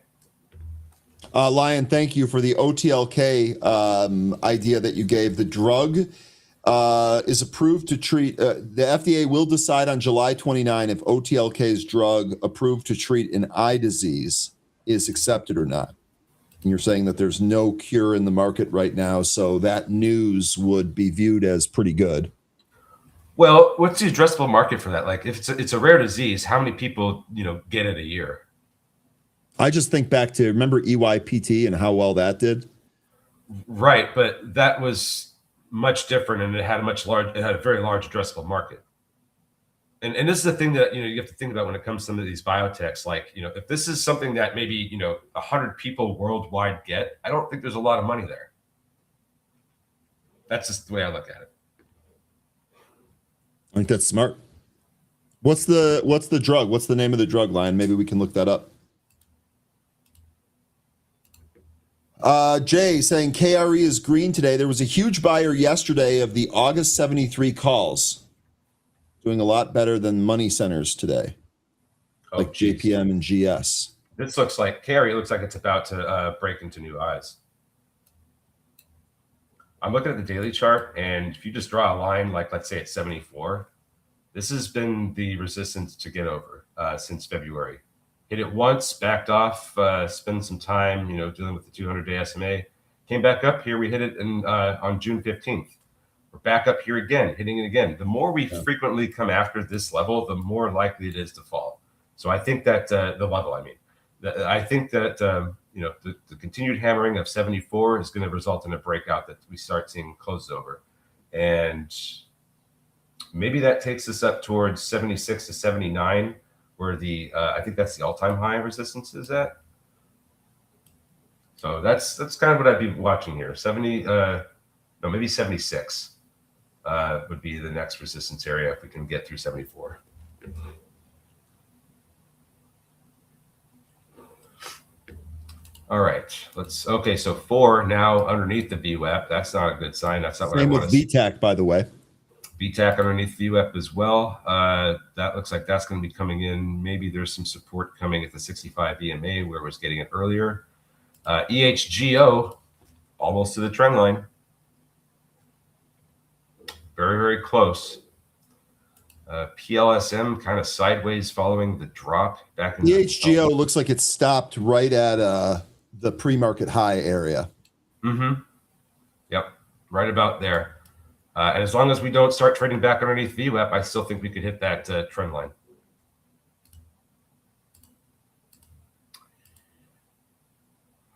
Lion, thank you for the OTLK idea that you gave. The drug is approved to treat. The FDA will decide on July 29 if OTLK's drug approved to treat an eye disease is accepted or not. And you're saying that there's no cure in the market right now, so that news would be viewed as pretty good. Well, what's the addressable market for that? Like, if it's a rare disease, how many people get it a year? I just think back to, remember EYPT and how well that did? Right, but that was much different, and it had a very large addressable market. And this is the thing that you have to think about when it comes to some of these biotechs. Like, if this is something that maybe 100 people worldwide get, I don't think there's a lot of money there. That's just the way I look at it. I think that's smart. What's the drug? What's the name of the drug line? Maybe we can look that up. Jay saying KRE is green today. There was a huge buyer yesterday of the August 73 calls, doing a lot better than money centers today, like geez. JPM and GS. This looks like KRE looks like it's about to break into new highs. I'm looking at the daily chart, and if you just draw a line, like let's say at 74, this has been the resistance to get over since February. Hit it once, backed off, spent some time, dealing with the 200-day SMA. Came back up here. We hit it on June 15th. We're back up here again, hitting it again. The more we frequently come after this level, the more likely it is to fall. So I think that I think that the continued hammering of 74 is going to result in a breakout that we start seeing closes over, and maybe that takes us up towards 76 to 79. Where I think that's the all-time high resistance is at. So that's kind of what I'd be watching here. 70, maybe 76 would be the next resistance area if we can get through 74. All right, okay, so 4 now underneath the VWAP. That's not a good sign. That's not what I want to see. Same with VTAC, by the way. VTAC underneath VWAP as well. That looks like that's going to be coming in. Maybe there's some support coming at the 65 EMA where it was getting it earlier. EHGO almost to the trend line. Very, very close. PLSM kind of sideways following the drop back in EHGO looks like it stopped right at the pre-market high area. Mm-hmm. Yep, right about there. And as long as we don't start trading back underneath VWAP, I still think we could hit that trend line.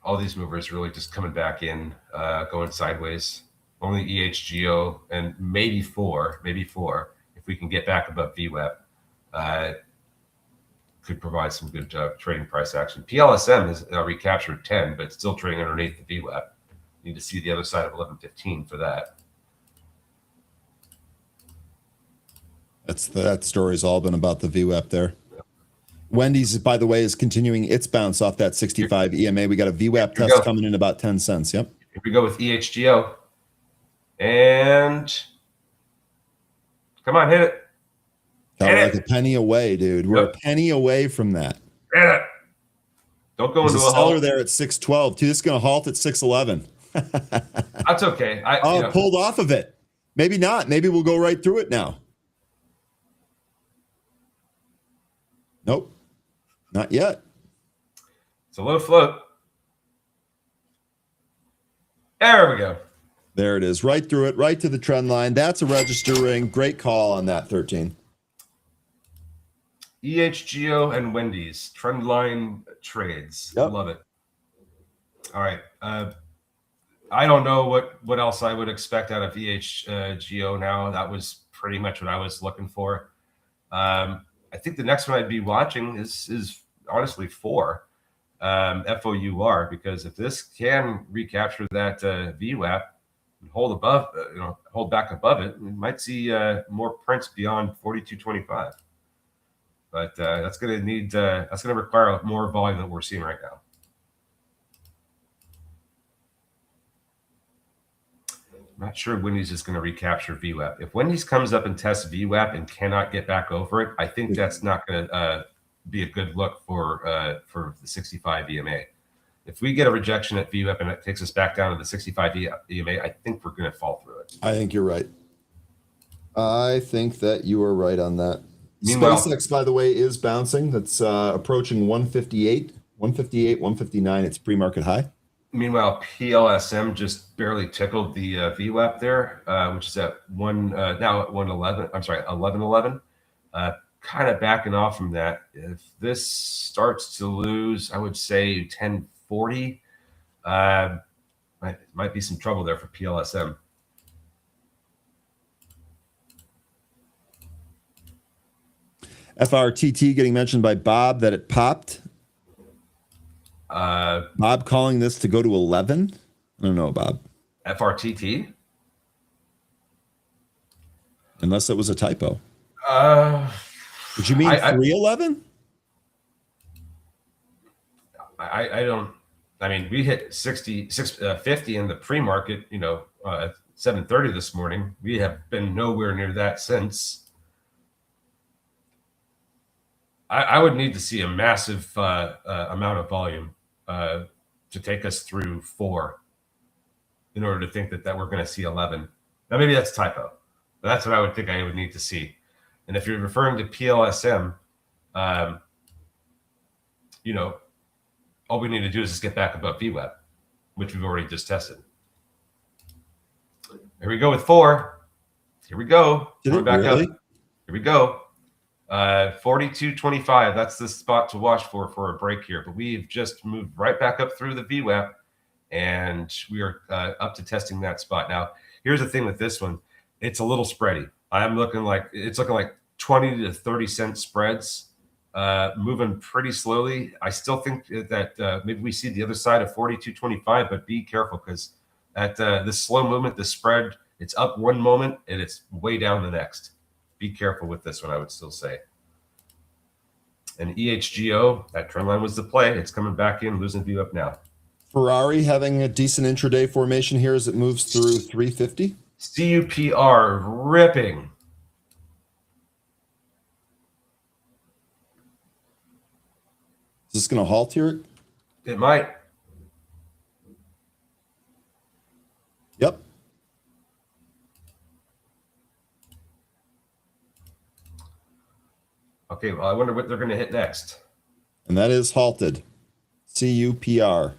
All these movers really just coming back in, going sideways. Only EHGO and maybe 4, if we can get back above VWAP, could provide some good trading price action. PLSM has recaptured 10, but still trading underneath the VWAP. Need to see the other side of 11.15 for that. That story's all been about the VWAP there. Yeah. Wendy's, by the way, is continuing its bounce off that 65 EMA. We got a VWAP test coming in about 10 cents. Yep. Here we go with EHGO. And come on, hit it. Like a penny away, dude. We're a penny away from that. Hit it. Don't go into a seller halt there at 612. Dude, it's going to halt at 611. That's okay. Pulled off of it. Maybe not. Maybe we'll go right through it now. Nope, not yet. It's a low float. There we go. There it is, right through it, right to the trend line. That's a register ring. Great call on that, 13. EHGO and Wendy's trend line trades. Yep. Love it. All right. I don't know what else I would expect out of EHGO now. That was pretty much what I was looking for. I think the next one I'd be watching is honestly 4. FOUR, because if this can recapture that VWAP and hold above, hold back above it, we might see more prints beyond 42.25. But that's going to require more volume than we're seeing right now. I'm not sure Wendy's is going to recapture VWAP. If Wendy's comes up and tests VWAP and cannot get back over it, I think that's not going to be a good look for the 65 EMA. If we get a rejection at VWAP and it takes us back down to the 65 EMA, I think we're going to fall through it. I think you're right. I think that you are right on that. Meanwhile, SpaceX, by the way, is bouncing. That's approaching 158, 159. It's pre-market high. Meanwhile, PLSM just barely tickled the VWAP there, which is at now at 111. I'm sorry, 1111. Kind of backing off from that. If this starts to lose, I would say 1040. Might be some trouble there for PLSM. FRTT getting mentioned by Bob that it popped. Bob calling this to go to 11. I don't know, Bob. FRTT? Unless it was a typo. Did you mean 311? I don't. I mean, we hit 50 in the pre-market, 7:30 this morning. We have been nowhere near that since. I would need to see a massive amount of volume to take us through 4 in order to think that we're going to see 11. Now, maybe that's a typo, but that's what I would think I would need to see. And if you're referring to PLSM, all we need to do is just get back above VWAP, which we've already just tested. Here we go with 4. Here we go. We're back up. Here we go. 42.25. That's the spot to watch for a break here. But we've just moved right back up through the VWAP, and we are up to testing that spot. Now, here's the thing with this one. It's a little spready. It's looking like 20 to 30 cent spreads, moving pretty slowly. I still think that maybe we see the other side of 42.25, but be careful because at this slow movement, the spread, it's up one moment and it's way down the next. Be careful with this one, I would still say. And EHGO, that trend line was the play. It's coming back in, losing view up now. Ferrari having a decent intraday formation here as it moves through 350. CUPR ripping. Is this going to halt here? It might. Yep. Okay, well, I wonder what they're going to hit next. And that is halted. CUPR.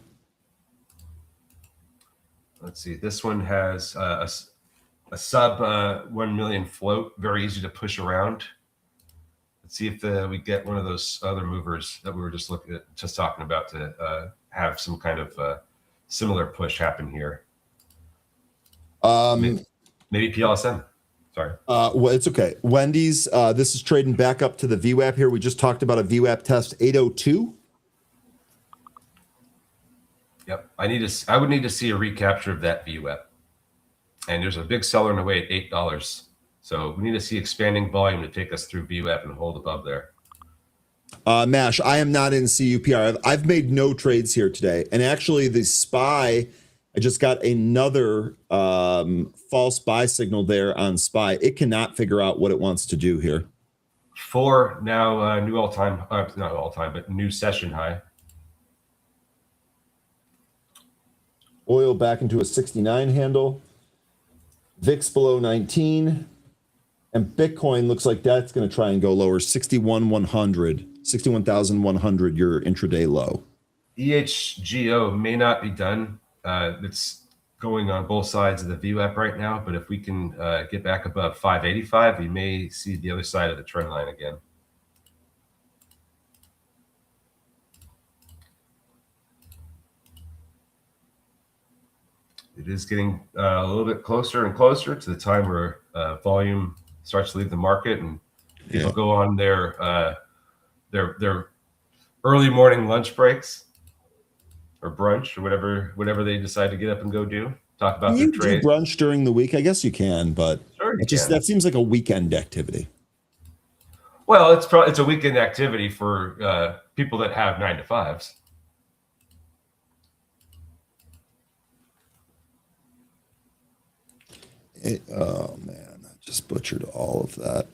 Let's see. This one has a sub 1 million float. Very easy to push around. Let's see if we get one of those other movers that we were just talking about to have some kind of similar push happen here. Maybe PLSM. Sorry. Well, it's okay. Wendy's, this is trading back up to the VWAP here. We just talked about a VWAP test 802. Yep. I would need to see a recapture of that VWAP. And there's a big seller in the way at $8. So we need to see expanding volume to take us through VWAP and hold above there. Mash, I am not in CUPR. I've made no trades here today. And actually the SPY, I just got another false buy signal there on SPY. It cannot figure out what it wants to do here. 4 now new all-time, not all-time, but new session high. Oil back into a 69 handle. VIX below 19. And Bitcoin looks like that's going to try and go lower. 61,100, your intraday low. EHGO may not be done. It's going on both sides of the VWAP right now, but if we can get back above 585, we may see the other side of the trend line again. It is getting a little bit closer and closer to the time where volume starts to leave the market and people go on their early morning lunch breaks or brunch or whatever they decide to get up and go do. Talk about their trade. Do brunch during the week? I guess you can, but sure that seems like a weekend activity. Well, it's a weekend activity for people that have 9 to 5s. Oh man, I just butchered all of that.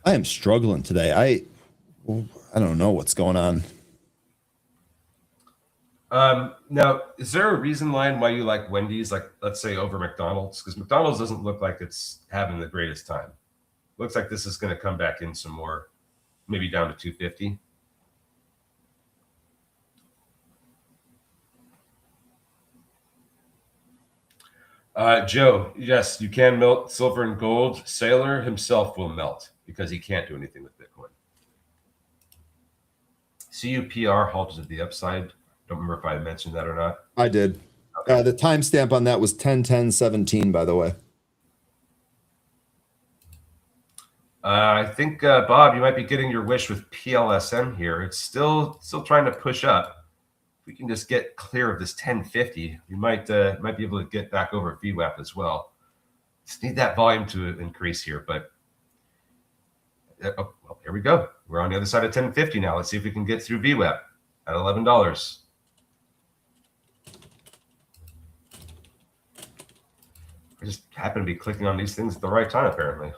I am struggling today. I don't know what's going on. Now, is there a reason, Lion, why you like Wendy's, like let's say over McDonald's? Because McDonald's doesn't look like it's having the greatest time. Looks like this is going to come back in some more, maybe down to 250. Joe, yes, you can melt silver and gold. Saylor himself will melt because he can't do anything with Bitcoin. CUPR halted at the upside. Don't remember if I mentioned that or not. I did. Okay. The timestamp on that was 10/10/17, by the way. I think, Bob, you might be getting your wish with PLSM here. It's still trying to push up. If we can just get clear of this 1050, we might be able to get back over VWAP as well. Just need that volume to increase here, but well, here we go. We're on the other side of 1050 now. Let's see if we can get through VWAP at $11. I just happen to be clicking on these things at the right time, apparently.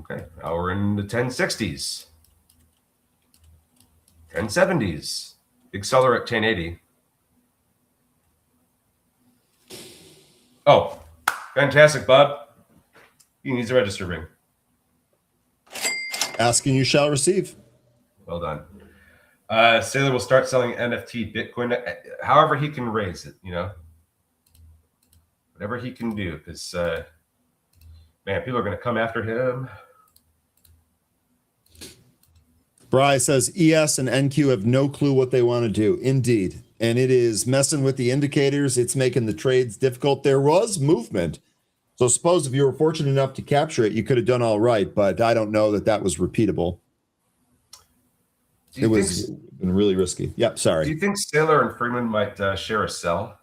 Okay, now we're in the 1060s, 1070s. Big seller at 1080. Oh, fantastic, Bob. You need the register ring. Ask and you shall receive. Well done. Saylor will start selling NFT Bitcoin, however he can raise it, whatever he can do, because, man, people are going to come after him. Bry says ES and NQ have no clue what they want to do. Indeed. And it is messing with the indicators. It's making the trades difficult. There was movement. So suppose if you were fortunate enough to capture it, you could have done all right. But I don't know that was repeatable. It was been really risky. Yep, sorry. Do you think Saylor and Freeman might share a sell?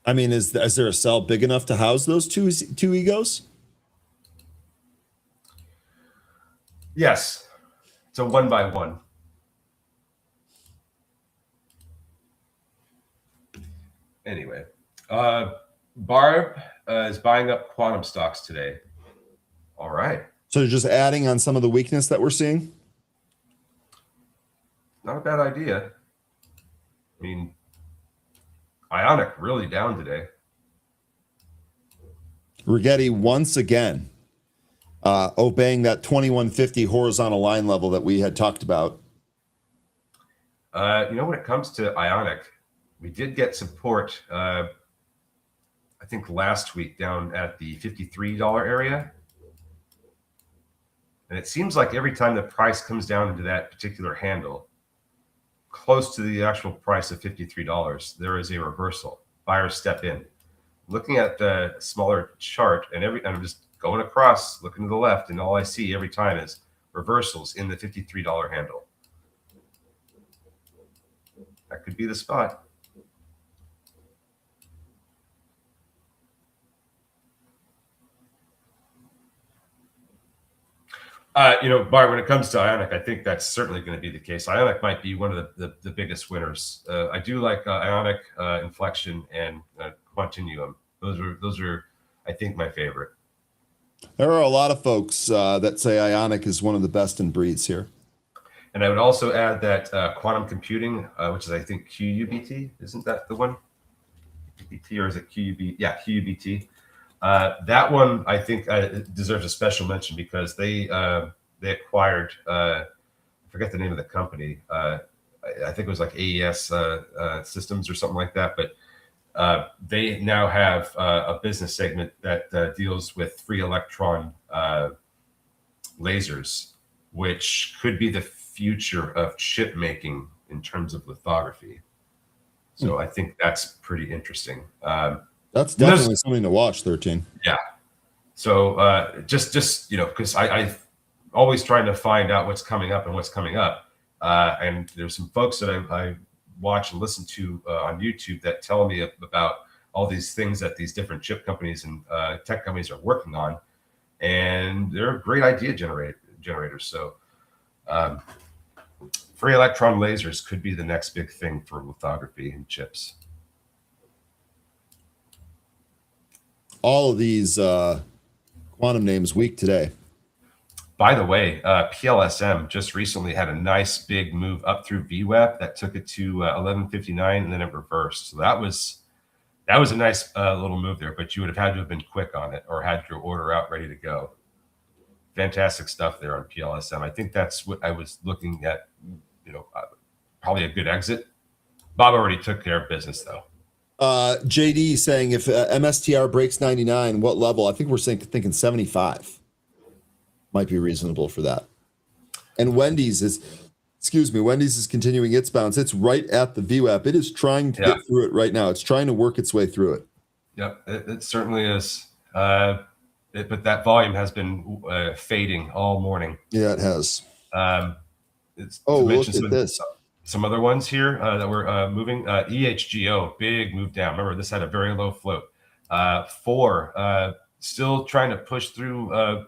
I mean, is there a cell big enough to house those two egos? Yes. It's a 1-by-1. Anyway, Barb is buying up quantum stocks today. All right. So just adding on some of the weakness that we're seeing? Not a bad idea. I mean, Ionic really down today. Rigetti once again obeying that 2150 horizontal line level that we had talked about. When it comes to Ionic, we did get support, I think last week down at the $53 area. And it seems like every time the price comes down into that particular handle, close to the actual price of $53, there is a reversal. Buyers step in. Looking at the smaller chart, and I'm just going across, looking to the left, and all I see every time is reversals in the $53 handle. That could be the spot. Bar, when it comes to Ionic, I think that's certainly going to be the case. Ionic might be one of the biggest winners. I do like Ionic, Inflection, and Quantinuum. Those are, I think, my favorite. There are a lot of folks that say Ionic is one of the best in breeds here. And I would also add that quantum computing, which is I think QUBT, isn't that the one? QUBT, or is it QUB? Yeah, QUBT. That one I think deserves a special mention because they acquired I forget the name of the company. I think it was like AES Systems or something like that. But they now have a business segment that deals with free electron lasers, which could be the future of chip making in terms of lithography. So I think that's pretty interesting. That's definitely something to watch, 13. Yeah. So just because I always trying to find out what's coming up and what's coming up. And there's some folks that I watch and listen to on YouTube that tell me about all these things that these different chip companies and tech companies are working on. And they're great idea generators. So free electron lasers could be the next big thing for lithography and chips. All of these quantum names weak today. By the way, PLSM just recently had a nice big move up through VWAP that took it to 1159, and then it reversed. So that was a nice little move there, but you would have had to have been quick on it or had your order out ready to go. Fantastic stuff there on PLSM. I think that's what I was looking at, probably a good exit. Bob already took care of business though. JD saying if MSTR breaks 99, what level? I think we're thinking 75 might be reasonable for that. And Wendy's is continuing its bounce. It's right at the VWAP. It is trying to get through it right now. It's trying to work its way through it. Yep, it certainly is. But that volume has been fading all morning. Yeah, it has. Look at this. Some other ones here that were moving. EHGO, big move down. Remember, this had a very low float. 4, still trying to push through,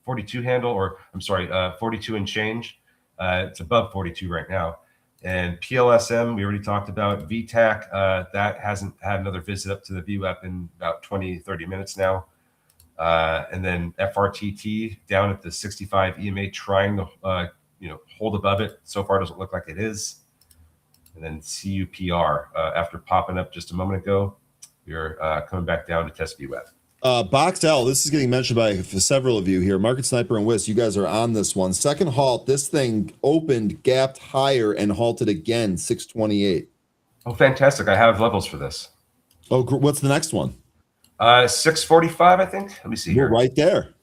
42 handle, or I'm sorry, 42 and change. It's above 42 right now. And PLSM, we already talked about. VTAC, that hasn't had another visit up to the VWAP in about 20, 30 minutes now. And then FRTT down at the 65 EMA trying to hold above it. So far, doesn't look like it is. And then CUPR, after popping up just a moment ago, you're coming back down to test VWAP. Box L, this is getting mentioned by several of you here. Market Sniper and Wiz, you guys are on this one. Second halt, this thing opened, gapped higher, and halted again, 628. Oh, fantastic. I have levels for this. Oh, what's the next one? 645, I think. Let me see here. You're right there.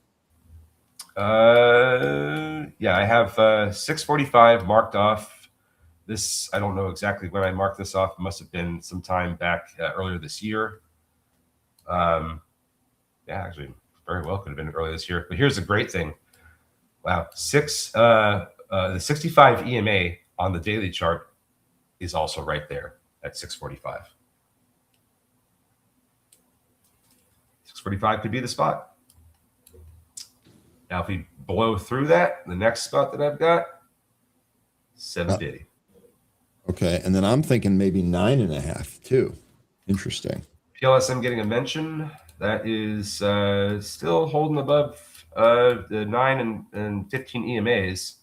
Yeah, I have 645 marked off. This, I don't know exactly when I marked this off. It must have been sometime back earlier this year. Yeah, actually, very well could have been earlier this year. But here's the great thing. Wow, the 65 EMA on the daily chart is also right there at 645. 645 could be the spot. Now, if we blow through that, the next spot that I've got, 750. Okay, and then I'm thinking maybe 9.5 too. Interesting. PLSM getting a mention. That is still holding above the 9 and 15 EMAs.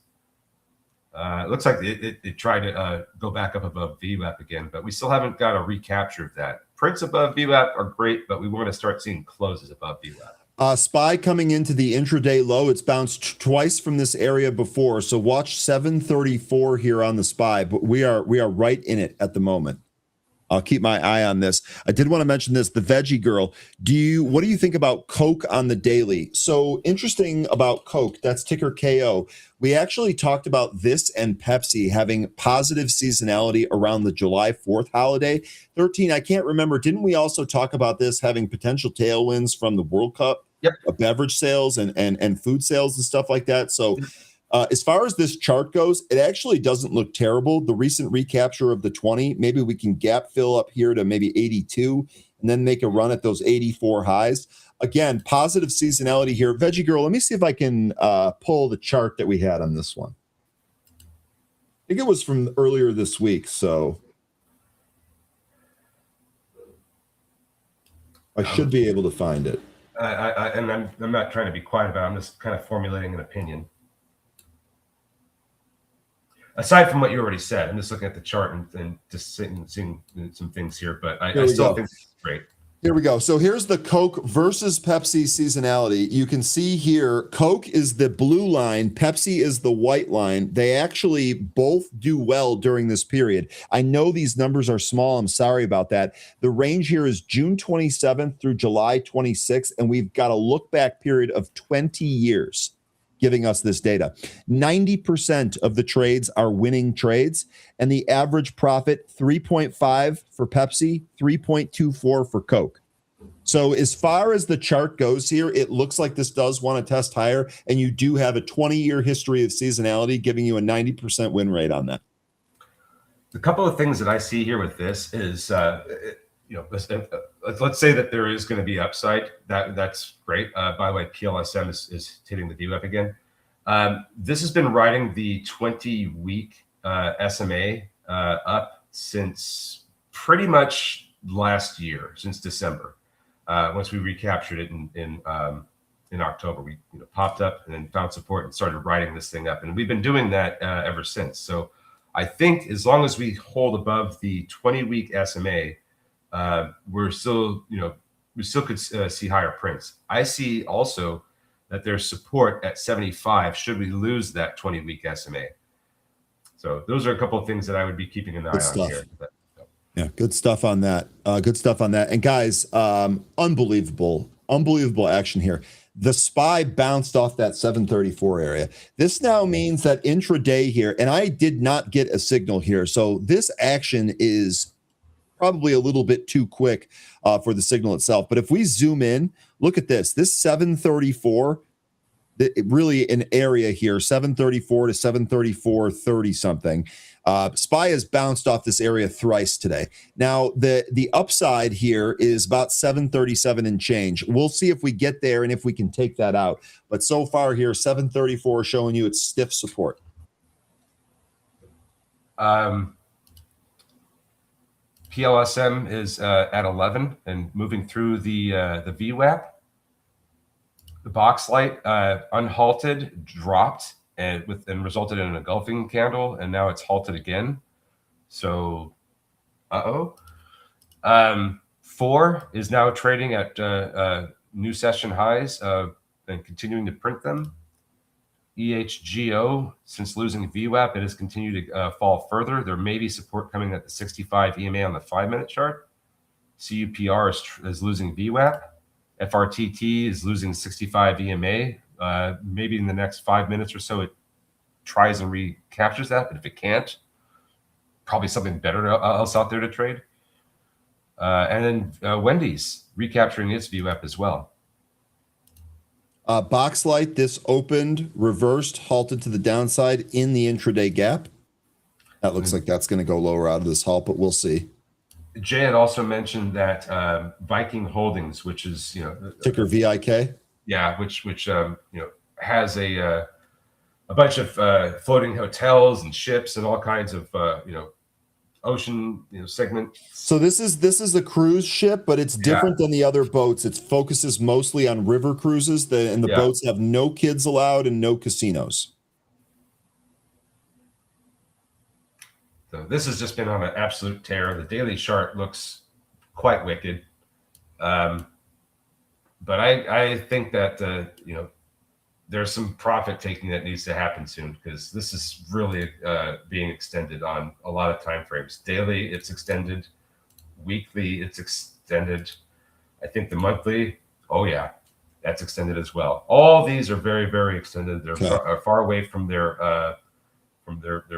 It looks like it tried to go back up above VWAP again, but we still haven't got a recapture of that. Prints above VWAP are great, but we want to start seeing closes above VWAP. SPY coming into the intraday low. It's bounced twice from this area before, so watch 734 here on the SPY. But we are right in it at the moment. I'll keep my eye on this. I did want to mention this, the Veggie Girl. What do you think about Coke on the daily? So interesting about Coke, that's ticker KO. We actually talked about this and Pepsi having positive seasonality around the July 4th holiday. 13, I can't remember. Didn't we also talk about this having potential tailwinds from the World Cup? Yep. Beverage sales and food sales and stuff like that. So as far as this chart goes, it actually doesn't look terrible. The recent recapture of the 20, maybe we can gap fill up here to maybe 82 and then make a run at those 84 highs. Again, positive seasonality here. Veggie Girl, let me see if I can pull the chart that we had on this one. I think it was from earlier this week, so I should be able to find it. And I'm not trying to be quiet about it. I'm just kind of formulating an opinion. Aside from what you already said, I'm just looking at the chart and just seeing some things here, but I still think it's great. Here we go. So here's the Coke versus Pepsi seasonality. You can see here, Coke is the blue line, Pepsi is the white line. They actually both do well during this period. I know these numbers are small. I'm sorry about that. The range here is June 27th through July 26th, and we've got a look back period of 20 years giving us this data. 90% of the trades are winning trades, and the average profit 3.5 for Pepsi, 3.24 for Coke. So as far as the chart goes here, it looks like this does want to test higher, and you do have a 20-year history of seasonality giving you a 90% win rate on that. A couple of things that I see here with this is, let's say that there is going to be upside. That's great. By the way, PLSM is hitting the VWAP again. This has been riding the 20-week SMA up since pretty much last year, since December. Once we recaptured it in October, we popped up and then found support and started riding this thing up, and we've been doing that ever since. So I think as long as we hold above the 20-week SMA, we still could see higher prints. I see also that there's support at 75 should we lose that 20-week SMA. So those are a couple of things that I would be keeping an eye on here. Yeah, good stuff on that. Good stuff on that. And guys, unbelievable action here. The SPY bounced off that 734 area. This now means that intraday here, and I did not get a signal here. So this action is probably a little bit too quick for the signal itself. But if we zoom in, look at this. This 734, really an area here, 734 to 734.30 something. SPY has bounced off this area thrice today. Now, the upside here is about 737 and change. We'll see if we get there and if we can take that out. But so far here, 734 showing you its stiff support. PLSM is at 11 and moving through the VWAP. The box light unhalted, dropped, and resulted in an engulfing candle, and now it's halted again. So, 4 is now trading at new session highs and continuing to print them. EHGO, since losing VWAP, it has continued to fall further. There may be support coming at the 65 EMA on the 5-minute chart. CUPR is losing VWAP. FRTT is losing 65 EMA. Maybe in the next 5 minutes or so, it tries and recaptures that. But if it can't, probably something better else out there to trade. And then Wendy's recapturing its VWAP as well. Box light, this opened, reversed, halted to the downside in the intraday gap. That looks like that's going to go lower out of this halt, but we'll see. Jay had also mentioned that Viking Holdings, which is ticker VIK. Yeah, which has a bunch of floating hotels and ships and all kinds of ocean segment. So this is a cruise ship, but it's different than the other boats. It focuses mostly on river cruises, and the boats have no kids allowed and no casinos. So this has just been on an absolute tear. The daily chart looks quite wicked, but I think that there's some profit taking that needs to happen soon, because this is really being extended on a lot of time frames. Daily, it's extended. Weekly, it's extended. I think the monthly, that's extended as well. All these are very, very extended. They're far away from their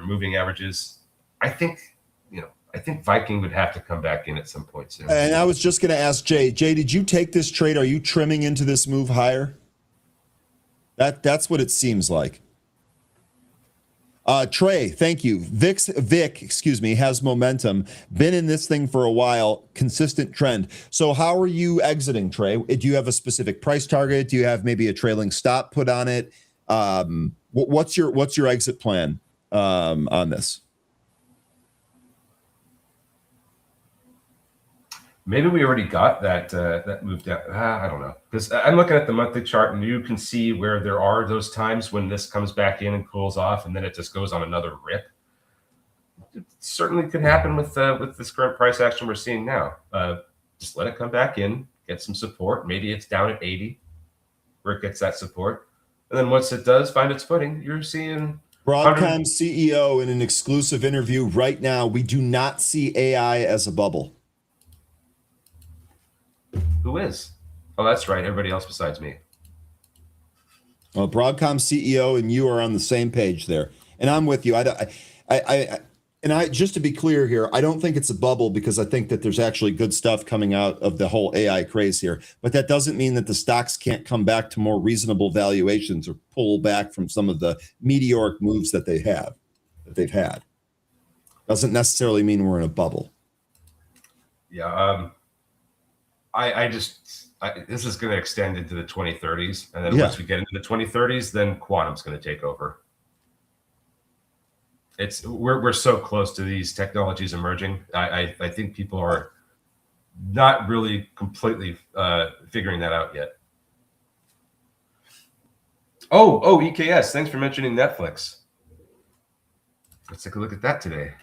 moving averages. I think Viking would have to come back in at some point soon. And I was just going to ask Jay. Jay, did you take this trade? Are you trimming into this move higher? That's what it seems like. Trey, thank you. Vic, has momentum. Been in this thing for a while. Consistent trend. So how are you exiting, Trey? Do you have a specific price target? Do you have maybe a trailing stop put on it? What's your exit plan on this? Maybe we already got that that moved out. I don't know, because I'm looking at the monthly chart, and you can see where there are those times when this comes back in and cools off, and then it just goes on another rip. It certainly could happen with this current price action we're seeing now. Just let it come back in, get some support. Maybe it's down at 80, where it gets that support, and then once it does find its footing, you're seeing Broadcom CEO in an exclusive interview right now. We do not see AI as a bubble. Who is? Oh, that's right. Everybody else besides me. Well, Broadcom CEO and you are on the same page there, and I'm with you. I just to be clear here, I don't think it's a bubble because I think that there's actually good stuff coming out of the whole AI craze here. But that doesn't mean that the stocks can't come back to more reasonable valuations or pull back from some of the meteoric moves that they've had. Doesn't necessarily mean we're in a bubble. Yeah. This is going to extend into the 2030s, and then once we get into the 2030s, then quantum's going to take over. We're so close to these technologies emerging. I think people are not really completely figuring that out yet. Oh, EKS. Thanks for mentioning Netflix. Let's take a look at that today.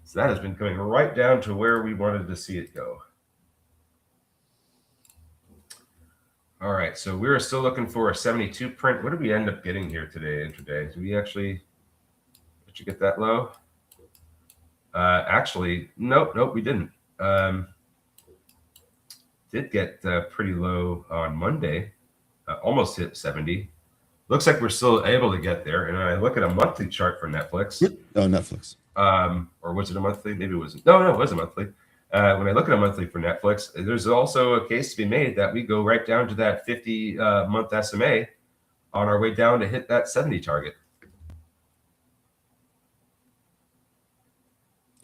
So that has been coming right down to where we wanted to see it go. All right, so we're still looking for a 72 print. What did we end up getting here today, intraday? Did we actually get that low? Actually, nope, we didn't. Did get pretty low on Monday, almost hit 70. Looks like we're still able to get there. And I look at a monthly chart for Netflix. Oh, Netflix. Or was it a monthly? Maybe it wasn't. No, it was a monthly. When I look at a monthly for Netflix, there's also a case to be made that we go right down to that 50-month SMA on our way down to hit that 70 target.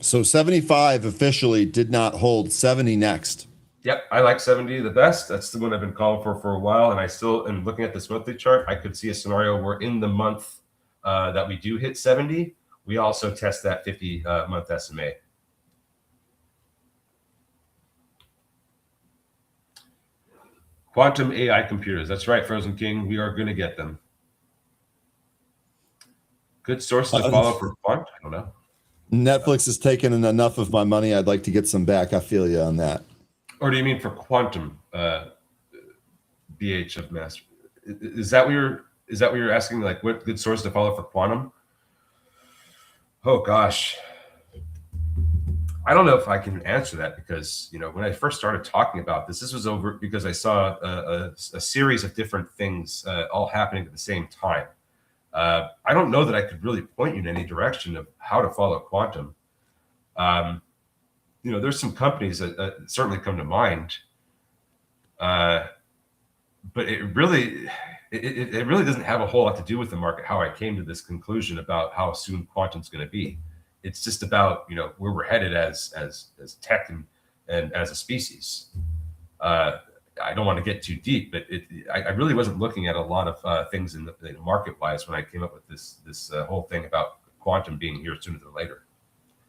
So 75 officially did not hold. 70 next. Yep, I like 70 the best. That's the one I've been calling for a while, and I still am looking at this monthly chart. I could see a scenario where in the month that we do hit 70, we also test that 50-month SMA. Quantum AI computers. That's right, Frozen King. We are going to get them. Good sources to follow for quant. I don't know. Netflix has taken enough of my money. I'd like to get some back. I feel you on that. Or do you mean for quantum BH of mass? Is that what you're asking? Like, what good source to follow for quantum? Oh gosh, I don't know if I can answer that because when I first started talking about this was over because I saw a series of different things all happening at the same time. I don't know that I could really point you in any direction of how to follow quantum. There's some companies that certainly come to mind, but it really doesn't have a whole lot to do with the market. How I came to this conclusion about how soon quantum's going to be, it's just about where we're headed as tech and as a species. I don't want to get too deep, but I really wasn't looking at a lot of things in the market wise when I came up with this whole thing about quantum being here sooner than later.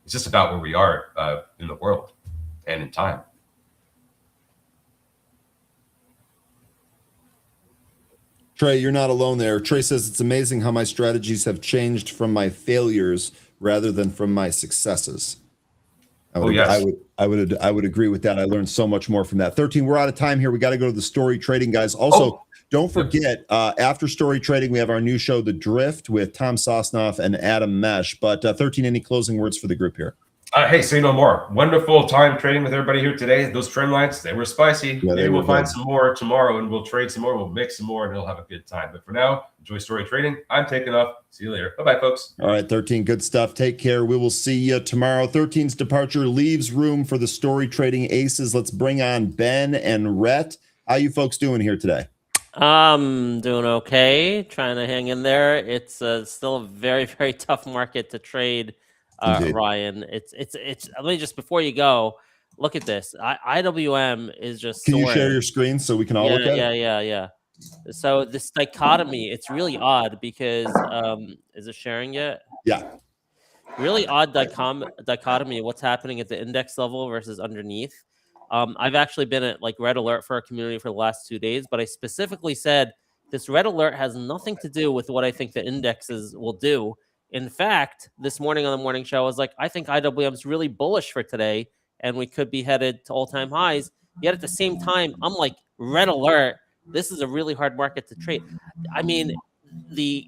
It's just about where we are in the world and in time. Trey, you're not alone there. Trey says it's amazing how my strategies have changed from my failures rather than from my successes. I would agree with that. I learned so much more from that. 13, we're out of time here. We got to go to the story trading, guys. Also, don't forget, after story trading, we have our new show, The Drift, with Tom Sosnoff and Adam Mesh. But 13, any closing words for the group here? Hey, say no more. Wonderful time trading with everybody here today. Those trend lines, they were spicy. Yeah, maybe we'll find some more tomorrow and we'll trade some more. We'll make some more and we'll have a good time. But for now, enjoy story trading. I'm taking off. See you later. Bye-bye, folks. All right, 13, good stuff. Take care. We will see you tomorrow. 13's departure leaves room for the story trading aces. Let's bring on Ben and Rhett. How you folks doing here today? I'm doing okay. Trying to hang in there. It's still a very, very tough market to trade. Ryan, it's. Let me just before you go, look at this. IWM is just. Can soaring. You share your screen so we can all look at it? Yeah. So this dichotomy, it's really odd because is it sharing yet? Yeah. Really odd dichotomy of what's happening at the index level versus underneath. I've actually been at like red alert for our community for the last 2 days, but I specifically said this red alert has nothing to do with what I think the indexes will do. In fact, this morning on the morning show, I was like, I think IWM's really bullish for today, and we could be headed to all-time highs. Yet at the same time, I'm like, red alert. This is a really hard market to trade. I mean, the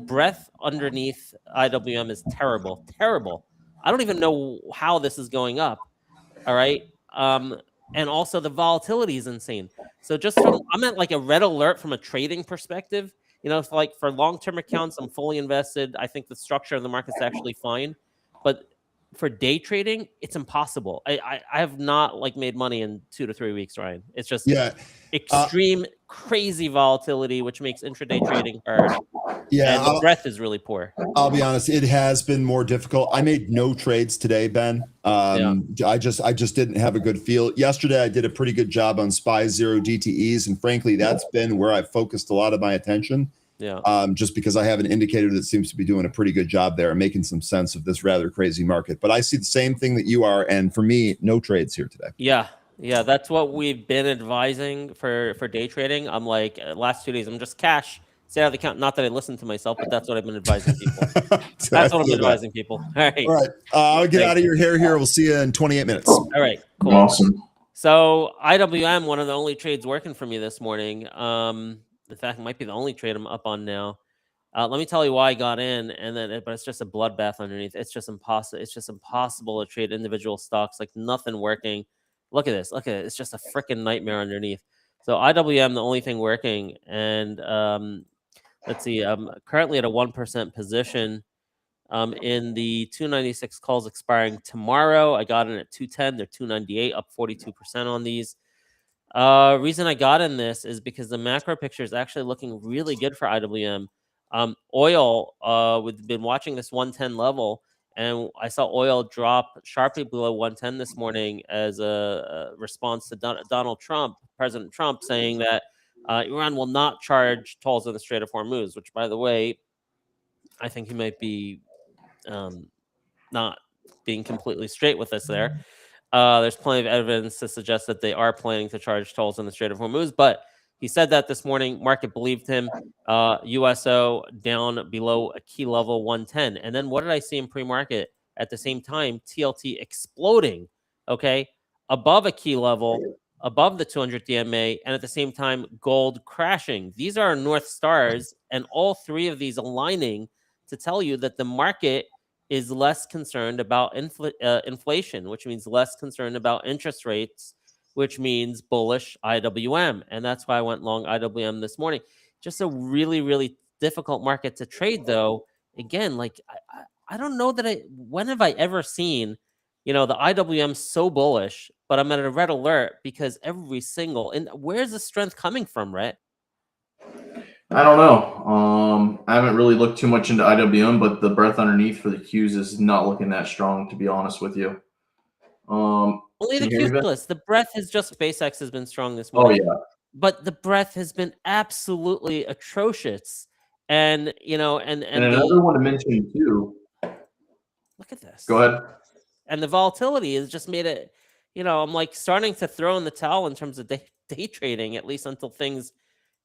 breadth underneath IWM is terrible, terrible. I don't even know how this is going up. All right. And also the volatility is insane. So just from I'm at like a red alert from a trading perspective. You know, for long-term accounts, I'm fully invested. I think the structure of the market's actually fine. But for day trading, it's impossible. I have not like made money in 2 to 3 weeks, Ryan. It's just extreme crazy volatility, which makes intraday trading hard. Yeah, and the breadth is really poor. I'll be honest, it has been more difficult. I made no trades today, Ben. I just didn't have a good feel. Yesterday, I did a pretty good job on SPY 0 DTEs, and frankly, that's been where I focused a lot of my attention. Yeah. Just because I have an indicator that seems to be doing a pretty good job there and making some sense of this rather crazy market. But I see the same thing that you are, and for me, no trades here today. Yeah, that's what we've been advising for day trading. I'm like, last 2 days, I'm just cash. Stay out of the account. Not that I listen to myself, but that's what I've been advising people. That's what I've been advising people. All right. All right. I'll get out of your hair here. We'll see you in 28 minutes. All right. Cool. Awesome. So IWM, one of the only trades working for me this morning. In fact, it might be the only trade I'm up on now. Let me tell you why I got in, but it's just a bloodbath underneath. It's just impossible. It's just impossible to trade individual stocks. Like nothing working. Look at this. Look at it. It's just a freaking nightmare underneath. So IWM, the only thing working, and let's see. I'm currently at a 1% position in the 296 calls expiring tomorrow. I got in at 210. They're 298, up 42% on these. Reason I got in this is because the macro picture is actually looking really good for IWM. Oil, we've been watching this 110 level, and I saw oil drop sharply below 110 this morning as a response to Donald Trump, President Trump, saying that Iran will not charge tolls on the Strait of Hormuz, which, by the way, I think he might be not being completely straight with us there. There's plenty of evidence to suggest that they are planning to charge tolls on the Strait of Hormuz, but he said that this morning. Market believed him. USO down below a key level 110. And then what did I see in pre-market? At the same time, TLT exploding, okay, above a key level, above the 200 DMA, and at the same time, gold crashing. These are North Stars, and all three of these aligning to tell you that the market is less concerned about inflation, which means less concerned about interest rates, which means bullish IWM. And that's why I went long IWM this morning. Just a really, really difficult market to trade, though. Again, like, I don't know that when have I ever seen, the IWM so bullish, but I'm at a red alert because every single, and where's the strength coming from, Rhett? I don't know. I haven't really looked too much into IWM, but the breadth underneath for the Qs is not looking that strong, to be honest with you. Only the Qs. The breadth is just SpaceX has been strong this morning. Oh, yeah. But the breadth has been absolutely atrocious. And, and another one to mention, too. Look at this. Go ahead. And the volatility has just made it, I'm like starting to throw in the towel in terms of day trading, at least until things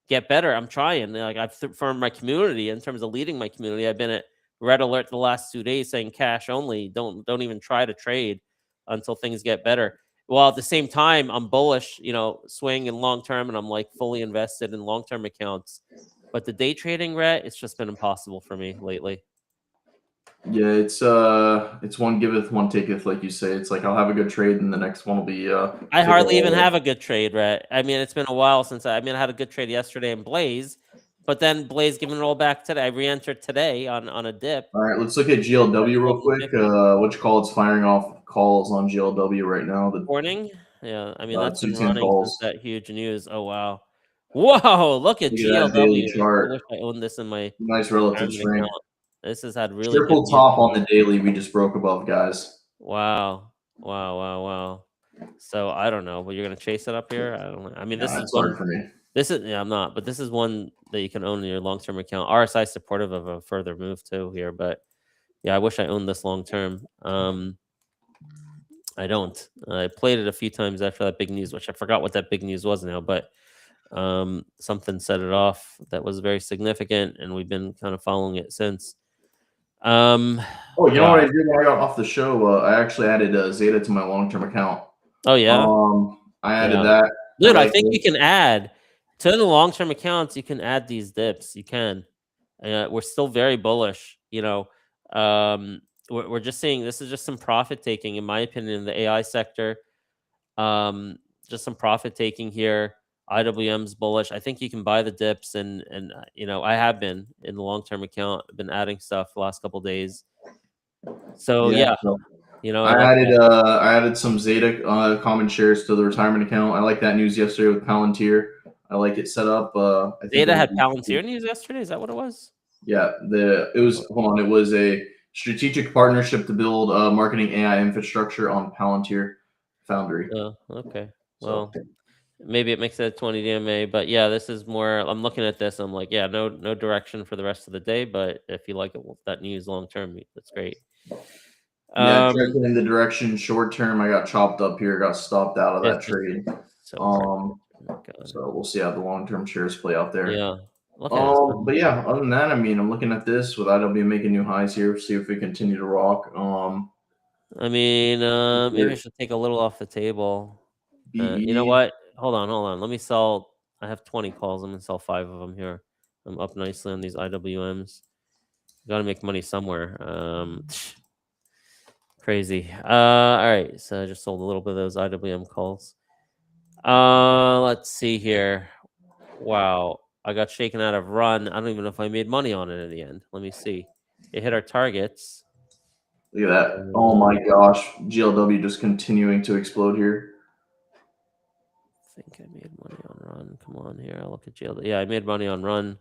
get better. I'm trying. Like for my community, in terms of leading my community, I've been at red alert the last 2 days saying cash only. Don't even try to trade until things get better. While at the same time, I'm bullish, swing and long term, and I'm like fully invested in long term accounts. But the day trading, Rhett, it's just been impossible for me lately. Yeah, it's one giveth, one taketh, like you say. It's like I'll have a good trade, and the next one will be. I hardly even have a good trade, Rhett. I mean, it's been a while since I had a good trade yesterday in Blaze, but then Blaze giving it all back today. I re-entered today on a dip. All right, let's look at GLW real quick. What you call it's firing off calls on GLW right now. The morning, yeah. I mean, that's been 210 running calls. since that huge news. Oh wow, whoa! Look at GLW. Chart. I wish I owned this in my nice relative strength. Account. This has had really triple good top on the daily. We just broke above, guys. Wow. So I don't know, but you're gonna chase it up here. I don't know. I mean, this is hard for me. I'm not, but this is one that you can own in your long-term account. RSI supportive of a further move too here, but yeah, I wish I owned this long term. I don't. I played it a few times after that big news, which I forgot what that big news was now, but something set it off that was very significant, and we've been kind of following it since. Oh, you know Wow. what I did when I got off the show? I actually added Zeta to my long-term account. Oh yeah. I added Yeah. that. Dude, I like think it. you can add to the long-term accounts. You can add these dips. You can. We're still very bullish. We're just saying this is just some profit taking, in my opinion, in the AI sector. Just some profit taking here. IWM's bullish. I think you can buy the dips, and I have been in the long-term account. I've been adding stuff the last couple days. So yeah, So I like that. I added some Zeta common shares to the retirement account. I like that news yesterday with Palantir. I like it set up. I think Zeta it had was- Palantir news yesterday. Is that what it was? Yeah, it was a strategic partnership to build marketing AI infrastructure on Palantir Foundry. Oh, okay. So Well, maybe it makes it a 20 DMA, but yeah, this is more. I'm looking at this. I'm like, yeah, no direction for the rest of the day. But if you like it, that news long term, that's great. yeah, checking in the direction short term. I got chopped up here, got stopped out of that trade. So we'll see how the long term shares play out there. Yeah. But yeah, other than that, I mean, I'm looking at this with IW making new highs here. See if we continue to rock. I mean, maybe I should take a little off the table. You know what? Hold on. Let me sell. I have 20 calls. I'm gonna sell 5 of them here. I'm up nicely on these IWMs. Got to make money somewhere. Crazy. All right. So I just sold a little bit of those IWM calls. Let's see here. Wow. I got shaken out of run. I don't even know if I made money on it in the end. Let me see. It hit our targets. Look at that. Oh my gosh. GLW just continuing to explode here. I think I made money on run. Come on here. I'll look at GLW. Yeah, I made money on run.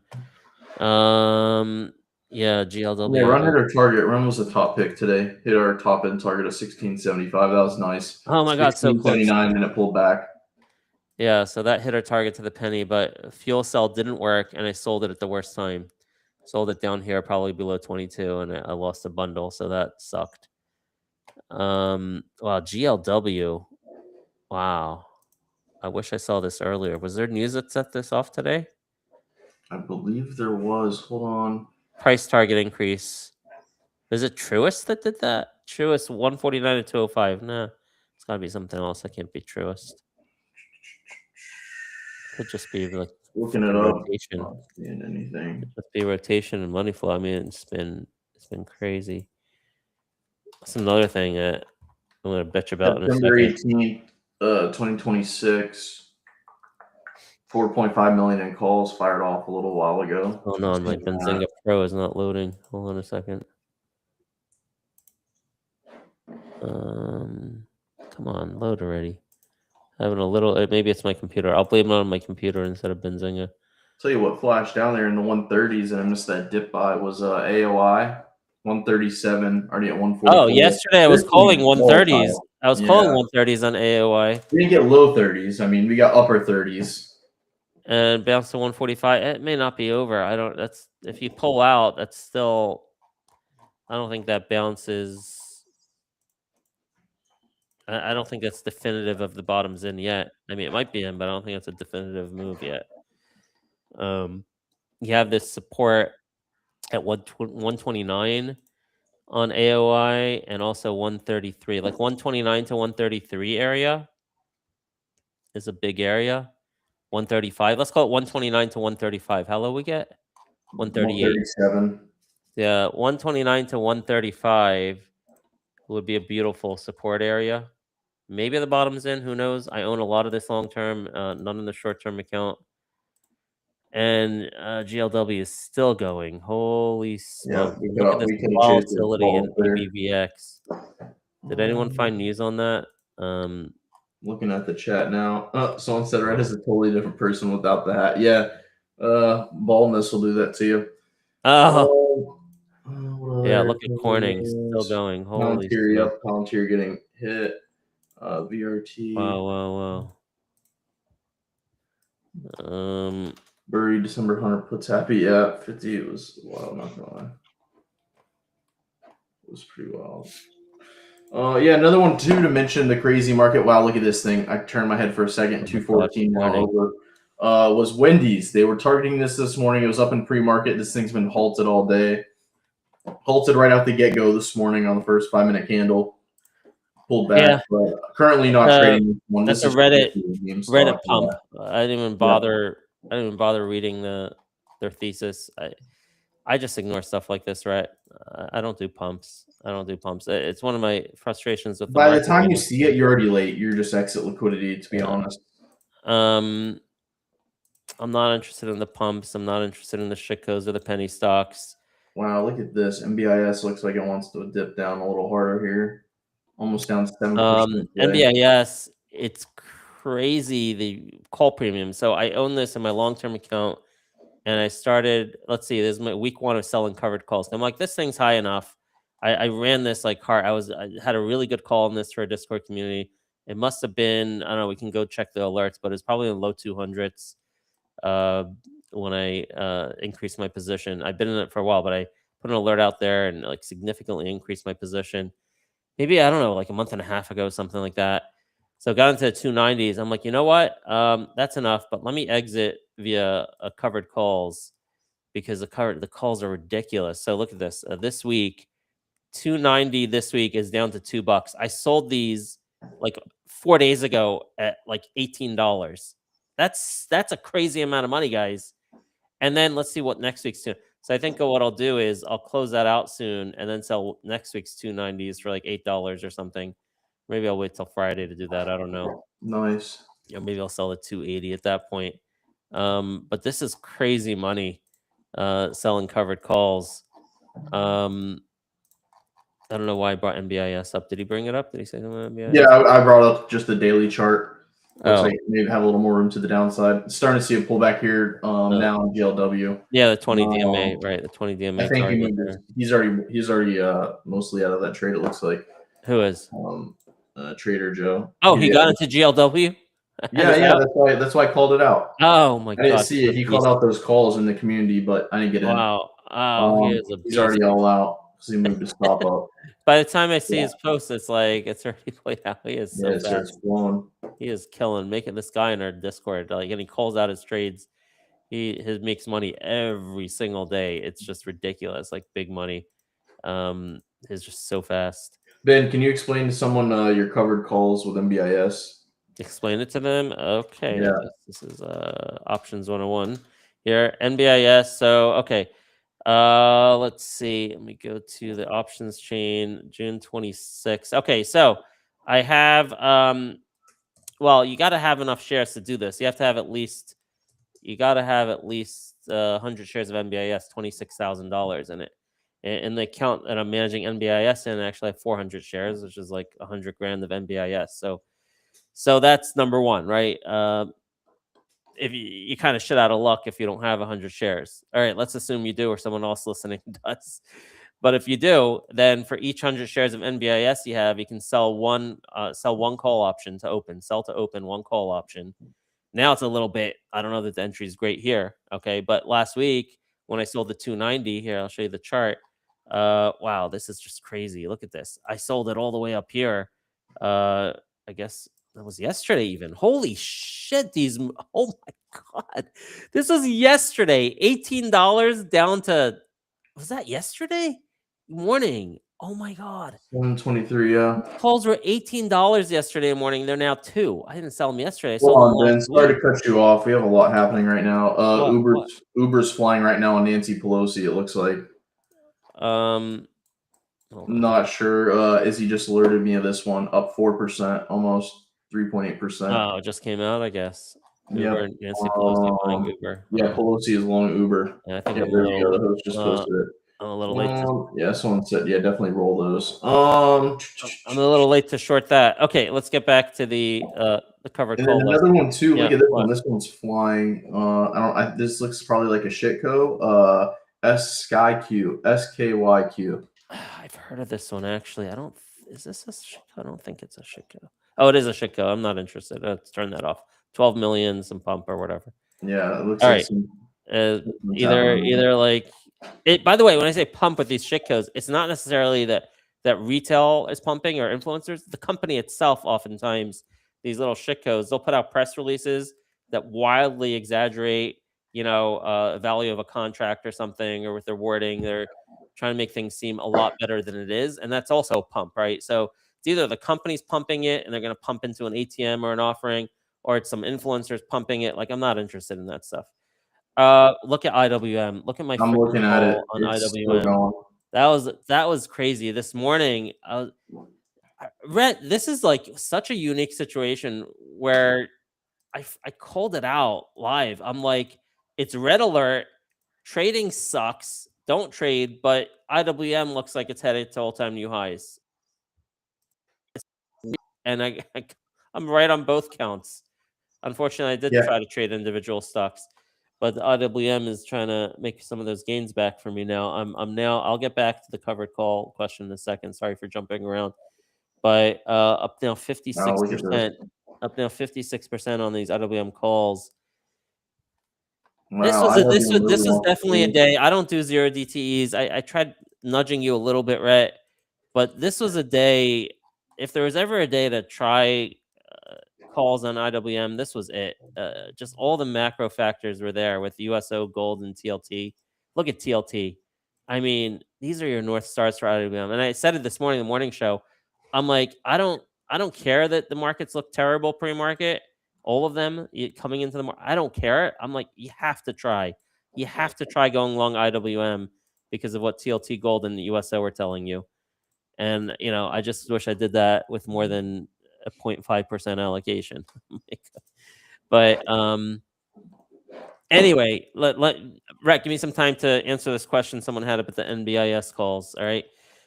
Yeah, GLW. Yeah, run hit our target. Run was the top pick today. Hit our top end target of 1675. That was nice. Oh my god, so close. 1679 and it pulled back. Yeah, so that hit our target to the penny, but fuel cell didn't work, and I sold it at the worst time. Sold it down here, probably below 22, and I lost a bundle, so that sucked. Wow, GLW. Wow. I wish I saw this earlier. Was there news that set this off today? I believe there was. Hold on. Price target increase. Is it Truist that did that? Truist 149 to 205. Nah, it's got to be something else. I can't be Truist. Could just be like looking it rotation. Not seeing anything. Could just be rotation and money flow. I mean, it's been crazy. That's another thing that I'm gonna bitch about September in a second. 18th, 2026. 4.5 million in calls fired off a little while ago. Oh no, my Benzinga Pro is not loading. Hold on a second. Come on, load already. Having a little. Maybe it's my computer. I'll blame it on my computer instead of Benzinga. Tell you what flashed down there in the 130s and I missed that dip buy was AOI 137 already at 144. Oh, yesterday I was calling 130s. I was calling 130s on AOI. We didn't get low 30s. I mean, we got upper 30s. And bounced to 145. It may not be over. I don't. That's if you pull out. That's still. I don't think that bounces. I don't think that's definitive of the bottom's in yet. I mean, it might be in, but I don't think it's a definitive move yet. You have this support at 129 on AOI and also 133. Like 129 to 133 area is a big area. 135. Let's call it 129 to 135. How low we get? 138. 137. Yeah, 129 to 135 would be a beautiful support area. Maybe the bottom's in. Who knows? I own a lot of this long term, none in the short term account. And GLW is still going. Holy smoke. Yeah, Look at this volatility in ABVX. Did anyone find news on that? Looking at the chat now. Someone said Red is a totally different person without the hat. Yeah. Baldness will do that to you. Yeah, look at Corning. Still going. Holy Palantir, Palantir getting hit. VRT. Wow. Bury December 100 puts happy. Yeah, 50. It was wild, not gonna lie. It was pretty wild. Yeah, another one too to mention the crazy market. Wow, look at this thing. I turned my head for a second. 214 now over. Was Wendy's. They were targeting this morning. It was up in pre-market. This thing's been halted all day. Halted right out the get-go this morning on the first 5-minute candle. Pulled back, but currently not trading one. That's this a Reddit stock, pump. I didn't even bother. I didn't even bother reading their thesis. I just ignore stuff like this, right? I don't do pumps. It's one of my frustrations with the By market. the time you see it, you're already late. You're just exit liquidity, to be honest. I'm not interested in the pumps. I'm not interested in the shitcos or the penny stocks. Wow, look at this. MBIS looks like it wants to dip down a little harder here. Almost down to 7%. MBIS, it's crazy, the call premium. So I own this in my long-term account, and I started, let's see, this is my week 1 of selling covered calls. I'm like, this thing's high enough. I ran this like hard. I had a really good call on this for a Discord community. It must have been, I don't know, we can go check the alerts, but it's probably in the low 200s when I increased my position. I've been in it for a while, but I put an alert out there and like significantly increased my position. Maybe, I don't know, like a month and a half ago, something like that. So got into the 290s. I'm like, you know what? That's enough, but let me exit via covered calls because the calls are ridiculous. So look at this. This week, 290 this week is down to $2. I sold these like 4 days ago at like $18. That's a crazy amount of money, guys. And then let's see what next week's doing. So I think what I'll do is I'll close that out soon and then sell next week's 290s for like $8 or something. Maybe I'll wait till Friday to do that. I don't know. Nice. Yeah, maybe I'll sell the 280 at that point. But this is crazy money selling covered calls. I don't know why I brought MBIS up. Did he bring it up? Did he say something about MBIS? Yeah, I brought up just the daily chart. Looks like maybe have a little more room to the downside. Starting to see a pullback here now in GLW. Yeah, the 20 DMA, right? The 20 DMA. I think he's already mostly out of that trade. It looks like. Who is? Trader Joe. Oh, he got into GLW. Yeah. That's why I called it out. Oh my god! I didn't see it. He called out those calls in the community, but I didn't get in. Wow. Oh, he's already all out. So he moved his stop up. By the time I see his post, it's like it's already played out. He is so fast. He is killing, making this guy in our Discord. Like, and he calls out his trades. He makes money every single day. It's just ridiculous, like big money. He's just so fast. Ben, can you explain to someone your covered calls with MBIS? Explain it to them. Okay. Yeah. This is options 101 here. NBIS. So okay. Let's see. Let me go to the options chain, June 26th. Okay, so I have well, you got to have enough shares to do this. You have to have at least 100 shares of NBIS, $26,000 in it. In the account that I'm managing NBIS in, I actually have 400 shares, which is like 100 grand of NBIS. So that's number one, right? If you kind of shit out of luck if you don't have 100 shares. All right, let's assume you do, or someone else listening does. But if you do, then for each 100 shares of NBIS you have, you can sell one call option to open, sell to open, one call option. Now it's a little bit, I don't know that the entry is great here, okay? But last week when I sold the 290 here, I'll show you the chart. Wow, this is just crazy. Look at this. I sold it all the way up here. I guess that was yesterday even. Holy shit, oh my god. This was yesterday. $18 down to, was that yesterday morning? Oh my god. 123, yeah. Calls were $18 yesterday morning. They're now $2. I didn't sell them yesterday. Ben, sorry to cut you off. We have a lot happening right now. Uber's flying right now on Nancy Pelosi, it looks like. Not sure. Izzy just alerted me of this one, up 4%, almost 3.8%. Oh, it just came out, I guess. Uber, Nancy Pelosi buying Uber. Yeah, Pelosi is long Uber. Yeah, I think there we go. The host just posted it. I'm a little late. Yeah, someone said, yeah, definitely roll those. I'm a little late to short that. Okay, let's get back to the covered call. Another one too. Look at this one. This one's flying. This looks probably like a shitco. SkyQ, SKYQ. I've heard of this one actually. Is this a shitco? I don't think it's a shitco. Oh, it is a shitco. I'm not interested. Let's turn that off. 12 million, some pump or whatever. Yeah, it looks all like right. Either like it. By the way, when I say pump with these shitcos, it's not necessarily that that retail is pumping or influencers. The company itself, oftentimes, these little shitcodes, they'll put out press releases that wildly exaggerate, value of a contract or something, or with their wording, they're trying to make things seem a lot better than it is, and that's also a pump, right? So it's either the company's pumping it and they're going to pump into an ATM or an offering, or it's some influencers pumping it. Like, I'm not interested in that stuff. Look at IWM. Look at my I'm freaking looking at it. call on It's still IWM. going. That was crazy this morning. Rhett, this is like such a unique situation where I called it out live. I'm like, it's red alert. Trading sucks. Don't trade. But IWM looks like it's headed to all-time new highs. And I'm right on both counts. Unfortunately, I did try to trade individual stocks, but the IWM is trying to make some of those gains back for me now. I'll get back to the covered call question in a second. Sorry for jumping around. But up now 56%. Up now 56% on these IWM calls. Wow, This is definitely a day. I don't do zero DTEs. I tried nudging you a little bit, Rhett, but this was a day. If there was ever a day to try calls on IWM, this was it. Just all the macro factors were there with USO, gold, and TLT. Look at TLT. I mean, these are your North Stars for IWM. And I said it this morning in the morning show. I'm like, I don't care that the markets look terrible pre-market. All of them coming into the market. I don't care. I'm like, you have to try. You have to try going long IWM because of what TLT, gold, and the USO were telling you. And, I just wish I did that with more than a 0.5% allocation. But anyway, Rhett, give me some time to answer this question someone had up at the NBIS calls. All right.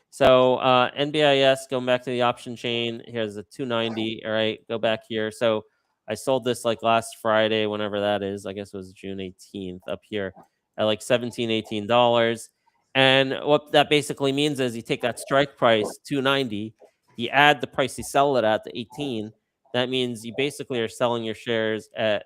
So NBIS, going back to the option chain, here's a 290. All right, go back here. So I sold this like last Friday, whenever that is. I guess it was June 18th up here at like $17, $18. And what that basically means is you take that strike price, 290, you add the price you sell it at, the 18. That means you basically are selling your shares at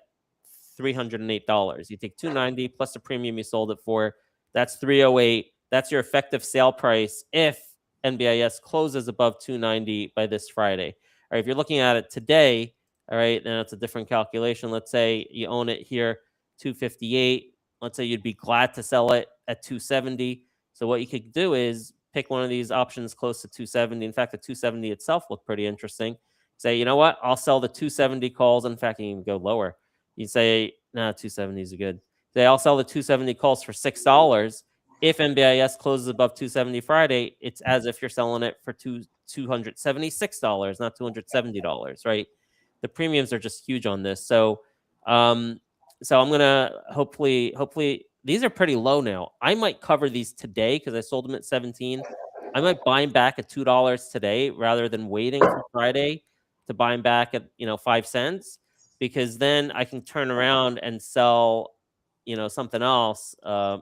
$308. You take 290 plus the premium you sold it for. That's 308. That's your effective sale price if NBIS closes above 290 by this Friday. All right, if you're looking at it today, all right, then it's a different calculation. Let's say you own it here, 258. Let's say you'd be glad to sell it at 270. So what you could do is pick one of these options close to 270. In fact, the 270 itself looked pretty interesting. Say, you know what? I'll sell the 270 calls. In fact, you can go lower. You say, nah, 270 is good. Say, I'll sell the 270 calls for $6. If NBIS closes above 270 Friday, it's as if you're selling it for $276, not $270, right? The premiums are just huge on this. So, I'm gonna hopefully these are pretty low now. I might cover these today because I sold them at 17. I might buy them back at $2 today rather than waiting for Friday to buy them back at 5 cents, because then I can turn around and sell something else,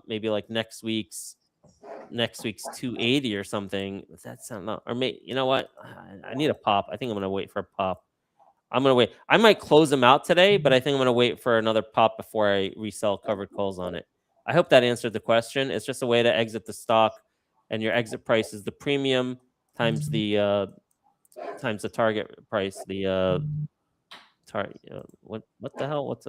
maybe like next week's 280 or something. That's not, or maybe, you know what? I need a pop. I think I'm gonna wait for a pop. I'm gonna wait. I might close them out today, but I think I'm gonna wait for another pop before I resell covered calls on it. I hope that answered the question. It's just a way to exit the stock, and your exit price is the premium times the target price. The what the hell? What's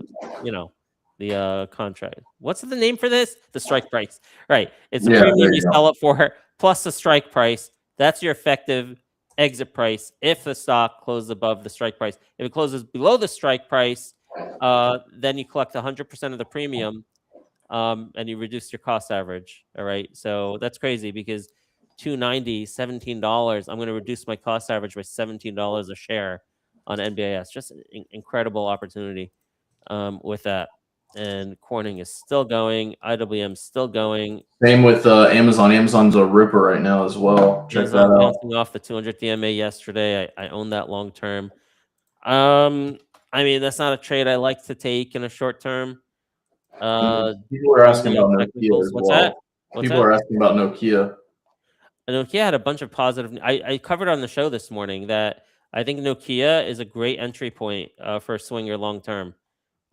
the contract? What's the name for this? The strike price, right? It's a premium you sell it for plus the strike price. That's your effective exit price if the stock closes above the strike price. If it closes below the strike price, then you collect 100% of the premium, and you reduce your cost average. All right, so that's crazy because $290, $17. I'm going to reduce my cost average by $17 a share on NBIS. Just an incredible opportunity with that. And Corning is still going. IWM still going. Same with Amazon. Amazon's a ripper right now as well. Check that out. Bouncing off the 200 DMA yesterday. I own that long term. I mean, that's not a trade I like to take in a short term. People are asking about Nokia as well. People are asking about Nokia. Nokia had a bunch of positive. I covered on the show this morning that I think Nokia is a great entry point for a swinger long term.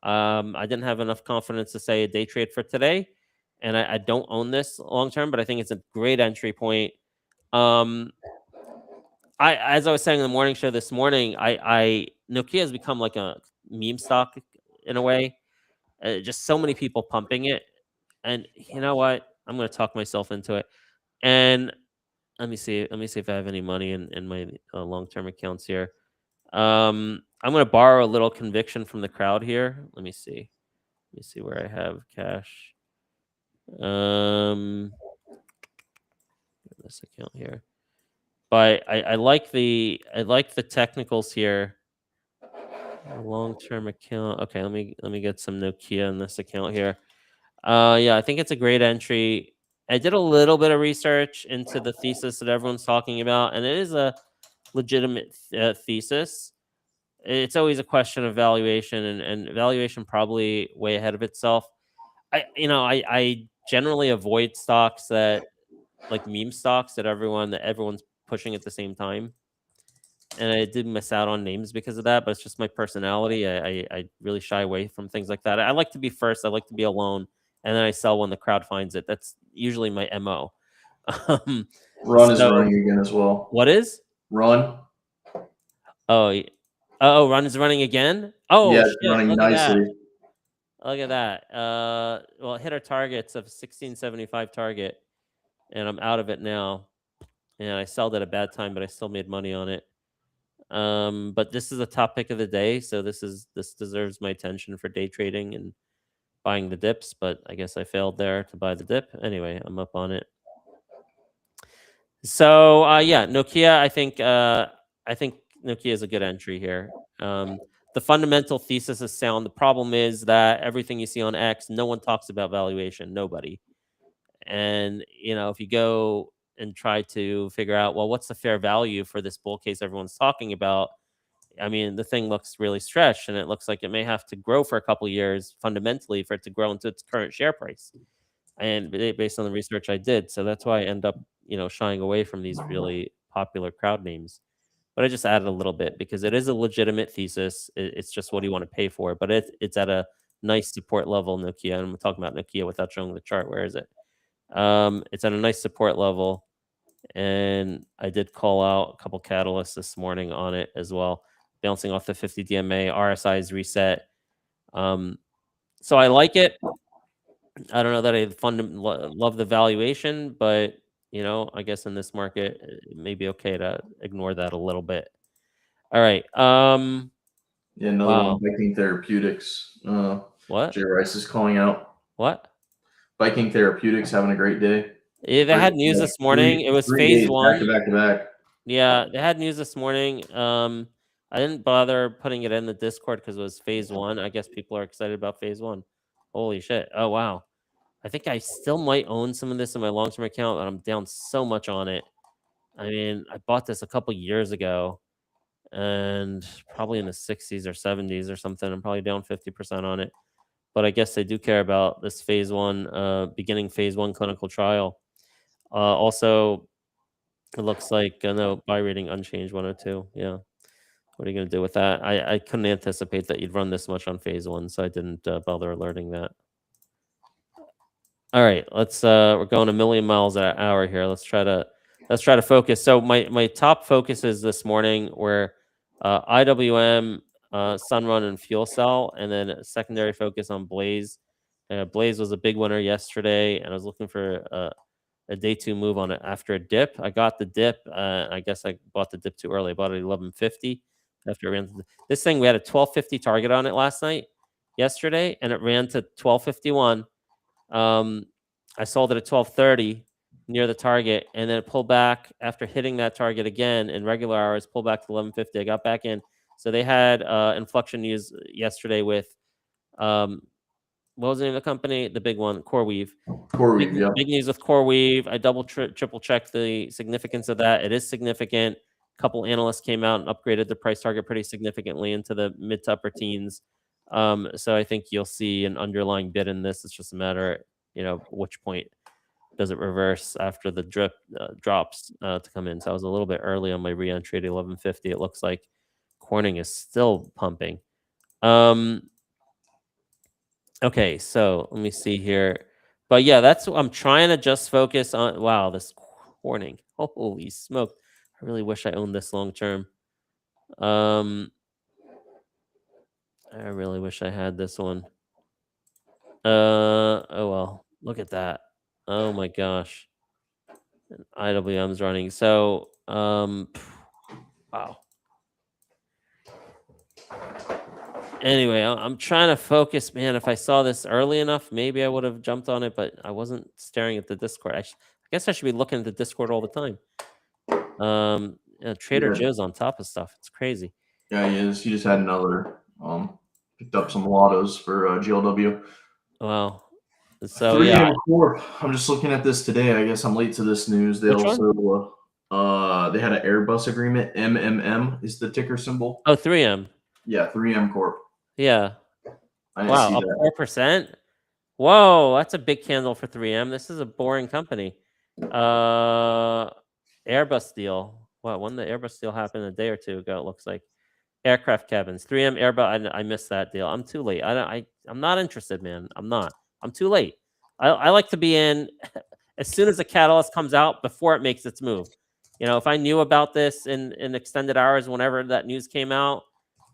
I didn't have enough confidence to say a day trade for today, and I don't own this long term, but I think it's a great entry point. as I was saying in the morning show this morning, Nokia has become like a meme stock in a way. Just so many people pumping it, and you know what? I'm going to talk myself into it. And let me see if I have any money in my long-term accounts here. I'm going to borrow a little conviction from the crowd here. Let me see where I have cash. This account here. But I like the technicals here. Long-term account. Okay, let me get some Nokia in this account here. Yeah, I think it's a great entry. I did a little bit of research into the thesis that everyone's talking about, and it is a legitimate thesis. It's always a question of valuation, and valuation probably way ahead of itself. I generally avoid stocks that like meme stocks that everyone's pushing at the same time. And I did miss out on names because of that, but it's just my personality. I really shy away from things like that. I like to be first. I like to be alone, and then I sell when the crowd finds it. That's usually my MO. Ron is So running again as well. what is? Ron? Oh, Ron is running again? Oh, Yeah, it's shit. running Look at that. nicely. Look at that. Well, it hit our targets of 1675 target, and I'm out of it now. And I sold at a bad time, but I still made money on it. But this is a top pick of the day, so this deserves my attention for day trading and buying the dips. But I guess I failed there to buy the dip. Anyway, I'm up on it. So yeah, Nokia. I think Nokia is a good entry here. The fundamental thesis is sound. The problem is that everything you see on X, no one talks about valuation. Nobody. And if you go and try to figure out, well, what's the fair value for this bull case everyone's talking about? I mean, the thing looks really stretched, and it looks like it may have to grow for a couple of years fundamentally for it to grow into its current share price. And based on the research I did, so that's why I end up, shying away from these really popular crowd names. But I just added a little bit because it is a legitimate thesis. It's just what do you want to pay for it? But it's at a nice support level, Nokia. And I'm talking about Nokia without showing the chart. Where is it? It's at a nice support level. And I did call out a couple catalysts this morning on it as well, bouncing off the 50 DMA. RSI is reset. So I like it. I don't know that I love the valuation, but I guess in this market, it may be okay to ignore that a little bit. All right. Yeah, another Wow. one, Viking Therapeutics. What? Jay Rice is calling out. What? Viking Therapeutics having a great day. Yeah, they had news this morning. It was three phase days one. back to back to back. Yeah, they had news this morning. I didn't bother putting it in the Discord because it was phase one. I guess people are excited about phase one. Holy shit. Oh, wow. I think I still might own some of this in my long-term account, but I'm down so much on it. I mean, I bought this a couple years ago and probably in the 60s or 70s or something. I'm probably down 50% on it. But I guess they do care about this phase one, beginning phase one clinical trial. Also, it looks like no buy rating unchanged 102. Yeah. What are you going to do with that? I couldn't anticipate that you'd run this much on phase one, so I didn't bother alerting that. All right, we're going a million miles an hour here. Let's try to focus. So my top focuses this morning were IWM, Sunrun, and Fuel Cell, and then a secondary focus on Blaze. Blaze was a big winner yesterday, and I was looking for a day two move on it after a dip. I got the dip. I guess I bought the dip too early. I bought it at 1150 after it ran. This thing, we had a 1250 target on it last night, yesterday, and it ran to 1251. I sold it at 1230 near the target, and then it pulled back after hitting that target again in regular hours, pulled back to 1150. I got back in. So they had inflection news yesterday with what was the name of the company? The big one, CoreWeave. CoreWeave, yeah. Big news with CoreWeave. I triple checked the significance of that. It is significant. A couple analysts came out and upgraded the price target pretty significantly into the mid to upper teens. So I think you'll see an underlying bid in this. It's just a matter, which point does it reverse after the drops to come in. So I was a little bit early on my re-entry at 1150. It looks like Corning is still pumping. Okay, so let me see here. But yeah, that's what I'm trying to just focus on. Wow, this Corning. Holy smoke. I really wish I owned this long term. I really wish I had this one. Oh well, look at that. Oh my gosh. IWM's running. So, wow. Anyway, I'm trying to focus, man. If I saw this early enough, maybe I would have jumped on it, but I wasn't staring at the Discord. I guess I should be looking at the Discord all the time. Trader Joe's on top of stuff. It's crazy. Yeah, he is. He just had another. Picked up some lottos for GLW. Wow. So 3M yeah, Corp. I'm just looking at this today. I guess I'm late to this news. They Which also they had an Airbus agreement. MMM is the ticker symbol. Oh, 3M. Yeah, 3M Corp. Yeah. I didn't Wow, see up that. 4%. Whoa, that's a big candle for 3M. This is a boring company. Airbus deal. Wow, when the Airbus deal happened a day or two ago, it looks like. Aircraft cabins. 3M Airbus. I missed that deal. I'm too late. I'm not interested, man. I'm not. I'm too late. I like to be in as soon as the catalyst comes out before it makes its move. You know, if I knew about this in extended hours, whenever that news came out,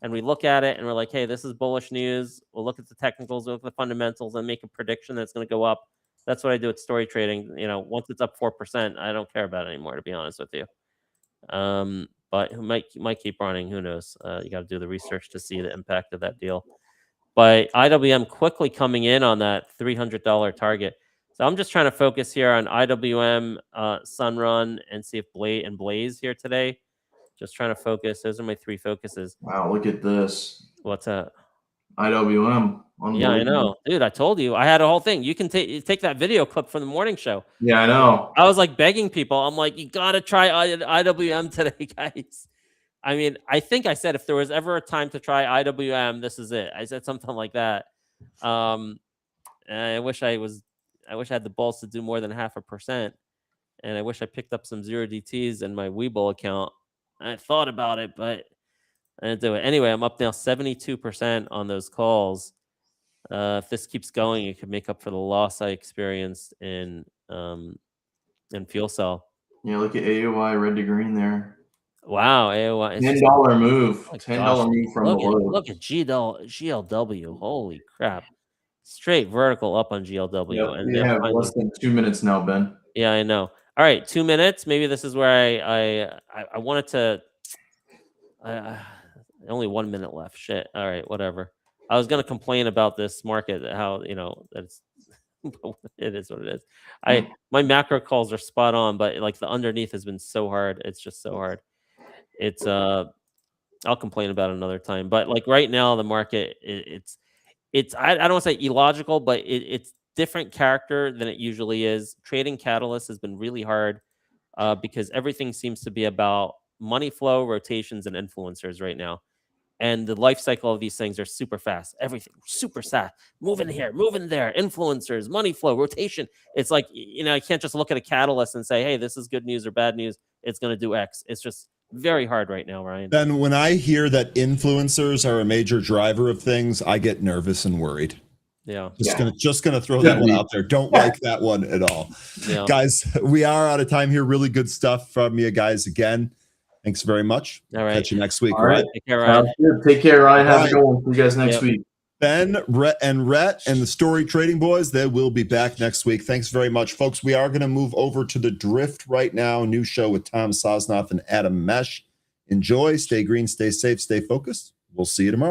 and we look at it and we're like, hey, this is bullish news. We'll look at the technicals, look at the fundamentals, and make a prediction that it's going to go up. That's what I do at story trading. You know, once it's up 4%, I don't care about it anymore, to be honest with you. But who might keep running? Who knows? You got to do the research to see the impact of that deal. But IWM quickly coming in on that $300 target. So I'm just trying to focus here on IWM, Sunrun, and see if Blaze here today. Just trying to focus. Those are my three focuses. Wow, look at this. What's that? IWM. Yeah, I know, dude. I told you I had a whole thing. You can take that video clip from the morning show. Yeah, I know. I was like begging people. I'm like, you gotta try IWM today, guys. I mean, I think I said if there was ever a time to try IWM, this is it. I said something like that. And I wish I had the balls to do more than 0.5%. And I wish I picked up some 0DTs in my Webull account. I thought about it, but I didn't do it. Anyway, I'm up now 72% on those calls. If this keeps going, it could make up for the loss I experienced in fuel cell. Yeah, look at AOI red to green there. Wow, AOI. $10 move. Oh $10 move from the low. Look at GLW. Holy crap. Straight vertical up on GLW. Yep, And we have less than 2 minutes now, Ben. Yeah, I know. All right, 2 minutes. Maybe this is where I wanted to. Only 1 minute left. Shit. All right, whatever. I was gonna complain about this market, how it's it is what it is. My macro calls are spot on, but like the underneath has been so hard. It's just so hard. It's I'll complain about it another time. But like right now, the market it's I don't want to say illogical, but it's different character than it usually is. Trading catalyst has been really hard because everything seems to be about money flow, rotations, and influencers right now. And the life cycle of these things are super fast. Everything super fast. Moving here, moving there. Influencers, money flow, rotation. It's like, I can't just look at a catalyst and say, hey, this is good news or bad news. It's going to do X. It's just very hard right now, Ryan. Then when I hear that influencers are a major driver of things, I get nervous and worried. Yeah. Just gonna throw that one out there. Don't like that one at all. Yeah. Guys, we are out of time here. Really good stuff from you guys again. Thanks very much. All right. Catch you next week. All right. Take care, Ryan. Take care, Ryan. Have a good one. See you guys next week. Ben, Rhett, and the Story Trading Boys, they will be back next week. Thanks very much, folks. We are going to move over to the Drift right now. New show with Tom Sosnoff and Adam Mesh. Enjoy. Stay green. Stay safe. Stay focused. We'll see you tomorrow.